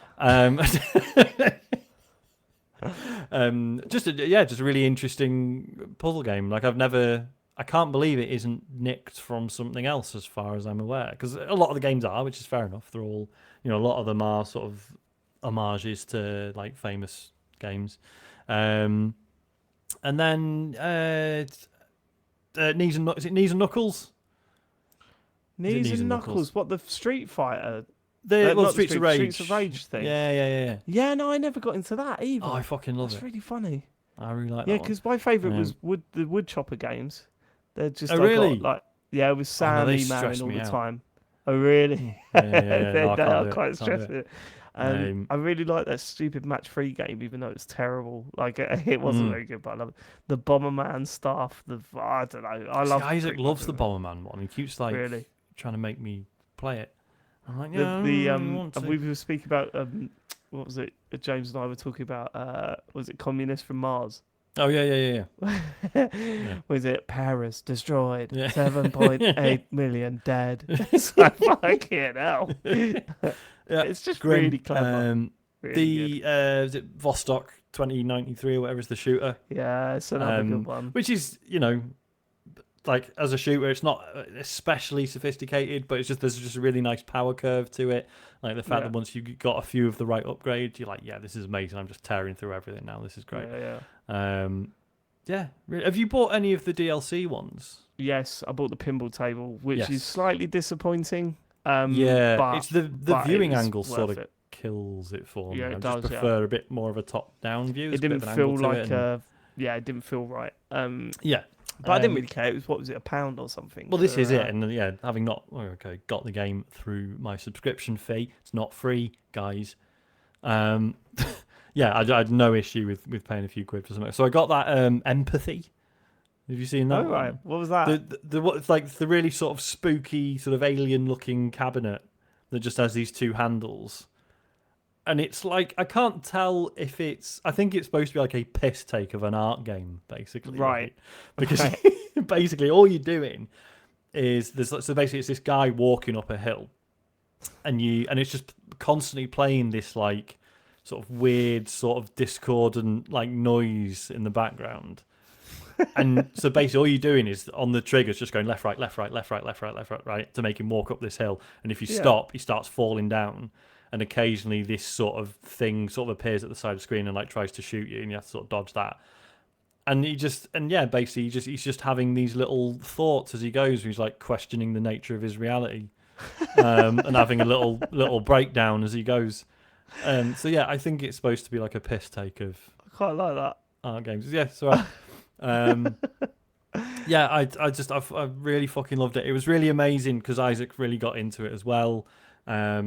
C: Just a really interesting puzzle game. Like I can't believe it isn't nicked from something else as far as I'm aware. Because a lot of the games are, which is fair enough. They're all, a lot of them are sort of homages to like famous games. And then Knees and Knuckles?
A: Knees and Knuckles? What, the Street Fighter?
C: Streets of Rage.
A: Streets of Rage thing.
C: Yeah.
A: Yeah, no, I never got into that either.
C: Oh, I fucking love it.
A: That's really funny.
C: I really like that.
A: Yeah, because my favourite was the wood chopper games. They're just
C: really?
A: it was Sam emailing all the time. Oh really?
C: Yeah.
A: They are quite stressful. I really like that stupid match 3 game, even though it's terrible. Like it wasn't very good, but I love it. The Bomberman stuff. I don't know. I love.
C: Isaac loves the Bomberman one. He keeps trying to make me play it. I'm like, we were speaking about
A: what was it? James and I were talking about. Was it Communist from Mars?
C: Oh yeah.
A: Was it Paris destroyed? 7.8 million dead. It's like fucking hell. It's just really clever.
C: Really is it Vostok 2093 or whatever is the shooter?
A: Yeah, it's another good one.
C: Which is like as a shooter, it's not especially sophisticated, but there's just a really nice power curve to it. Like the fact that once you got a few of the right upgrades, you're like, this is amazing. I'm just tearing through everything now. This is great. Have you bought any of the DLC ones?
A: Yes, I bought the pinball table, which is slightly disappointing.
C: But it's the viewing angle sort of kills it for me. I just prefer a bit more of a top-down view.
A: It didn't feel like it didn't feel right. But I didn't really care. It was, was it, £1 or something?
C: Well, this is it. And having not got the game through my subscription fee, it's not free, guys. I had no issue with paying a few quid for something. So I got that Empathy. Have you seen that?
A: Oh, right. What was that?
C: It's like the really sort of spooky, sort of alien-looking cabinet that just has these 2 handles. And it's like, I can't tell if I think it's supposed to be like a piss take of an art game, basically.
A: Right.
C: Because basically all you're doing is, basically it's this guy walking up a hill and it's just constantly playing this like sort of weird, sort of discordant like noise in the background. And so basically all you're doing is on the triggers just going left, right, left, right, left, right, left, right, left, right, right to make him walk up this hill. And if you stop, he starts falling down. And occasionally this sort of thing sort of appears at the side of the screen and like tries to shoot you, and you have to sort of dodge that. And basically he's just having these little thoughts as he goes. He's like questioning the nature of his reality, and having a little breakdown as he goes. So yeah, I think it's supposed to be like a piss take of
A: I quite like that.
C: art games. Yeah, so yeah, I really fucking loved it. It was really amazing because Isaac really got into it as well. And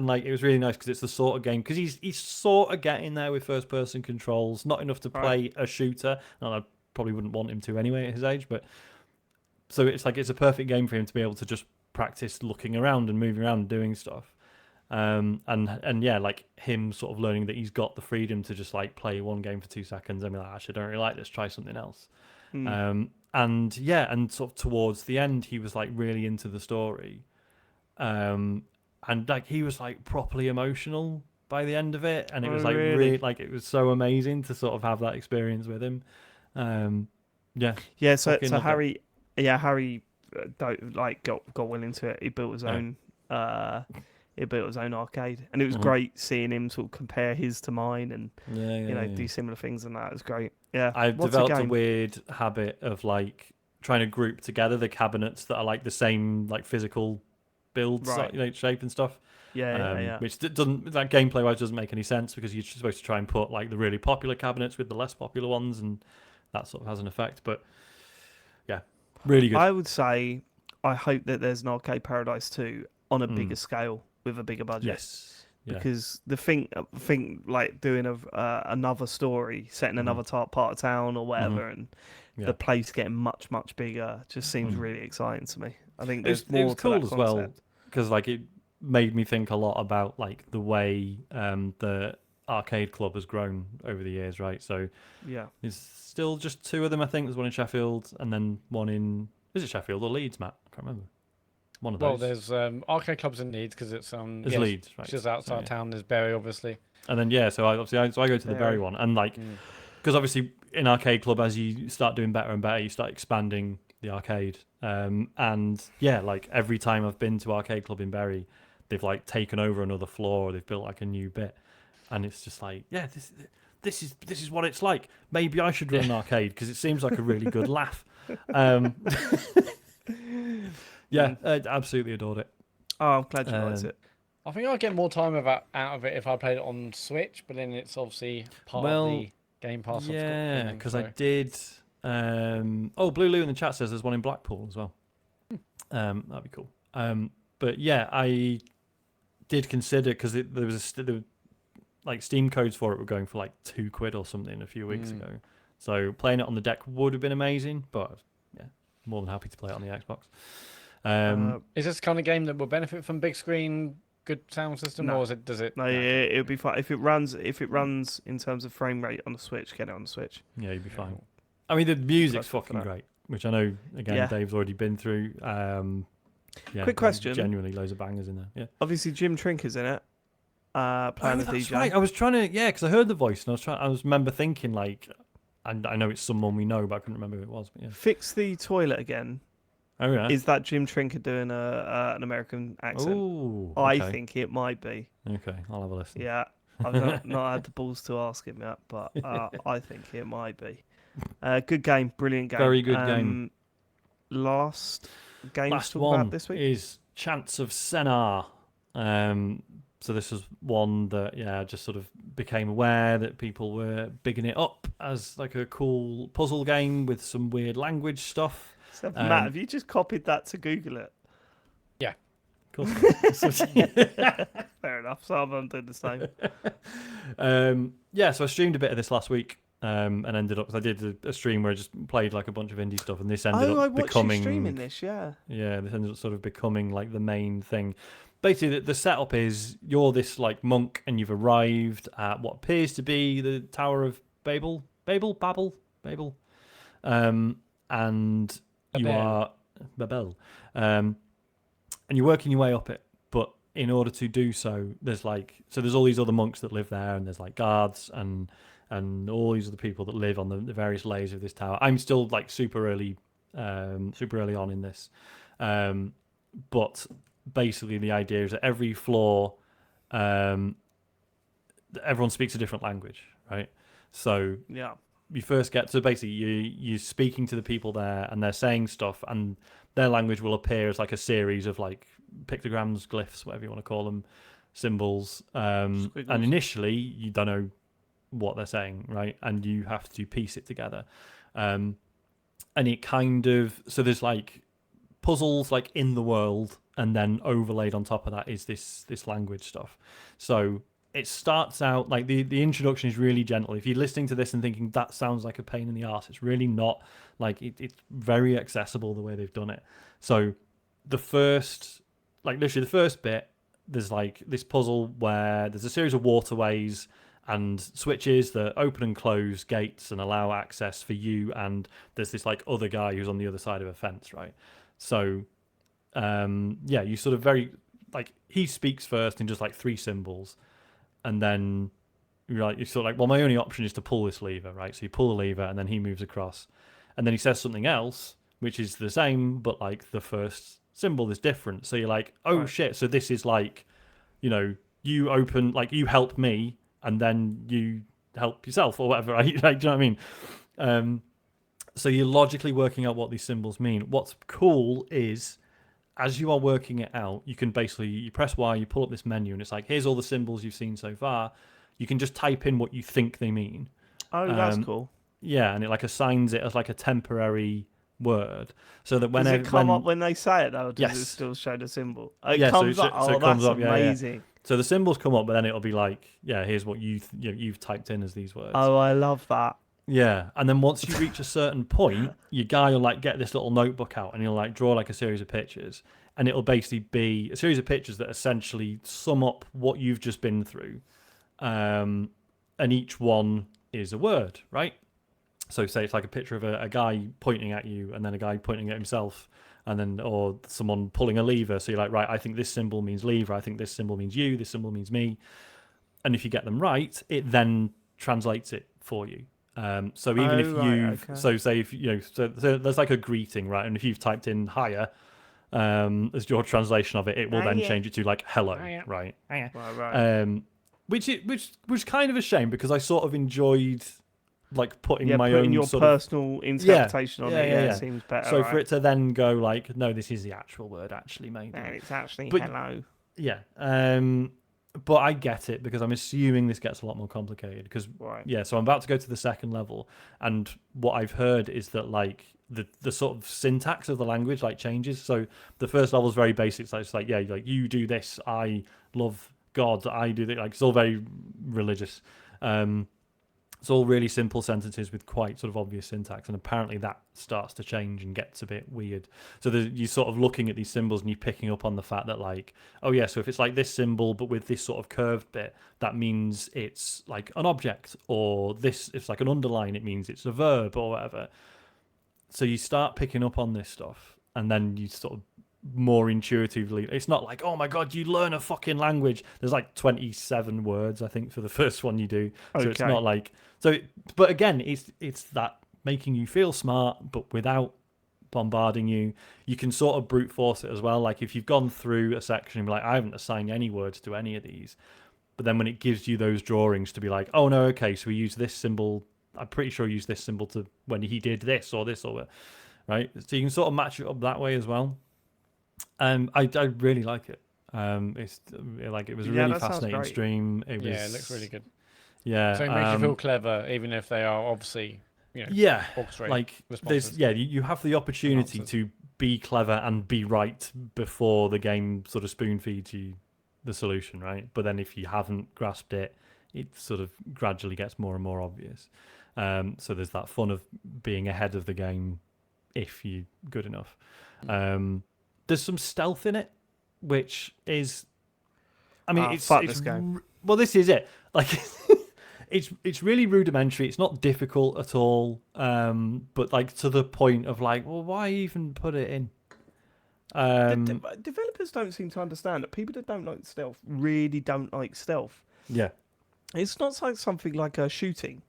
C: like it was really nice because it's the sort of game because he's sort of getting there with first person controls, not enough to play a shooter, and I probably wouldn't want him to anyway at his age, but so it's like it's a perfect game for him to be able to just practice looking around and moving around and doing stuff. And yeah, like him sort of learning that he's got the freedom to just like play one game for 2 seconds and be like, actually, I don't really like this, try something else. And yeah, and sort of towards the end, he was like really into the story. And like he was like properly emotional by the end of it, and it was like really like it was so amazing to sort of have that experience with him. Yeah.
A: So Harry, got well into it. He built his own. He built his own arcade, and it was great seeing him sort of compare his to mine, and do similar things, and that was great. Yeah,
C: I've developed a weird habit of like trying to group together the cabinets that are like the same like physical builds, like shape and stuff. Which doesn't, that gameplay wise doesn't make any sense because you're supposed to try and put like the really popular cabinets with the less popular ones, and that sort of has an effect. But yeah, really good.
A: I would say I hope that there's an Arcade Paradise 2 on a bigger scale with a bigger budget.
C: Yes. Yeah.
A: Because the thing like doing another story set in another part of town or whatever, and the place getting much bigger just seems really exciting to me. I think there's more. It was cool as well
C: because like it made me think a lot about like the way the arcade club has grown over the years, right? So
A: yeah,
C: there's still just 2 of them. I think there's one in Sheffield and then one in, is it Sheffield or Leeds, Matt? I can't remember. One of those.
B: Well, there's arcade clubs in Leeds because it's
C: Leeds, right?
B: Just outside town. There's Bury, obviously.
C: And then so I go to the Bury one, and like because obviously in arcade club, as you start doing better and better, you start expanding the arcade. And yeah, like every time I've been to arcade club in Bury, they've like taken over another floor, or they've built like a new bit, and it's just like, yeah, this is what it's like. Maybe I should run an arcade because it seems like a really good laugh. Yeah, I absolutely adored it.
A: Oh, I'm glad you liked it.
B: I think I'd get more time out of it if I played it on Switch, but then it's obviously part of the Game Pass.
C: Yeah, because I did. Blue Lou in the chat says there's one in Blackpool as well. That'd be cool. But yeah, I did consider because there was like Steam codes for it were going for like £2 or something a few weeks ago. So playing it on the deck would have been amazing, but yeah, more than happy to play it on the Xbox.
B: Is this the kind of game that will benefit from big screen, good sound system, or does it?
A: No, it would be fine if it runs in terms of frame rate on the Switch. Get it on the Switch.
C: Yeah, you'd be fine. I mean, the music's fucking great, which I know again Dave's already been through.
A: Quick question:
C: genuinely loads of bangers in there. Yeah,
A: obviously Jim Trinker's in it. Playing the DJ.
C: Right. I was trying to because I heard the voice and I remember thinking like, and I know it's someone we know, but I couldn't remember who it was. But yeah.
A: Fix the toilet again.
C: Oh yeah.
A: Is that Jim Trinker doing an American accent?
C: Ooh, okay.
A: I think it might be.
C: Okay, I'll have a listen.
A: Yeah, I've not had the balls to ask him yet, but I think it might be. Good game, brilliant game.
C: Very good game.
A: Last game to talk
C: one
A: about this week
C: is Chants of Sennaar. So this was one that I just sort of became aware that people were bigging it up as like a cool puzzle game with some weird language stuff.
A: So, Matt, have you just copied that to Google it?
B: Yeah.
C: Of course.
A: Fair enough. So I'm doing the same.
C: So I streamed a bit of this last week and ended up, I did a stream where I just played like a bunch of indie stuff, and this ended up becoming...
A: you streaming this, yeah.
C: Yeah, this ended up sort of becoming like the main thing. Basically, the setup is you're this like monk and you've arrived at what appears to be the Tower of Babel. And you are Babel, and you're working your way up it. But in order to do so, there's all these other monks that live there, and there's like guards and all these other people that live on the various layers of this tower. I'm still like super early on in this, but basically the idea is that every floor, everyone speaks a different language, right? So
A: Yeah.
C: you first get to basically you're speaking to the people there, and they're saying stuff, and their language will appear as like a series of like pictograms, glyphs, whatever you want to call them, symbols. And initially you don't know what they're saying, right? And you have to piece it together. And it kind of, so there's like puzzles like in the world, and then overlaid on top of that is this language stuff. So it starts out like the introduction is really gentle. If you're listening to this and thinking that sounds like a pain in the arse, it's really not. Like it's very accessible the way they've done it. So the first bit, there's like this puzzle where there's a series of waterways and switches that open and close gates and allow access for you, and there's this like other guy who's on the other side of a fence, right? So you sort of very like he speaks first in just like 3 symbols, and then you're sort of like, well, my only option is to pull this lever, right? So you pull the lever, and then he moves across, and then he says something else which is the same, but like the first symbol is different. So you're like, oh right. Shit, so this is like, you open, like you help me, and then you help yourself or whatever, right? Like, do you know what I mean? So you're logically working out what these symbols mean. What's cool is, as you are working it out, you can basically, you press Y, you pull up this menu, and it's like, here's all the symbols you've seen so far. You can just type in what you think they mean.
A: Oh, that's cool.
C: Yeah, and it like assigns it as like a temporary word, so that
A: does it come up when they say it though, or does it still show the symbol? It comes up.
C: So it comes up,
A: amazing.
C: Yeah. So the symbols come up, but then it'll be like, here's what you've typed in as these words.
A: Oh, I love that.
C: Yeah, and then once you reach a certain point, your guy will like get this little notebook out, and he'll like draw like a series of pictures, and it'll basically be a series of pictures that essentially sum up what you've just been through, and each one is a word, right? So say it's like a picture of a guy pointing at you, and then a guy pointing at himself, and then or someone pulling a lever. So you're like, right, I think this symbol means lever, I think this symbol means you, this symbol means me. And if you get them right, it then translates it for you. So even if so say if so there's like a greeting, right? And if you've typed in higher as your translation of it, it will then change it to like hello, right? Which kind of a shame, because I sort of enjoyed like putting my own
A: your
C: sort
A: personal interpretation on it. It seems better.
C: So for it to then go like, no, this is the actual word, actually, maybe.
A: And it's actually hello.
C: Yeah. But I get it, because I'm assuming this gets a lot more complicated. Because so I'm about to go to the second level, and what I've heard is that like the sort of syntax of the language like changes. So the first level is very basic. So it's like like you do this, I love God, I do this. Like it's all very religious. It's all really simple sentences with quite sort of obvious syntax, and apparently that starts to change and gets a bit weird. So you're sort of looking at these symbols and you're picking up on the fact that like, oh yeah, so if it's like this symbol but with this sort of curved bit, that means it's like an object, or this, if it's like an underline, it means it's a verb or whatever. So you start picking up on this stuff, and then you sort of more intuitively, it's not like, oh my god, you learn a fucking language. There's like 27 words I think for the first one you do, so it's not like but again, it's that making you feel smart but without bombarding you. You can sort of brute force it as well, like if you've gone through a section and be like, I haven't assigned any words to any of these, but then when it gives you those drawings to be like, oh no, okay, so we use this symbol, I'm pretty sure we use this symbol to when he did this or this or right, so you can sort of match it up that way as well. I really like it. It's like it was a really fascinating stream. It
B: looks really good.
C: Yeah,
B: so it makes you feel clever, even if they are obviously
C: like there's you have the opportunity to be clever and be right before the game sort of spoon feeds you the solution, right? But then if you haven't grasped it, it sort of gradually gets more and more obvious. So there's that fun of being ahead of the game if you're good enough. There's some stealth in it, which is, I mean, it's
A: this game.
C: Well, this is it. Like, it's really rudimentary. It's not difficult at all. But like to the point of like, well, why even put it in?
A: Developers don't seem to understand that people that don't like stealth really don't like stealth.
C: Yeah.
A: It's not like something like a shooting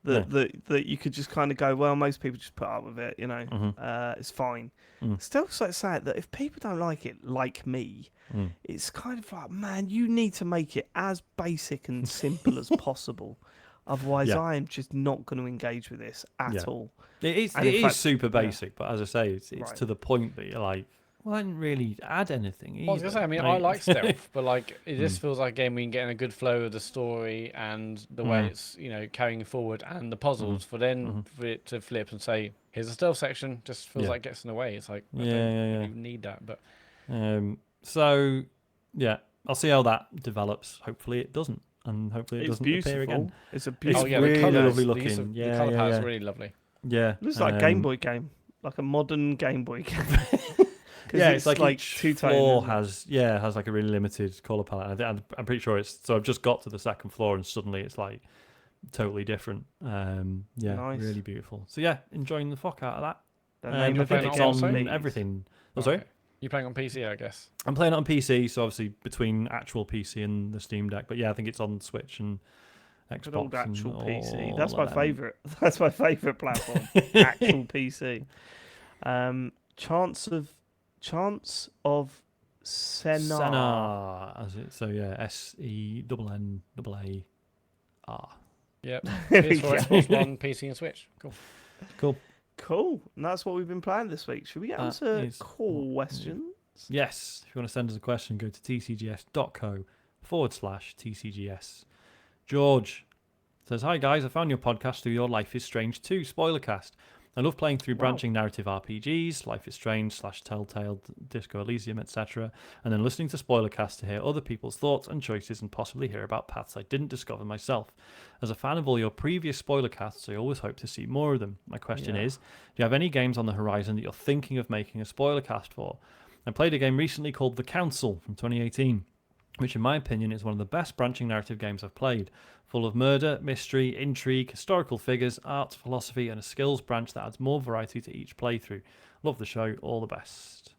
A: that
C: No.
A: that you could just kind of go, well, most people just put up with it,
C: Mhm.
A: it's fine.
C: Mm.
A: Stealth's like sad that if people don't like it, like me,
C: Mm.
A: it's kind of like, man, you need to make it as basic and simple as possible. Otherwise,
C: Yeah.
A: I am just not going to engage with this at
C: Yeah.
A: all.
C: It is.
A: And
C: It
A: in
C: is
A: fact-
C: super basic, but as I say, it's
A: Right.
C: to the point that you're like, well, I didn't really add anything either.
B: I was gonna say, I mean, I like stealth, but like it just feels like a game where you can get in a good flow of the story and the way it's carrying forward and the puzzles. For it to flip and say, "Here's a stealth section," just feels like it gets in the way. It's like I don't really need that, but
C: So yeah, I'll see how that develops. Hopefully, it doesn't, and hopefully, it
A: It's
C: doesn't
A: beautiful.
C: appear again.
A: It's a
C: It's
A: beautiful.
B: the
C: really
B: colours,
C: lovely
B: the use
C: looking.
B: of
C: Yeah,
B: the color
C: yeah,
B: palette's
C: yeah.
B: really lovely.
C: Yeah,
A: It looks like a Game Boy game, like a modern Game Boy game.
C: Yeah, it's like each
A: two-tone,
C: floor
A: isn't it?
C: has like a really limited color palette. I'm pretty sure it's. So I've just got to the second floor, and suddenly it's like totally different. Yeah,
A: Nice.
C: really beautiful. So yeah, enjoying the fuck out of that.
A: The
C: I
A: name of
C: think
A: it
C: it's
A: again,
C: on
A: please.
C: everything. Oh, sorry.
B: Okay. You're playing on PC, I guess.
C: I'm playing it on PC, so obviously between actual PC and the Steam Deck. But yeah, I think it's on Switch and Xbox.
A: Good old actual
C: and
A: PC.
C: all
A: That's
C: of
A: my
C: them.
A: favourite. That's my favourite platform. Actual PC. Chants of Sennaar.
C: Sennaar, as it. So yeah, SENNAAR.
B: Yep.
A: There we
B: PS4,
A: go.
B: Xbox One, PC, and Switch. Cool.
C: Cool.
A: Cool. And that's what we've been playing this week. Should we
C: That
A: answer
C: is
A: questions?
C: Yes. If you want to send us a question, go to tcgs.co/TCGS. George says, "Hi guys, I found your podcast through your Life is Strange 2 Spoilercast. I love playing through branching narrative RPGs, Life is Strange / Telltale, Disco Elysium, etc., and then listening to Spoilercast to hear other people's thoughts and choices and possibly hear about paths I didn't discover myself. As a fan of all your previous Spoilercasts, I always hope to see more of them. My question is, do you have any games on the horizon that you're thinking of making a Spoilercast for? I played a game recently called The Council from 2018, which in my opinion is one of the best branching narrative games I've played. Full of murder, mystery, intrigue, historical figures, art, philosophy, and a skills branch that adds more variety to each playthrough. Love the show. All the best."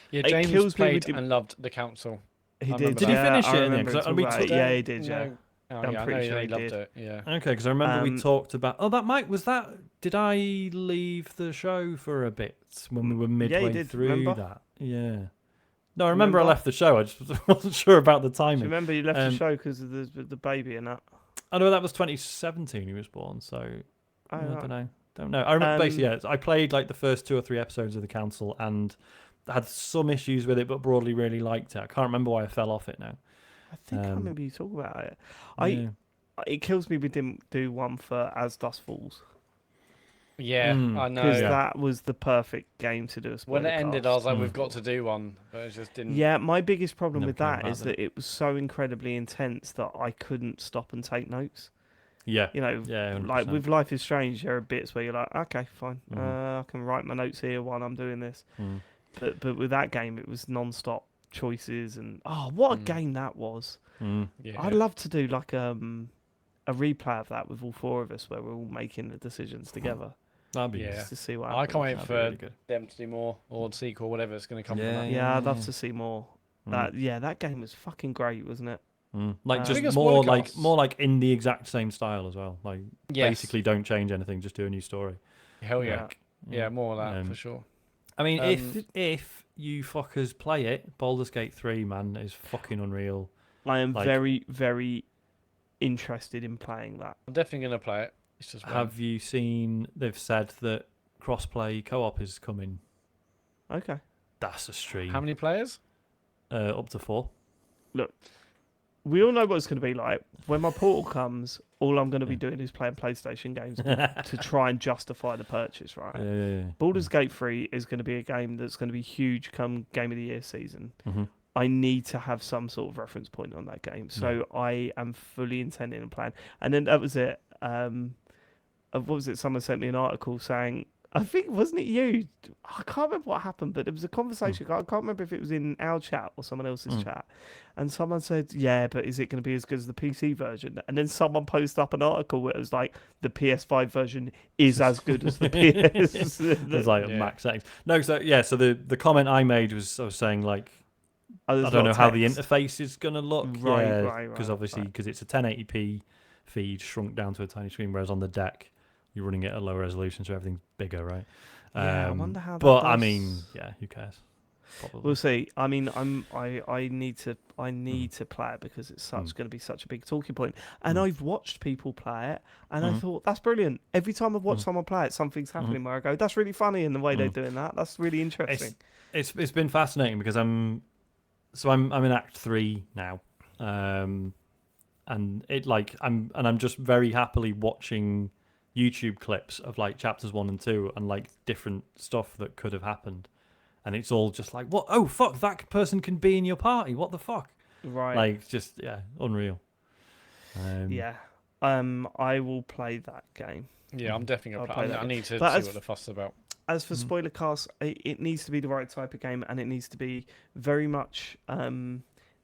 B: Yeah,
A: It
B: James
A: kills me
B: played
A: with the-
B: and loved The Council.
A: He
B: I
A: did.
B: remember
C: Did he
B: that.
C: finish
A: I
C: it in the end?
A: remember
C: 'Cause
A: talking
C: we
A: about
C: took-
A: it. Yeah, he did. Yeah.
B: No. Oh,
A: I'm
B: yeah,
A: pretty
B: I know
A: sure
B: he
A: he
B: loved
A: did.
B: it. Yeah.
C: Okay, because I remember we
A: Um,
C: talked about... Oh, that Mike, was that... Did I leave the show for a bit when we were midway
A: did,
C: through
A: remember?
C: that? Yeah. No, I remember I
A: Remember?
C: left the show. I just wasn't sure about the
A: Do
C: timing.
A: you remember you left the
C: Um,
A: show because of the baby and that?
C: I know that was 2017 he was born, so
A: Oh,
C: I
A: right.
C: don't know. I remember basically,
A: Um,
C: I played like the first 2 or 3 episodes of The Council and had some issues with it, but broadly really liked it. I can't remember why I fell off it now.
A: I think I remember you talking about it.
C: Yeah.
A: It kills me we didn't do one for As Dusk Falls
B: Yeah,
C: Mm,
B: I know.
A: because
C: Yeah.
A: that was the perfect game to do a
B: When it ended, I was like,
C: Mm.
B: we've got to do one, but it just didn't.
A: Yeah, my biggest problem
C: Never
A: with
C: came
A: that
C: about
A: is
C: then.
A: that it was so incredibly intense that I couldn't stop and take notes.
C: Yeah.
A: You know,
C: Yeah,
A: like
C: 100%.
A: with Life is Strange, there are bits where you're like, okay, fine,
C: Mhm.
A: I can write my notes here while I'm doing this.
C: Mm.
A: But with that game, it was non-stop choices and what a
B: Mm.
A: game that was.
C: Mm.
B: Yeah.
A: I'd love to do like a replay of that with all 4 of us, where we're all making the decisions together,
C: That'd be
B: Yeah.
A: just to see what
B: I
A: happens.
B: can't wait
C: That'd be
B: for
C: really good.
B: them to do more, or the sequel, whatever it's going to come from that.
A: Yeah, I'd love
C: Yeah.
A: to see more.
C: Mm.
A: That game was fucking great, wasn't it?
C: Like
A: Speaking
C: just
B: of
C: more
B: Spoilercasts-
C: like in the exact same style as well. Like
B: Yes.
C: basically don't change anything, just do a new story.
B: Hell yeah.
C: Like,
B: Yeah, more of that
C: Um,
B: for sure.
C: I mean,
B: Um,
C: if you fuckers play it, Baldur's Gate 3, man, is fucking unreal.
A: I am
C: Like-
A: very, very interested in playing that.
B: I'm definitely going to play it. It's just when.
C: Have you seen? They've said that crossplay co-op is coming.
A: Okay.
C: That's a stream.
B: How many players?
C: Up to 4.
A: Look, we all know what it's going to be like. When my portal comes, all I'm going to be doing is playing PlayStation games to try and justify the purchase, right?
C: Yeah.
A: Baldur's Gate 3 is going to be a game that's going to be huge come Game of the Year season.
C: Mm-hmm.
A: I need to have some sort of reference point on that game. So I am fully intending on playing. And then that was it. What was it? Someone sent me an article saying I think, wasn't it you? I can't remember what happened, but there was a conversation. I can't remember if it was in our chat or someone else's chat. And someone said, yeah, but is it going to be as good as the PC version? And then someone posted up an article where it was like, the PS5 version is as good as the PS.
C: It's like max settings. No, so the comment I made was I was saying like, I don't know how the interface is going to look.
A: Right.
C: Because obviously, because it's a 1080p feed shrunk down to a tiny screen, whereas on the deck, you're running it at a lower resolution, so everything's bigger, right?
A: Yeah, I wonder how that
C: But,
A: does.
C: I mean, yeah, who cares? Probably.
A: We'll see. I mean, I need to play it because it's going to be such a big talking point. And I've watched people play it, and I thought that's brilliant. Every time I've watched someone play it, something's happening where I go, that's really funny in the way they're doing that. That's really interesting.
C: It's been fascinating because I'm in Act 3 now, and I'm just very happily watching YouTube clips of like chapters 1 and 2 and like different stuff that could have happened. And it's all just like, what? Oh, fuck, that person can be in your party. What the fuck?
A: Right.
C: Like, just, unreal.
A: I will play that game.
B: Yeah, I'm definitely going to play that. I need to see what the fuss is about.
A: As for Spoilercast, it needs to be the right type of game, and it needs to be very much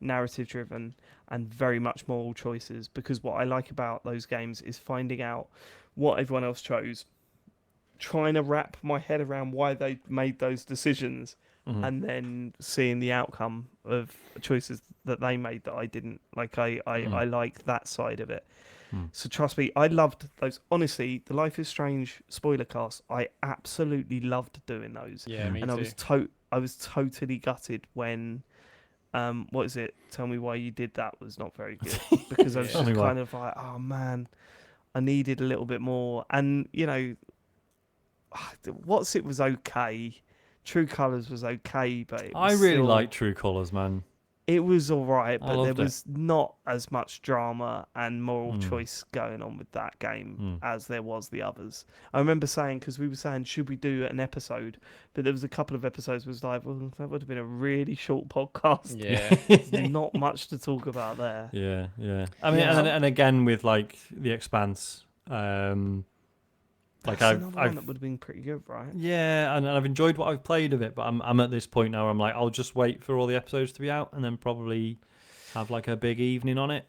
A: narrative-driven and very much moral choices, because what I like about those games is finding out what everyone else chose, trying to wrap my head around why they made those decisions, and then seeing the outcome of choices that they made that I didn't. Like, I like that side of it. So trust me, I loved those. Honestly, the Life is Strange spoiler cast, I absolutely loved doing those.
B: Yeah, me
A: and
B: too.
A: I was totally gutted when what is it? Tell me why you did that was not very good, because I was just kind of like, oh man, I needed a little bit more. And you know, What's It was okay. True Colors was okay, but it was
C: I really
A: still,
C: like True Colors, man.
A: it was all right,
C: I
A: but
C: loved
A: there was not as much drama and moral choice going on with that game as there was the others. I remember saying, because we were saying, should we do an episode? But there was a couple of episodes was like, well, that would have been a really short podcast.
B: Yeah.
A: There's not much to talk about there.
C: Yeah. I mean, and again with like The Expanse, like
A: That's another one that would have been pretty good, right?
C: Yeah, and I've enjoyed what I've played of it, but I'm at this point now where I'm like, I'll just wait for all the episodes to be out and then probably have like a big evening on it.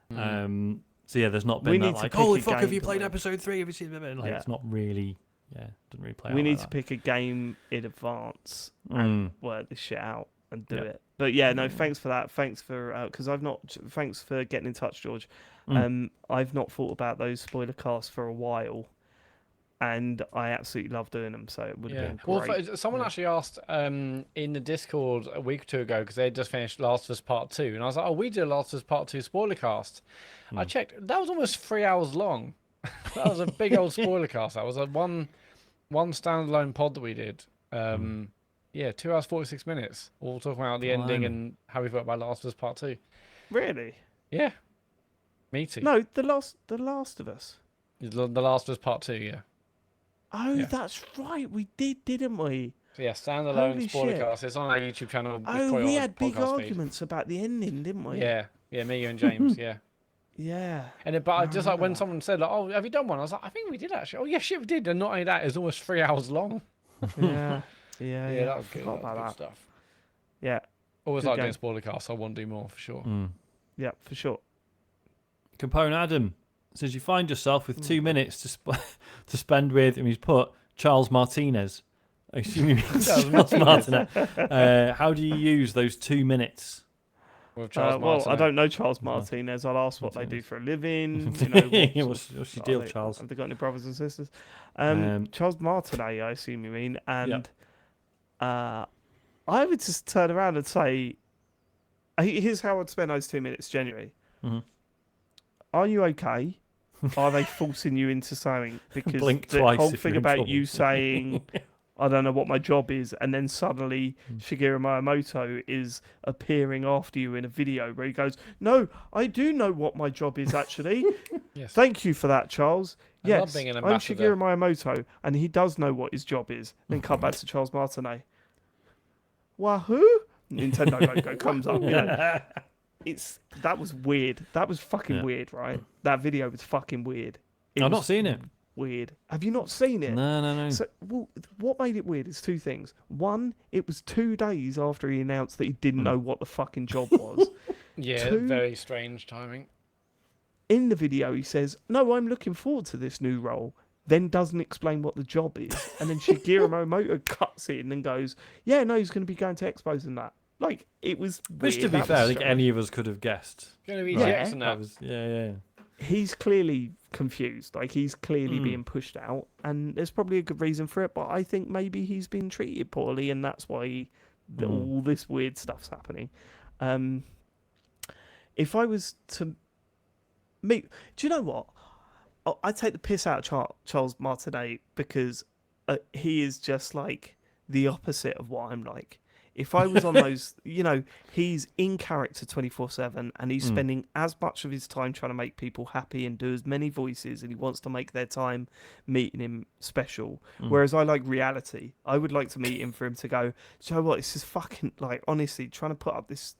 C: So yeah, there's not been that like, holy fuck, have you played episode 3? Have you seen it? Like, it's not really, doesn't really play out.
A: We need
C: like
A: to
C: that.
A: pick a game in advance and work this shit out and do it. But yeah, no, thanks for that. Thanks for thanks for getting in touch, George. I've not thought about those spoiler casts for a while, and I absolutely love doing them. So it would have been great.
B: Well, someone actually asked in the Discord a week or two ago, because they had just finished Last of Us Part 2, and I was like, oh, we did a Last of Us Part 2 spoiler cast. I checked, that was almost 3 hours long. That was a big old spoiler cast. That was a one standalone pod that we did. 2 hours 46 minutes, all talking about the ending and how we felt about Last of Us Part 2.
A: Really?
B: Yeah. Me too.
A: No, the Last of Us.
B: The Last of Us Part 2, yeah.
A: Oh, that's right. We did, didn't we?
B: So yeah, standalone
A: Holy
B: spoiler
A: shit.
B: cast. It's on our YouTube channel.
A: Oh, we had big
B: podcast
A: arguments about the ending, didn't we?
B: feed. Yeah, me, you, and James. Yeah.
A: Yeah.
B: But I just like when someone said, like, "Oh, have you done one?" I was like, "I think we did actually." Oh yeah, shit, we did. And not only that, it's almost 3 hours long.
A: Yeah.
B: That was good.
A: Forgot
B: That was
A: about
B: good
A: that.
B: stuff.
A: Yeah.
B: Always
A: Good
B: like
A: game.
B: doing spoiler casts. I want to do more for sure.
A: Yeah, for sure.
C: Capone Adam says you find yourself with 2 minutes to spend with, and he's put Charles Martinez. I assume you mean Charles Martinet. How do you use those 2 minutes?
B: With Charles
A: Well, I
B: Martinet.
A: don't know Charles Martinez. I'll ask what they do for a living. You know,
C: what's your deal, Charles?
A: Have they got any brothers and sisters? Charles Martinet, I assume you mean. And I would just turn around and say, here's how I'd spend those 2 minutes, genuinely. Are you okay? Are they forcing you into something? Because
C: Blink
A: the
C: twice
A: whole
C: if
A: thing
C: you're in
A: about
C: trouble.
A: you saying, I don't know what my job is, and then suddenly Shigeru Miyamoto is appearing after you in a video where he goes, no, I do know what my job is actually.
B: Yes.
A: Thank you for that, Charles.
B: I love
A: Yes,
B: being an
A: I'm
B: ambassador.
A: Shigeru Miyamoto, and he does know what his job is. Then come back to Charles Martinet. Wahoo! Nintendo logo comes up. You know? That was weird. That was fucking weird, right? That video was fucking weird.
C: I've not seen it.
A: weird. Have you not seen it?
C: No.
A: So, well, what made it weird is two things. One, it was 2 days after he announced that he didn't know what the fucking job was.
B: Yeah,
A: Two,
B: very strange timing.
A: in the video, he says, "No, I'm looking forward to this new role." Then doesn't explain what the job is, and then Shigeru Miyamoto cuts in and goes, "Yeah, no, he's going to be going to expos and that." Like, it was
C: Which,
A: weird.
C: to be
A: That
C: fair, I
A: was
C: think
A: strange.
C: any of us could have guessed.
B: Going to be
A: Right.
B: Jackson now.
C: That was, yeah.
A: He's clearly confused. Like, he's clearly being pushed out, and there's probably a good reason for it. But I think maybe he's been treated poorly, and that's why all this weird stuff's happening. If I was to meet, do you know what? I take the piss out of Charles Martinet because he is just like the opposite of what I'm like. If I was on those, he's in character 24/7, and he's spending as much of his time trying to make people happy and do as many voices, and he wants to make their time meeting him special. Whereas I like reality. I would like to meet him for him to go, "Do you know what? This is fucking, like, honestly, trying to put up this,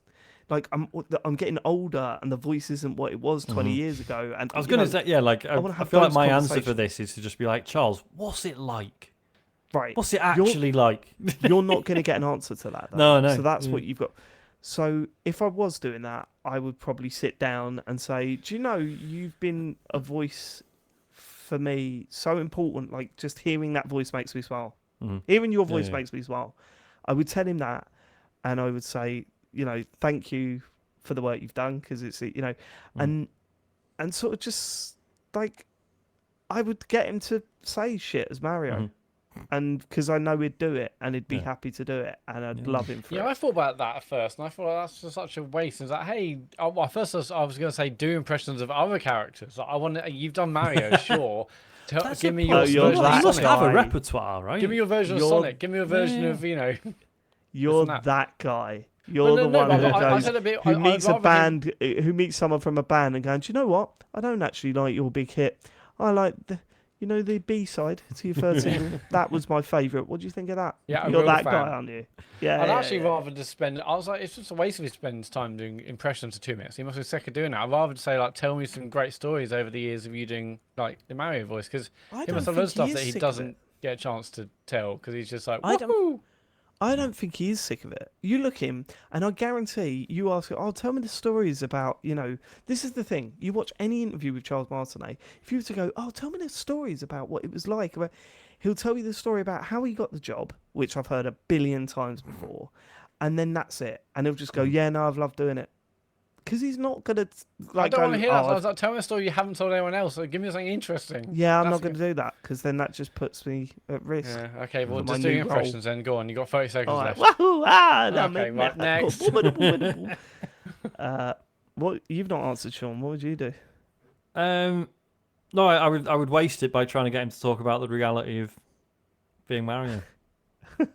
A: like, I'm getting older, and the voice isn't what it was 20 years ago." And
C: I was going to say, yeah, like, I
A: wanna have
C: feel like
A: those
C: my answer for
A: conversations.
C: this is to just be like, Charles, what's it like?
A: right,
C: What's it actually like?
A: you're not going to get an answer to that, though.
C: No.
A: So that's what you've got. So if I was doing that, I would probably sit down and say, "Do you know, you've been a voice for me so important, like, just hearing that voice makes me smile. Hearing your voice makes me smile." I would tell him that, and I would say, "Thank you for the work you've done," because it's, and sort of just, like, I would get him to say shit as Mario. And because I know he'd do it, and he'd be happy to do it, and I'd love him for it.
B: Yeah, I thought about that at first, and I thought that's just such a waste. It's like, hey, well, first I was going to say do impressions of other characters. Like, you've done Mario, sure. Give me your
A: you're
B: version
A: that
B: of
C: You must
B: Sonic.
C: have a
A: guy.
C: repertoire, right?
B: Give me your version of
A: You're-
B: Sonic. Give me a version of
A: You're
B: that.
A: that guy. You're
B: No,
A: the
B: no,
A: one
B: but
A: who
B: I
A: goes,
B: said a bit-
A: who
B: I'd
A: meets a
B: rather
A: band, who meets someone from a band, and going, "Do you know what? I don't actually like your big hit. I like the B side to your third single. That was my favourite. What do you think of that?"
B: Yeah, a
A: You're
B: real
A: that
B: fan.
A: guy, aren't you? Yeah.
B: I'd
A: yeah,
B: actually
A: yeah.
B: rather just spend. I was like, it's just a waste of his spending his time doing impressions for 2 minutes. He must be sick of doing that. I'd rather just say, like, tell me some great stories over the years of you doing, like, the Mario voice, because
A: I
B: he
A: don't
B: must have
A: think
B: other stuff
A: he
B: that
A: is
B: he
A: sick of
B: doesn't
A: it.
B: get a chance to tell because he's just like,
A: I don't-
B: woohoo!
A: I don't think he is sick of it. You look him, and I guarantee you ask, "Oh, tell me the stories about, This is the thing. You watch any interview with Charles Martinet. If you were to go, "Oh, tell me the stories about what it was like," he'll tell you the story about how he got the job, which I've heard 1,000,000,000 times before, and then that's it. And he'll just go, "Yeah, no, I've loved doing it," because he's not gonna
B: I
A: like
B: don't
A: go,
B: want to hear that.
A: "Oh,
B: I was like, tell me a story you haven't told anyone else. Or give me something interesting.
A: yeah, I'm
B: That's
A: not going to do that," because then that just puts me at risk.
B: Yeah, okay, well,
A: For my
B: just doing
A: new
B: impressions then. Go on, you got 30 seconds
A: All right,
B: left.
A: wahoo,
B: Okay, right, next.
A: What you've not answered, Sean? What would you do?
C: No, I would waste it by trying to get him to talk about the reality of being Mario. And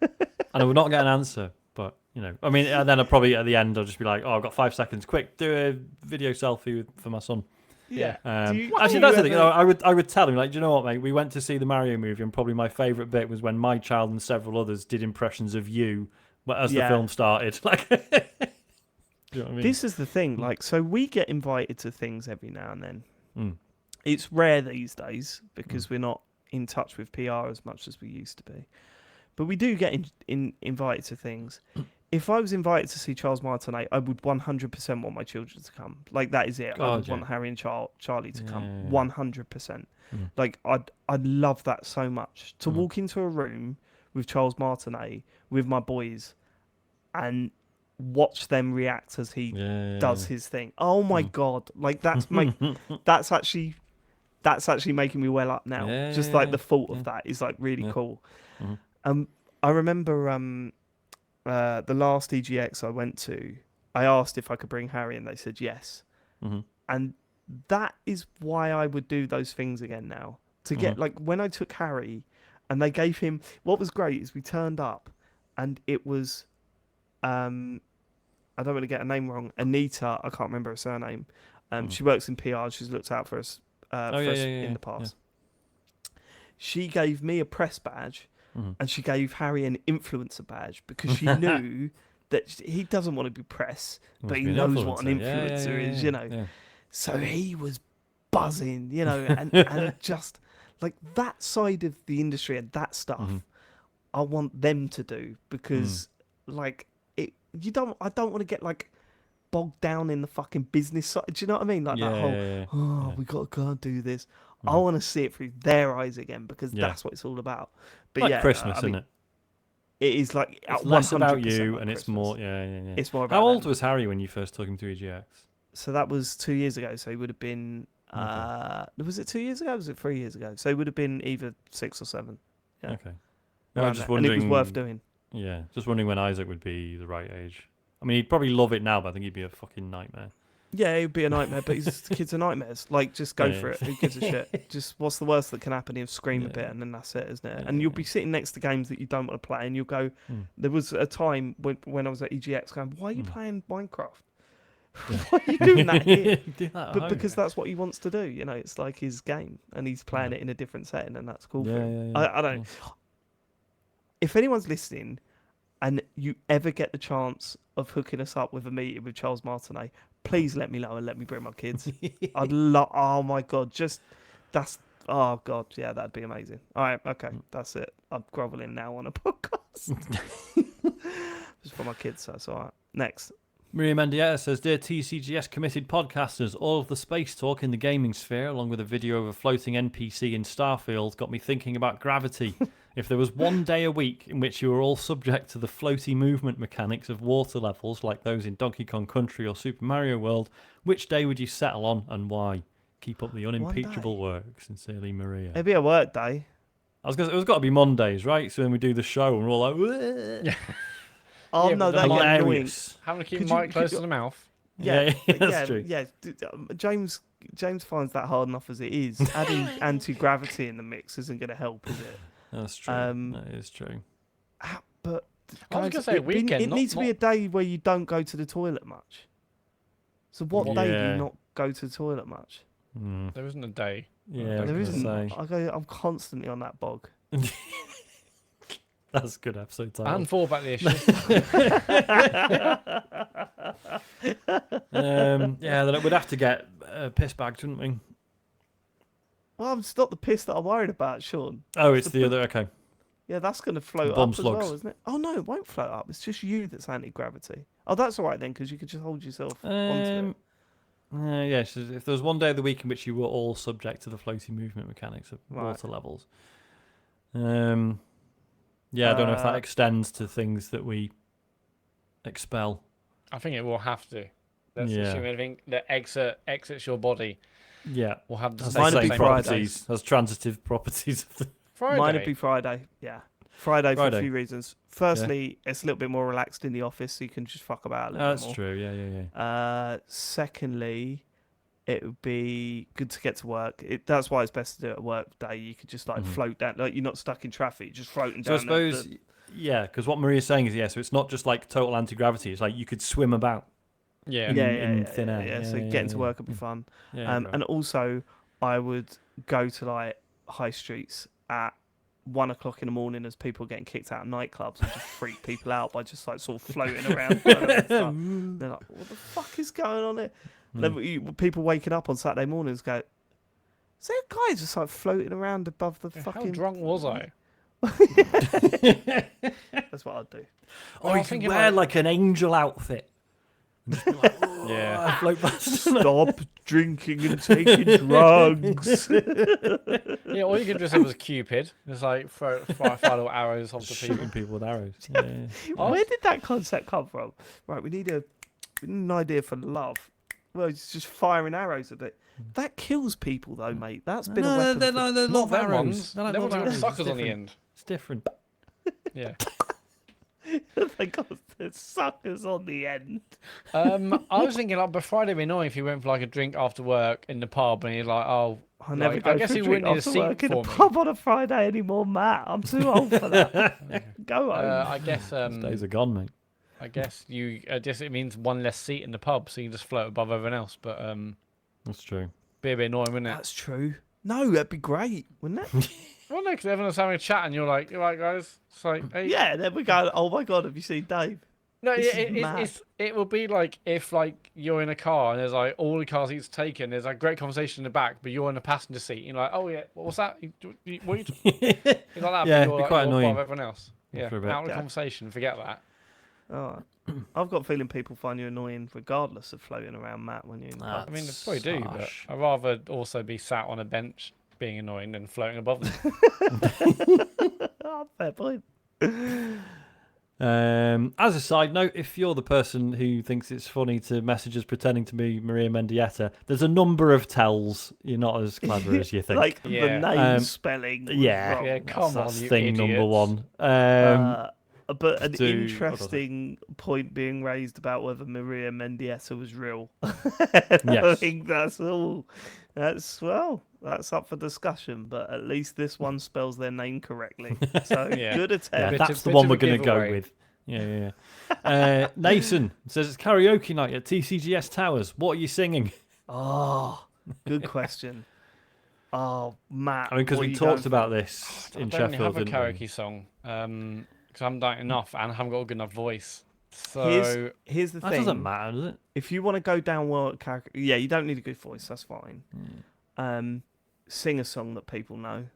C: I would not get an answer, but, I mean, and then I'd probably at the end, I'll just be like, "Oh, I've got 5 seconds. Quick, do a video selfie for my son."
B: Yeah.
C: Actually, that's the thing. I would tell him, like, "Do you know what, mate? We went to see the Mario movie, and probably my favourite bit was when my child and several others did impressions of you as the film started." Like, do you know what I mean?
A: This is the thing, like, so we get invited to things every now and then. It's rare these days because we're not in touch with PR as much as we used to be. But we do get invited to things. If I was invited to see Charles Martinet, I would 100% want my children to come. Like, that is it. I would want Harry and Charlie to come. 100%. Like, I'd love that so much. To walk into a room with Charles Martinet, with my boys, and watch them react as he does his thing. Oh my God. Like, that's actually making me well up now. Just like the thought of that is like really cool. I remember the last EGX I went to, I asked if I could bring Harry and they said yes. And that is why I would do those things again now. To get, like, when I took Harry and they gave him, what was great is we turned up and it was, I don't want to get her name wrong, Anita, I can't remember her surname. She works in PR, she's looked out for us, in the past. She gave me a press badge and she gave Harry an influencer badge because she knew that he doesn't want to be press, but he knows what an influencer is, you know.
C: Yeah.
A: So he was buzzing, you know, and just like that side of the industry and that stuff. I want them to do because like it. I don't want to get like bogged down in the fucking business side. Do you know what I mean? Like that whole we got to go and do this. I want to see it through their eyes again because that's what it's all about. But
C: like Christmas, isn't it?
A: It is like
C: it's less about you,
A: like
C: and
A: Christmas.
C: it's more.
A: It's more about.
C: How old was Harry when you first took him to EGX?
A: So that was 2 years ago. So he would have been. Was it 2 years ago? Or was it 3 years ago? So he would have been either 6 or 7. Yeah.
C: Okay. No, I'm just wondering.
A: And it was worth doing.
C: Yeah, just wondering when Isaac would be the right age. I mean, he'd probably love it now, but I think he'd be a fucking nightmare.
A: Yeah, it'd be a nightmare, but kids are nightmares. Like, just go for it. Who gives a shit? Just what's the worst that can happen? He'll scream a bit, and then that's it, isn't it? And you'll be sitting next to games that you don't want to play, and you'll go. There was a time when I was at EGX going, "Why are you playing Minecraft? Why are you doing that here?" But because that's what he wants to do. You know, it's like his game, and he's playing it in a different setting, and that's cool for him. I don't. If anyone's listening, and you ever get the chance of hooking us up with a meeting with Charles Martinet, please let me know and let me bring my kids. I'd love. Oh my god, oh god, yeah, that'd be amazing. All right, okay, that's it. I'm groveling now on a podcast. Just for my kids, so that's all right. Next.
C: Maria Mendieta says, "Dear TCGS committed podcasters, all of the space talk in the gaming sphere, along with a video of a floating NPC in Starfield, got me thinking about gravity. If there was one day a week in which you were all subject to the floaty movement mechanics of water levels like those in Donkey Kong Country or Super Mario World, which day would you settle on and why? Keep up the unimpeachable work. Sincerely, Maria."
A: It'd be a work day.
C: I was gonna say, it was got to be Mondays, right? So when we do the show and we're all like, "Wah."
A: Oh no, that get annoying.
B: Having to keep the mic close to the mouth.
C: Yeah, that's true.
A: Yeah, James finds that hard enough as it is. Adding anti-gravity in the mix isn't going to help, is it?
C: That's true. That is true.
A: But
B: I was going to say weekend.
A: It needs to be a day where you don't go to the toilet much. So what day do you not go to the toilet much?
B: There isn't a day.
C: Yeah,
A: there isn't. I'm constantly on that bog.
C: That's a good episode title.
B: And fall back the issue.
C: Then we'd have to get a piss bag, wouldn't we?
A: Well, it's not the piss that I'm worried about, Sean.
C: Oh, it's the other. Okay.
A: Yeah, that's going to float up as well, isn't it? Oh no, it won't float up. It's just you that's anti-gravity. Oh, that's all right then, because you could just hold yourself onto it.
C: Yes, if there was one day of the week in which you were all subject to the floaty movement mechanics of water levels. Yeah, I don't know if that extends to things that we expel.
B: I think it will have to. That's assuming anything that exits your body.
C: Yeah,
B: will have the
C: same properties as transitive properties of the
B: Friday.
A: Mine would be Friday. Yeah, Friday for a few reasons. Firstly, it's a little bit more relaxed in the office, so you can just fuck about a little bit more.
C: That's true. Yeah.
A: Secondly, it would be good to get to work. That's why it's best to do it a work day. You could just like float down, like you're not stuck in traffic, you're just floating down.
C: So I suppose, because what Maria's saying is, so it's not just like total anti-gravity. It's like you could swim about. In thin air.
A: Yeah, so getting to work would be fun. And also, I would go to like high streets at 1 o'clock in the morning as people are getting kicked out of nightclubs and just freak people out by just like sort of floating around. They're like, what the fuck is going on here? Then people waking up on Saturday mornings go, is there a guy just like floating around above the fucking...
B: How drunk was I?
A: That's what I'd do.
C: Or you can wear like an angel outfit. Float past.
A: Stop drinking and taking drugs.
B: Yeah, all you could just say was Cupid. It's like fire little arrows onto people.
C: Shooting people with arrows.
A: Where did that concept come from? Right, we need an idea for love. Well, it's just firing arrows at it. That kills people, though, mate. That's been a weapon.
C: They're
B: not
C: arrows.
B: Ones. They're got suckers on the end.
C: It's different.
B: Yeah.
A: They got the suckers on the end.
B: I was thinking, like, but Friday would be annoying if he went for like a drink after work in the pub and he's like, I guess he wouldn't need a seat
A: in a pub on a Friday anymore, Matt. I'm too old for that. Go home.
B: I guess
C: days are gone, mate.
B: I guess it means one less seat in the pub, so you can just float above everyone else. But
C: that's true.
B: Be a bit annoying, wouldn't it?
A: That's true. No, that'd be great, wouldn't it?
B: Well, no, because everyone's having a chat, and you're like, "You right, guys?" It's like, hey.
A: Yeah. Then we go. Oh my god, have you seen Dave?
B: No,
A: This is mad.
B: it will be like if like you're in a car and there's like all the car seats taken. There's like great conversation in the back, but you're in the passenger seat. You're like, oh yeah, what's that? What are you like that?
C: Yeah,
B: But
C: it'd
B: you're
C: be
B: like
C: quite
B: you're part
C: annoying
B: of everyone else. Yeah,
C: after a bit.
B: out of the
A: Yeah.
B: conversation. Forget that.
A: Oh, I've got a feeling people find you annoying regardless of floating around, Matt, when you're in the pub.
B: I mean, they probably do, but
C: Harsh.
B: I'd rather also be sat on a bench being annoying than floating above them.
A: Oh, fair point.
C: As a side note, if you're the person who thinks it's funny to message us pretending to be Maria Mendieta, there's a number of tells you're not as clever as you think.
A: Like
B: Yeah.
A: the name spelling. was
C: yeah,
A: wrong.
B: Yeah, come
C: that's
B: on, you
C: thing number
B: idiots.
C: one.
A: But an
C: to-
A: interesting point being raised about whether Maria Mendieta was real. I
C: Yes.
A: think that's all. That's up for discussion. But at least this one spells their name correctly. So
B: Yeah.
A: good
C: Yeah,
A: attempt.
C: that's the
B: bit
C: one
B: of
C: we're
B: a
C: going to go
B: giveaway.
C: with. Yeah. Nathan says it's karaoke night at TCGS Towers. What are you singing?
A: Oh, good question. Oh, Matt.
C: I mean, because
A: what are
C: we
A: you
C: talked
A: going
C: about
A: for?
C: this
B: I
C: in
B: don't really
C: Sheffield,
B: have a
C: didn't we?
B: karaoke song because I haven't done it enough and I haven't got a good enough voice. So
A: Here's the
C: That
A: thing.
C: doesn't matter, does it?
A: If you want to go down well at karaoke, yeah, you don't need a good voice. That's fine. Sing a song that people know.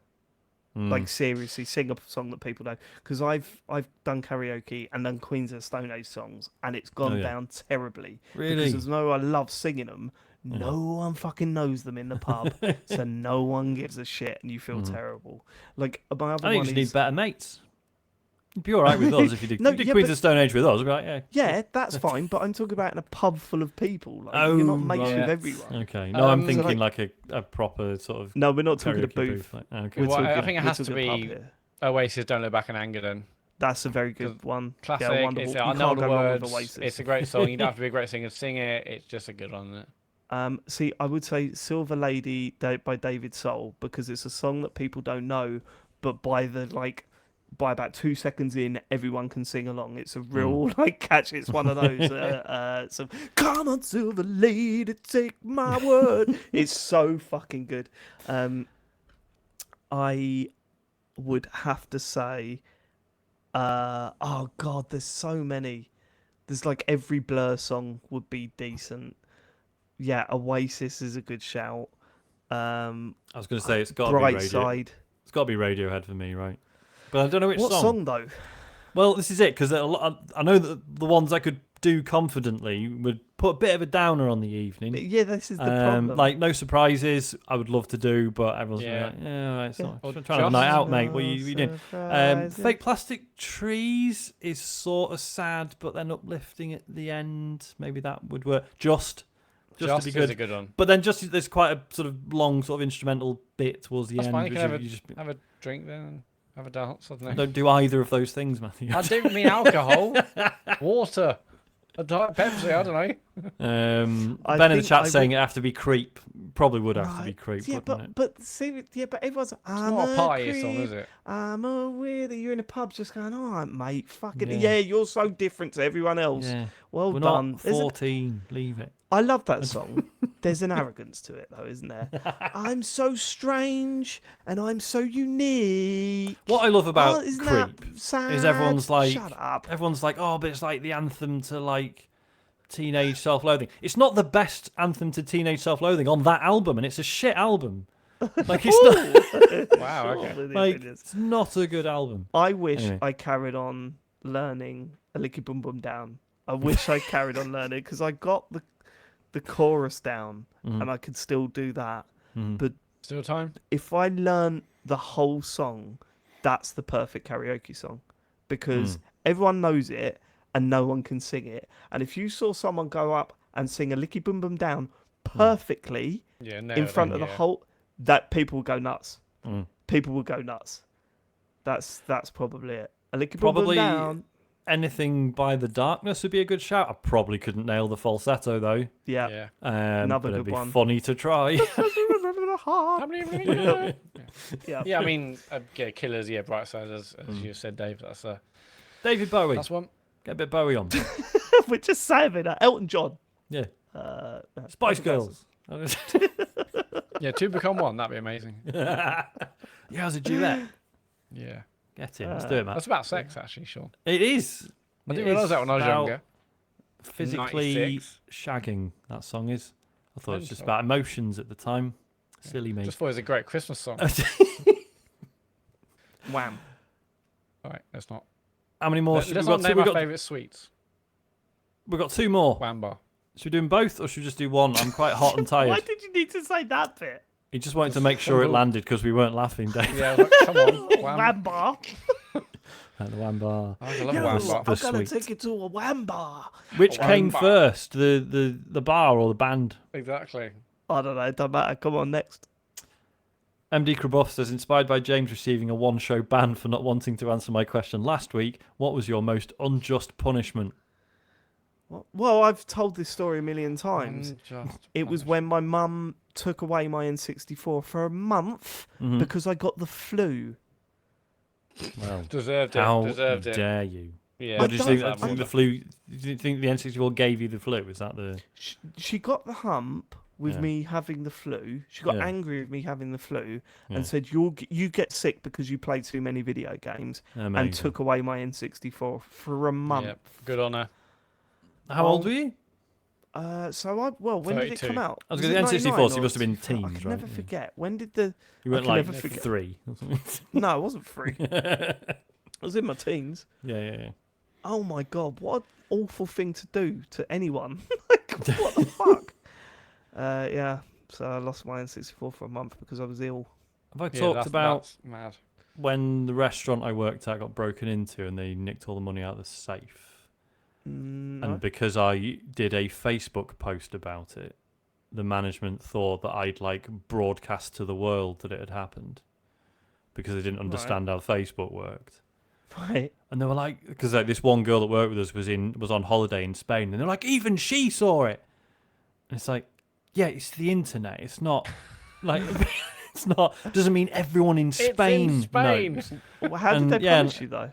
A: Like seriously, sing a song that people know. Because I've done karaoke and done Queens of the Stone Age songs, and it's gone
C: yeah.
A: down terribly.
C: Really?
A: Because as though I love singing them, no one fucking knows them in the pub, so no one gives a shit, and you feel terrible. Like my other
C: I think
A: one
C: you just
A: is
C: need better mates. You'd be all right with us if you did,
A: No,
C: if you did
A: yeah,
C: Queens
A: but-
C: of Stone Age with us. I'd be like, yeah.
A: yeah, that's fine. But I'm talking about in a pub full of people. Like
C: Oh,
A: you're not mates
C: right.
A: with everyone.
C: Okay. No, I'm
B: So,
C: thinking
A: like-
C: like a proper sort of
A: No, we're not talking a
C: karaoke
A: booth.
C: booth. Okay.
B: Well, I
A: talking-
B: think it
A: we're
B: has to
A: talking a pub
B: be
A: here.
B: Oasis, Don't Look Back in Anger then.
A: That's a very good one.
B: Classic.
A: Yeah, wonderful.
B: It's,
A: You
B: I know
A: can't
B: the
A: go wrong with
B: words.
A: Oasis.
B: It's a great song. You don't have to be a great singer to sing it. It's just a good one, isn't it?
A: See, I would say Silver Lady by David Soul because it's a song that people don't know, but by about 2 seconds in, everyone can sing along. It's a real catch. It's one of those. So come on, Silver Lady, take my word. It's so fucking good. I would have to say, oh god, there's so many. There's like every Blur song would be decent. Yeah, Oasis is a good shout.
C: I was going to say it's got to be
A: Bright
C: Radio.
A: Side.
C: It's got to be Radiohead for me, right? But I don't know which
A: What song though?
C: Well, this is it because I know that the ones I could do confidently would put a bit of a downer on the evening.
A: Yeah, this is the problem.
C: Like No Surprises, I would love to do, but everyone's
B: Yeah.
C: like, yeah, right, it's not.
B: Or
C: I'm trying to have a night
B: just-
C: out, mate. What are you doing?
A: Surprises.
C: Fake Plastic Trees is sort of sad, but then uplifting at the end. Maybe that would work. Just to be
B: is
C: good.
B: a good one.
C: But then just there's quite a sort of long sort of instrumental bit towards the
B: That's
C: end.
B: fine. You
C: which
B: can have
C: you just
B: have a drink then and have a dance. I don't know.
C: don't do either of those things, Matthew.
B: I don't mean alcohol. Water. A Diet Pepsi. I don't know.
A: I
C: Ben in the
A: think
C: chat
A: I
C: saying it have to be Creep. Probably would have to be
A: Right.
C: Creep,
A: Yeah,
C: wouldn't it?
A: but see, yeah, but everyone's.
B: It's not a party song, is it?
A: I'm a weirder. You're in a pub, just going, all right, mate. Fucking
C: Yeah.
A: yeah. You're so different to everyone else.
C: Yeah.
A: Well
C: We're
A: done.
C: not
A: There's a-
C: 14. Leave it.
A: I love that song. There's an arrogance to it, though, isn't there? I'm so strange and I'm so unique.
C: What I love about
A: isn't
C: Creep
A: that sad?
C: is everyone's like,
A: shut up.
C: everyone's like, oh, but it's like the anthem to like teenage self-loathing. It's not the best anthem to teenage self-loathing on that album, and it's a shit album. Like it's not.
B: Wow. Okay.
C: Like it's not a good album.
A: I wish
C: Anyway.
A: I carried on learning a licky boom boom down. I wish I carried on learning because I got the chorus down and I could still do that. But
B: Still time.
A: if I learn the whole song, that's the perfect karaoke song because everyone knows it and no one can sing it. And if you saw someone go up and sing a licky boom boom down perfectly
B: Yeah.
A: in front of the whole, that people will go nuts. People will go nuts. That's probably it. A licky boom boom
C: Probably
A: down.
C: anything by The Darkness would be a good shout. I probably couldn't nail the falsetto though.
A: Yeah.
B: Yeah.
A: Another
C: but it'd
A: good
C: be
A: one.
C: funny to try.
A: Yeah.
B: Yeah, I mean, yeah, Killers, yeah, Bright Side, as you said, Dave.
C: David Bowie.
B: That's one.
C: Get a bit Bowie on.
A: We're just saving that. Elton John.
C: Yeah.
A: No,
C: Spice
A: Michael
C: Girls.
B: Yeah, two become one. That'd be amazing.
C: Yeah, as a duet.
B: Yeah.
C: Get in. Let's do it, man.
B: That's about sex, actually, Sean.
C: It is.
B: I didn't realise that when I was
C: About
B: younger.
C: physically
B: 96.
C: shagging, that song is. I thought it was just
B: Mental.
C: about emotions at the time. Silly me.
B: Just thought it was a great Christmas song.
A: Wham.
B: All right, let's not.
C: How many more?
B: Let's
C: We've
B: not
C: got,
B: name our favourite sweets.
C: we've got 2 more.
B: Wamba.
C: Should we do them both or should we just do one? I'm quite hot and
A: Why
C: tired.
A: did you need to say that bit?
C: He just wanted to make sure it landed because we weren't laughing, Dave.
B: Yeah, like, come on.
A: Wamba.
C: At the wham bar.
B: I love
A: Yo,
B: Wamba.
C: The
A: I'm gonna
C: sweet.
A: take you to a Wamba.
C: Which came
B: Wamba.
C: first, the bar or the band?
B: Exactly.
A: I don't know. It doesn't matter. Come on, next.
C: MD Kraboff says, inspired by James receiving a one-show ban for not wanting to answer my question last week, what was your most unjust punishment?
A: Well, I've told this story a million times. It was when my mum took away my N64 for a month
C: Mhm.
A: because I got the flu.
C: Well,
B: Deserved it.
C: how
B: Deserved it.
C: dare you?
B: Yeah.
C: What did you
A: don't
C: think?
A: know.
C: I think the flu? Did you think the N64 gave you the flu? Was that the?
A: She got the hump with
C: Yeah.
A: me having the flu. She got
C: Yeah.
A: angry with me having the flu
C: Yeah.
A: and said, "You get sick because you play too many video games,"
C: Amazing.
A: and took away my N64 for a month.
B: Yep. Good on her.
C: How old were you?
A: When did it
B: 32.
A: come out?
C: I was
A: Was
C: gonna
A: it
C: say N64,
A: 99
C: so you
A: or
C: must have been
A: 2000? I
C: teens,
A: can
C: right?
A: never
C: Yeah.
A: forget. When did the?
C: You weren't
A: can
C: like
A: never forget.
C: 3 or something.
A: No, I wasn't free. I was in my teens.
C: Yeah.
A: Oh my god, what an awful thing to do to anyone. Like, what the fuck? Yeah, so I lost my N64 for a month because I was ill.
C: Have I
B: Yeah,
C: talked about
B: that's mad.
C: when the restaurant I worked at got broken into and they nicked all the money out of the safe?
A: No?
C: And because I did a Facebook post about it, the management thought that I'd like broadcast to the world that it had happened because they didn't understand how Facebook worked.
A: Right.
C: And they were like, because like this one girl that worked with us was on holiday in Spain, and they're like, even she saw it. And it's like, yeah, it's the internet. It's not like it's not. Doesn't mean everyone in Spain,
B: It's in Spain.
C: knows.
A: Well, how did they punish you though?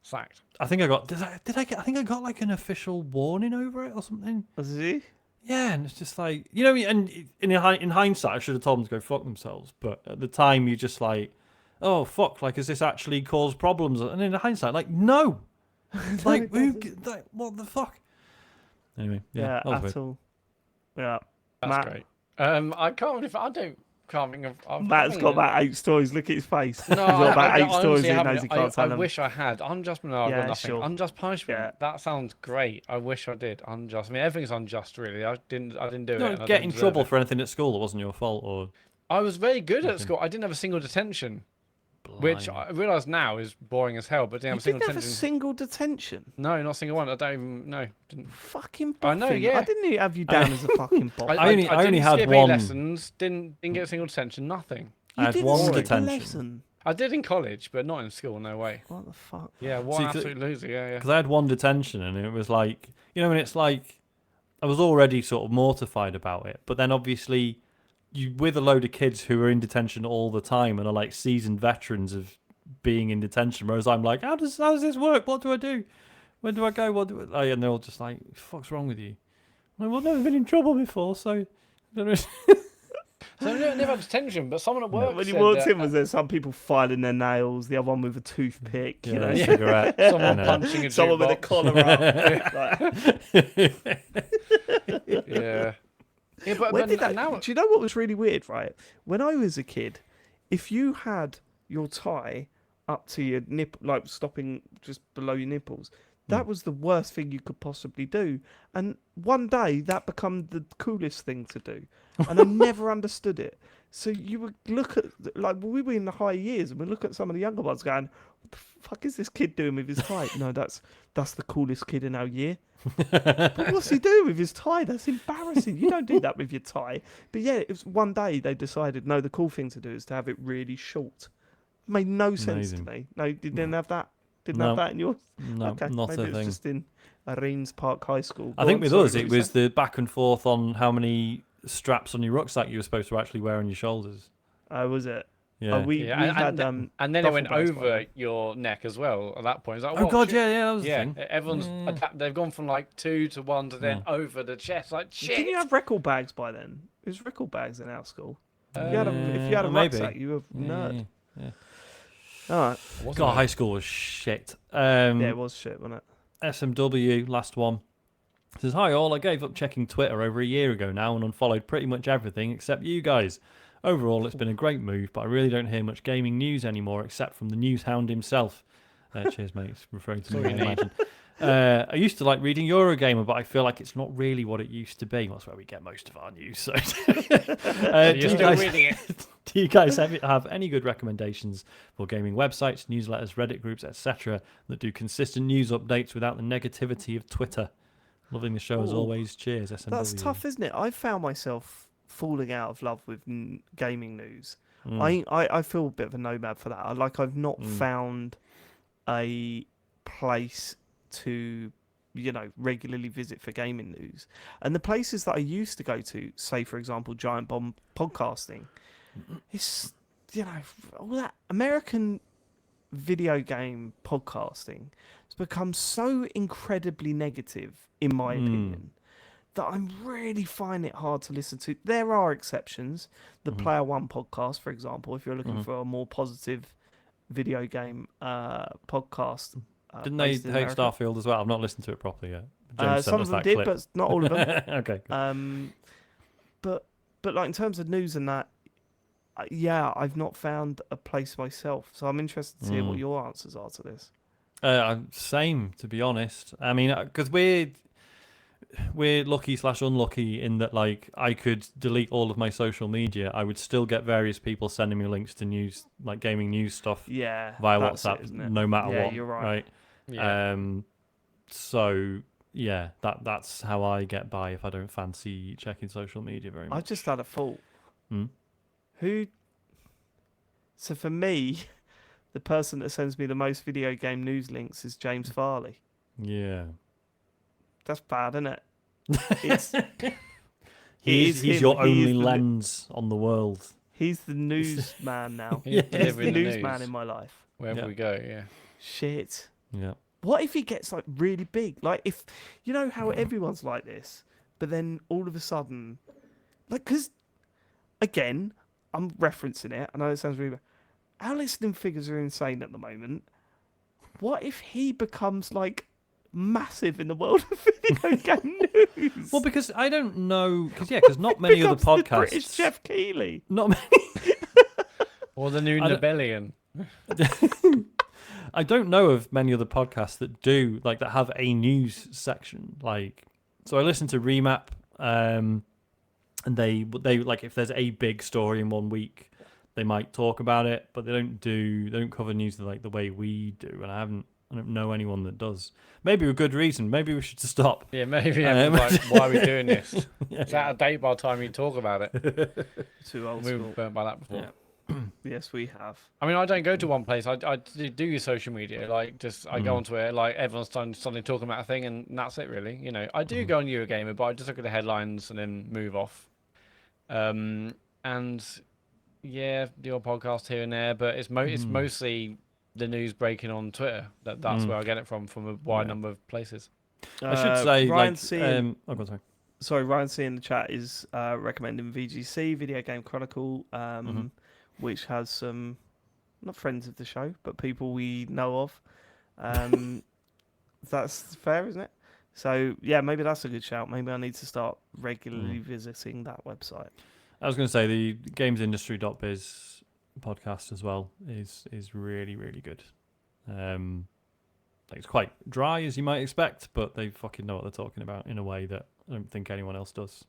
B: Sacked.
C: I think I got. Did I get? I think I got like an official warning over it or something.
A: Was he?
C: Yeah, and it's just like, you know, and in hindsight, I should have told them to go fuck themselves. But at the time, you're just like, oh fuck, like, has this actually caused problems? And in hindsight, like, no, like, what the fuck? Anyway, yeah, that was weird.
A: at all. Yeah,
B: That's
A: Matt.
B: great. I can't really. I don't. Can't think of.
A: Matt's got about 8 stories. Look at his face.
B: No,
A: He's got about 8
B: I
A: stories.
B: honestly
A: He
B: haven't.
A: knows he can't tell
B: I
A: them.
B: wish I had. Unjust. No, I've
A: Yeah,
B: got nothing.
A: sure.
B: Unjust punishment.
A: Yeah.
B: That sounds great. I wish I did. Unjust. I mean, everything's unjust, really. I didn't do
C: You
B: it.
C: don't
B: and I
C: get
B: don't
C: in
B: deserve
C: trouble
B: it.
C: for anything at school that wasn't your fault, or
B: I was very good at
C: Nothing.
B: school. I didn't have a single detention, which I realise now is boring as hell. But didn't
A: You
B: have a single
A: didn't have a
B: detention.
A: single detention.
B: No, not a single one. I don't even. No, didn't.
A: Fucking
B: I know,
A: boffin.
B: yeah.
A: I didn't have you down as a fucking bot.
C: I only
B: didn't
C: had
B: skip
C: one-
B: any lessons. Didn't get a single detention. Nothing.
C: I had
A: didn't
C: one
A: skip a
C: detention.
A: lesson.
B: I did in college, but not in school. No way.
A: What the fuck?
B: Yeah, one
C: See,
B: absolute loser. Yeah.
C: Because I had one detention, and it was like, you know, and it's like, I was already sort of mortified about it, but then obviously, you with a load of kids who are in detention all the time and are like seasoned veterans of being in detention, whereas I'm like, how does this work? What do I do? Where do I go? What do I... And they're all just like, what the fuck's wrong with you? I'm like, well, I've never been in trouble before, so I don't know.
B: So I never had detention, but someone at work
A: When you
B: said
A: walked
B: that,
A: in, was there some people filing their nails, the other one with a toothpick, you
C: Yeah,
A: know,
C: a cigarette.
B: someone
C: and,
B: punching a
A: someone with a
B: jukebox.
A: collar up. Like,
B: Yeah. Yeah, but,
A: when
B: but
A: did that,
B: now
A: do you know what was really weird, right? When I was a kid, if you had your tie up to your nip, like stopping just below your nipples, that was the worst thing you could possibly do. And one day that became the coolest thing to do. And I never understood it. So you would look at, like, we were in the high years and we look at some of the younger ones going, what the fuck is this kid doing with his tie? No, that's the coolest kid in our year. But what's he doing with his tie? That's embarrassing. You don't do that with your tie. But yeah, it was one day they decided, no, the cool thing to do is to have it really short. Made no sense
C: Amazing.
A: to me. No, you didn't have that? Didn't
C: No.
A: have that in yours?
C: No,
A: Okay,
C: not
A: maybe
C: a
A: it was
C: thing.
A: just in Rains Park High School.
C: I
A: Go
C: think
A: on,
C: with
A: sorry,
C: us,
A: what
C: it
A: you
C: was
A: said?
C: the back and forth on how many straps on your rucksack you were supposed to actually wear on your shoulders.
A: Oh, was it?
C: Yeah.
A: Oh, we had
B: and then it
A: duffel
B: went
A: bags by
B: over
A: then.
B: your neck as well. At that point, it's like,
C: Oh
B: whoa,
C: god,
B: shit.
C: yeah, that was
B: Yeah,
C: the thing.
B: everyone's they've gone from like 2 to 1 to then over the chest. Like shit.
A: Didn't you have record bags by then? It was record bags in our school. If you had a
C: maybe.
A: rucksack, you were a nerd.
C: Yeah.
A: All right.
B: Wasn't
C: God,
B: it?
C: high school was shit.
A: Yeah, it was shit, wasn't it?
C: SMW, last one. Says, hi all, I gave up checking Twitter over a year ago now and unfollowed pretty much everything except you guys. Overall, it's been a great move, but I really don't hear much gaming news anymore except from the news hound himself. Cheers, mate. It's referring to me, I imagine. I used to like reading Eurogamer, but I feel like it's not really what it used to be. Well, that's where we get most of our news. So,
B: You're still reading it.
C: do you guys have any good recommendations for gaming websites, newsletters, Reddit groups, etc., that do consistent news updates without the negativity of Twitter? Loving the show as always. Cheers, SMW.
A: That's tough, isn't it? I found myself falling out of love with gaming news. I feel a bit of a nomad for that. I've not found a place to regularly visit for gaming news, and the places that I used to go to, say for example Giant Bomb Podcasting, it's all that American video game podcasting has become so incredibly negative in my opinion that I'm really finding it hard to listen to. There are exceptions. The Player One podcast, for example, if you're looking for a more positive video game podcast.
C: Didn't they hate Starfield as well? I've not listened to it properly yet. James
A: Some of them did,
C: clip.
A: but not all of them.
C: Okay. Cool.
A: But like in terms of news and that, I've not found a place myself. So I'm interested to hear what your answers are to this.
C: Same, to be honest. I mean, because we're lucky/unlucky in that, like, I could delete all of my social media. I would still get various people sending me links to news, like gaming news stuff,
A: via
C: WhatsApp, no matter what.
A: Yeah, you're right.
B: Yeah.
A: So
C: that's how I get by if I don't fancy checking social media very much.
A: I just had a thought.
C: Hmm?
A: So for me, the person that sends me the most video game news links is James Farley.
C: Yeah.
A: That's bad, isn't it? It's,
C: he's your only lens on the world.
A: He's the newsman now.
B: He's
A: He's the
B: delivering the
A: newsman
B: news
A: in my life.
B: wherever we go. Yeah.
A: Shit.
C: Yeah.
A: What if he gets like really big? Like if how everyone's like this, but then all of a sudden, like, because again, I'm referencing it. I know it sounds really bad. Our listening figures are insane at the moment. What if he becomes like massive in the world of video game news?
C: Well, because I don't know, because not many other
A: Becomes the
C: podcasts.
A: British Jeff Keighley.
C: Not many.
B: Or the new Nobelian.
C: I don't know of many other podcasts that have a news section. Like, so I listen to Remap, and they like, if there's a big story in 1 week, they might talk about it, but they don't cover news like the way we do. And I don't know anyone that does. Maybe a good reason. Maybe we should just stop.
B: Yeah, maybe. Like, why are we doing this? It's out of date by the time you talk about it.
A: Too old
B: We
A: school.
B: were burnt by that before.
C: Yeah.
A: Yes, we have.
B: I mean, I don't go to one place. I do use social media. Like, just I go onto it. Like, everyone's suddenly talking about a thing, and that's it, really. I do go on Eurogamer, but I just look at the headlines and then move off. And yeah, the odd podcast here and there, but it's mostly the news breaking on Twitter. That's where I get it from a wide number of places.
C: I should say,
A: Ryan
C: like,
A: C. Sorry, Ryan C in the chat is recommending VGC, Video Game Chronicle, which has some, not friends of the show, but people we know of. That's fair, isn't it? So, yeah, maybe that's a good shout. Maybe I need to start regularly visiting that website.
C: I was going to say the gamesindustry.biz podcast as well is really, really good. It's quite dry, as you might expect, but they fucking know what they're talking about in a way that I don't think anyone else does.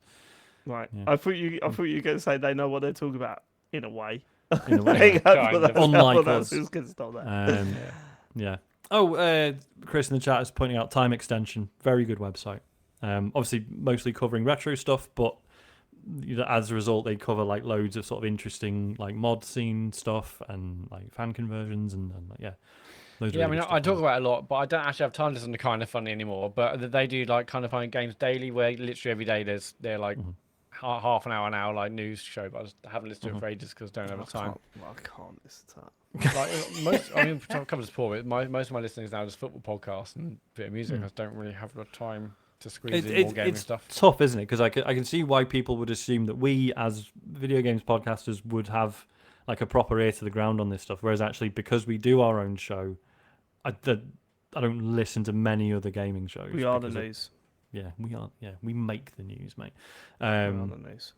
A: Right.
C: Yeah.
A: I thought you were going to say they know what they're talking about in a way.
C: In a way. Unlike us.
A: Who's going to stop that?
C: Yeah. Oh, Chris in the chat is pointing out Time Extension. Very good website. Obviously, mostly covering retro stuff, but as a result, they cover like loads of sort of interesting like mod scene stuff and like fan conversions and yeah.
B: Yeah, I mean, I talk about it a lot, but I don't actually have time to listen to Kind of Funny anymore. But they do like Kind of Funny Games Daily, where literally every day they're like half an hour like news show. But I just haven't listened to it for ages because I don't have the time.
A: I can't listen to that.
B: Like comes to poor, most of my listening is now just football podcasts and a bit of music. I don't really have the time to squeeze in more gaming stuff.
C: It's tough, isn't it? Because I can see why people would assume that we, as video games podcasters, would have like a proper ear to the ground on this stuff. Whereas actually, because we do our own show, I don't listen to many other gaming shows.
A: We are the news.
C: Yeah, we are. Yeah, we make the news, mate.
A: We are the news.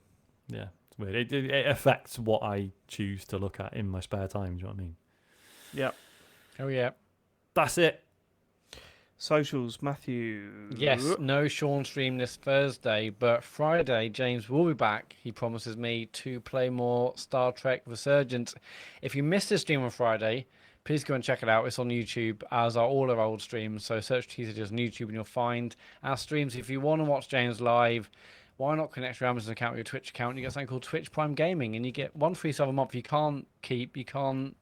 C: Yeah, it's weird. It affects what I choose to look at in my spare time. Do you know what I mean?
A: Yep.
B: Oh yeah.
C: That's it.
A: Socials, Matthew.
B: Yes, no Sean stream this Thursday, but Friday James will be back. He promises me to play more Star Trek Resurgence. If you missed the stream on Friday, please go and check it out. It's on YouTube, as are all our old streams. So search TCGS on YouTube and you'll find our streams. If you want to watch James live, why not connect your Amazon account with your Twitch account? You get something called Twitch Prime Gaming, and you get 1 free sub a month. You can't keep, you can't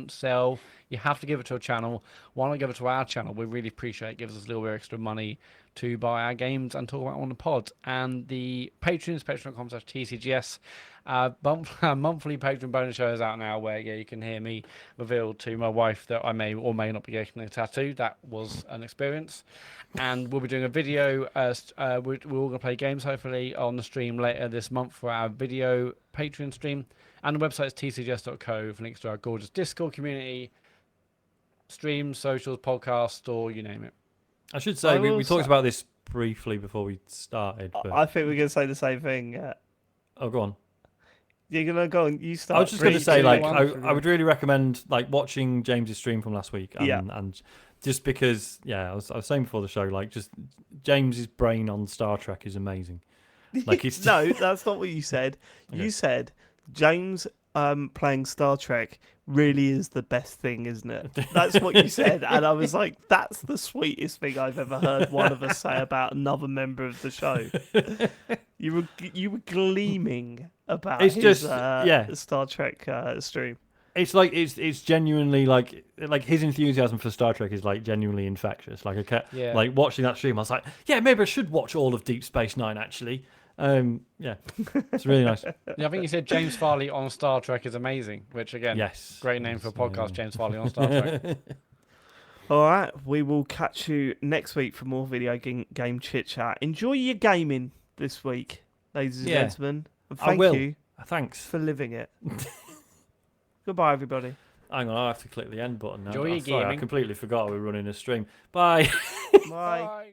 B: sell. You have to give it to a channel. Why not give it to our channel? We really appreciate it. It gives us a little bit of extra money to buy our games and talk about on the pod. And the Patreon is patreon.com/TCGS. Monthly Patreon bonus show is out now, where you can hear me reveal to my wife that I may or may not be getting a tattoo. That was an experience. And we'll be doing a video. We're all going to play games, hopefully, on the stream later this month for our video Patreon stream. And the website is tcgs.co with links to our gorgeous Discord community, streams, socials, podcasts, or you name it.
C: I should say, we talked about this briefly before we started. But...
A: I think we're going to say the same thing.
C: Oh, go on.
A: You're going to go and you start.
C: I was just going to say, I would really recommend watching James's stream from last week. And just because, I was saying before the show, just James's brain on Star Trek is amazing.
A: No, that's not what you said. Okay. You said James playing Star Trek really is the best thing, isn't it? That's what you said. And I was like, that's the sweetest thing I've ever heard one of us say about another member of the show. You were gleaming about his Star Trek stream.
C: It's it's genuinely like his enthusiasm for Star Trek is genuinely infectious. Watching that stream, I was like, maybe I should watch all of Deep Space Nine actually. It's really nice.
B: I think you said James Farley on Star Trek is amazing, which again, great name for a podcast. James Farley on Star Trek.
A: All right, we will catch you next week for more video game chit chat. Enjoy your gaming this week, ladies and gentlemen. And thank you.
C: Thanks
A: for living it. Goodbye, everybody.
C: Hang on, I have to click the end button now.
B: Enjoy your gaming.
C: I completely forgot we were running a stream. Bye.
A: Bye.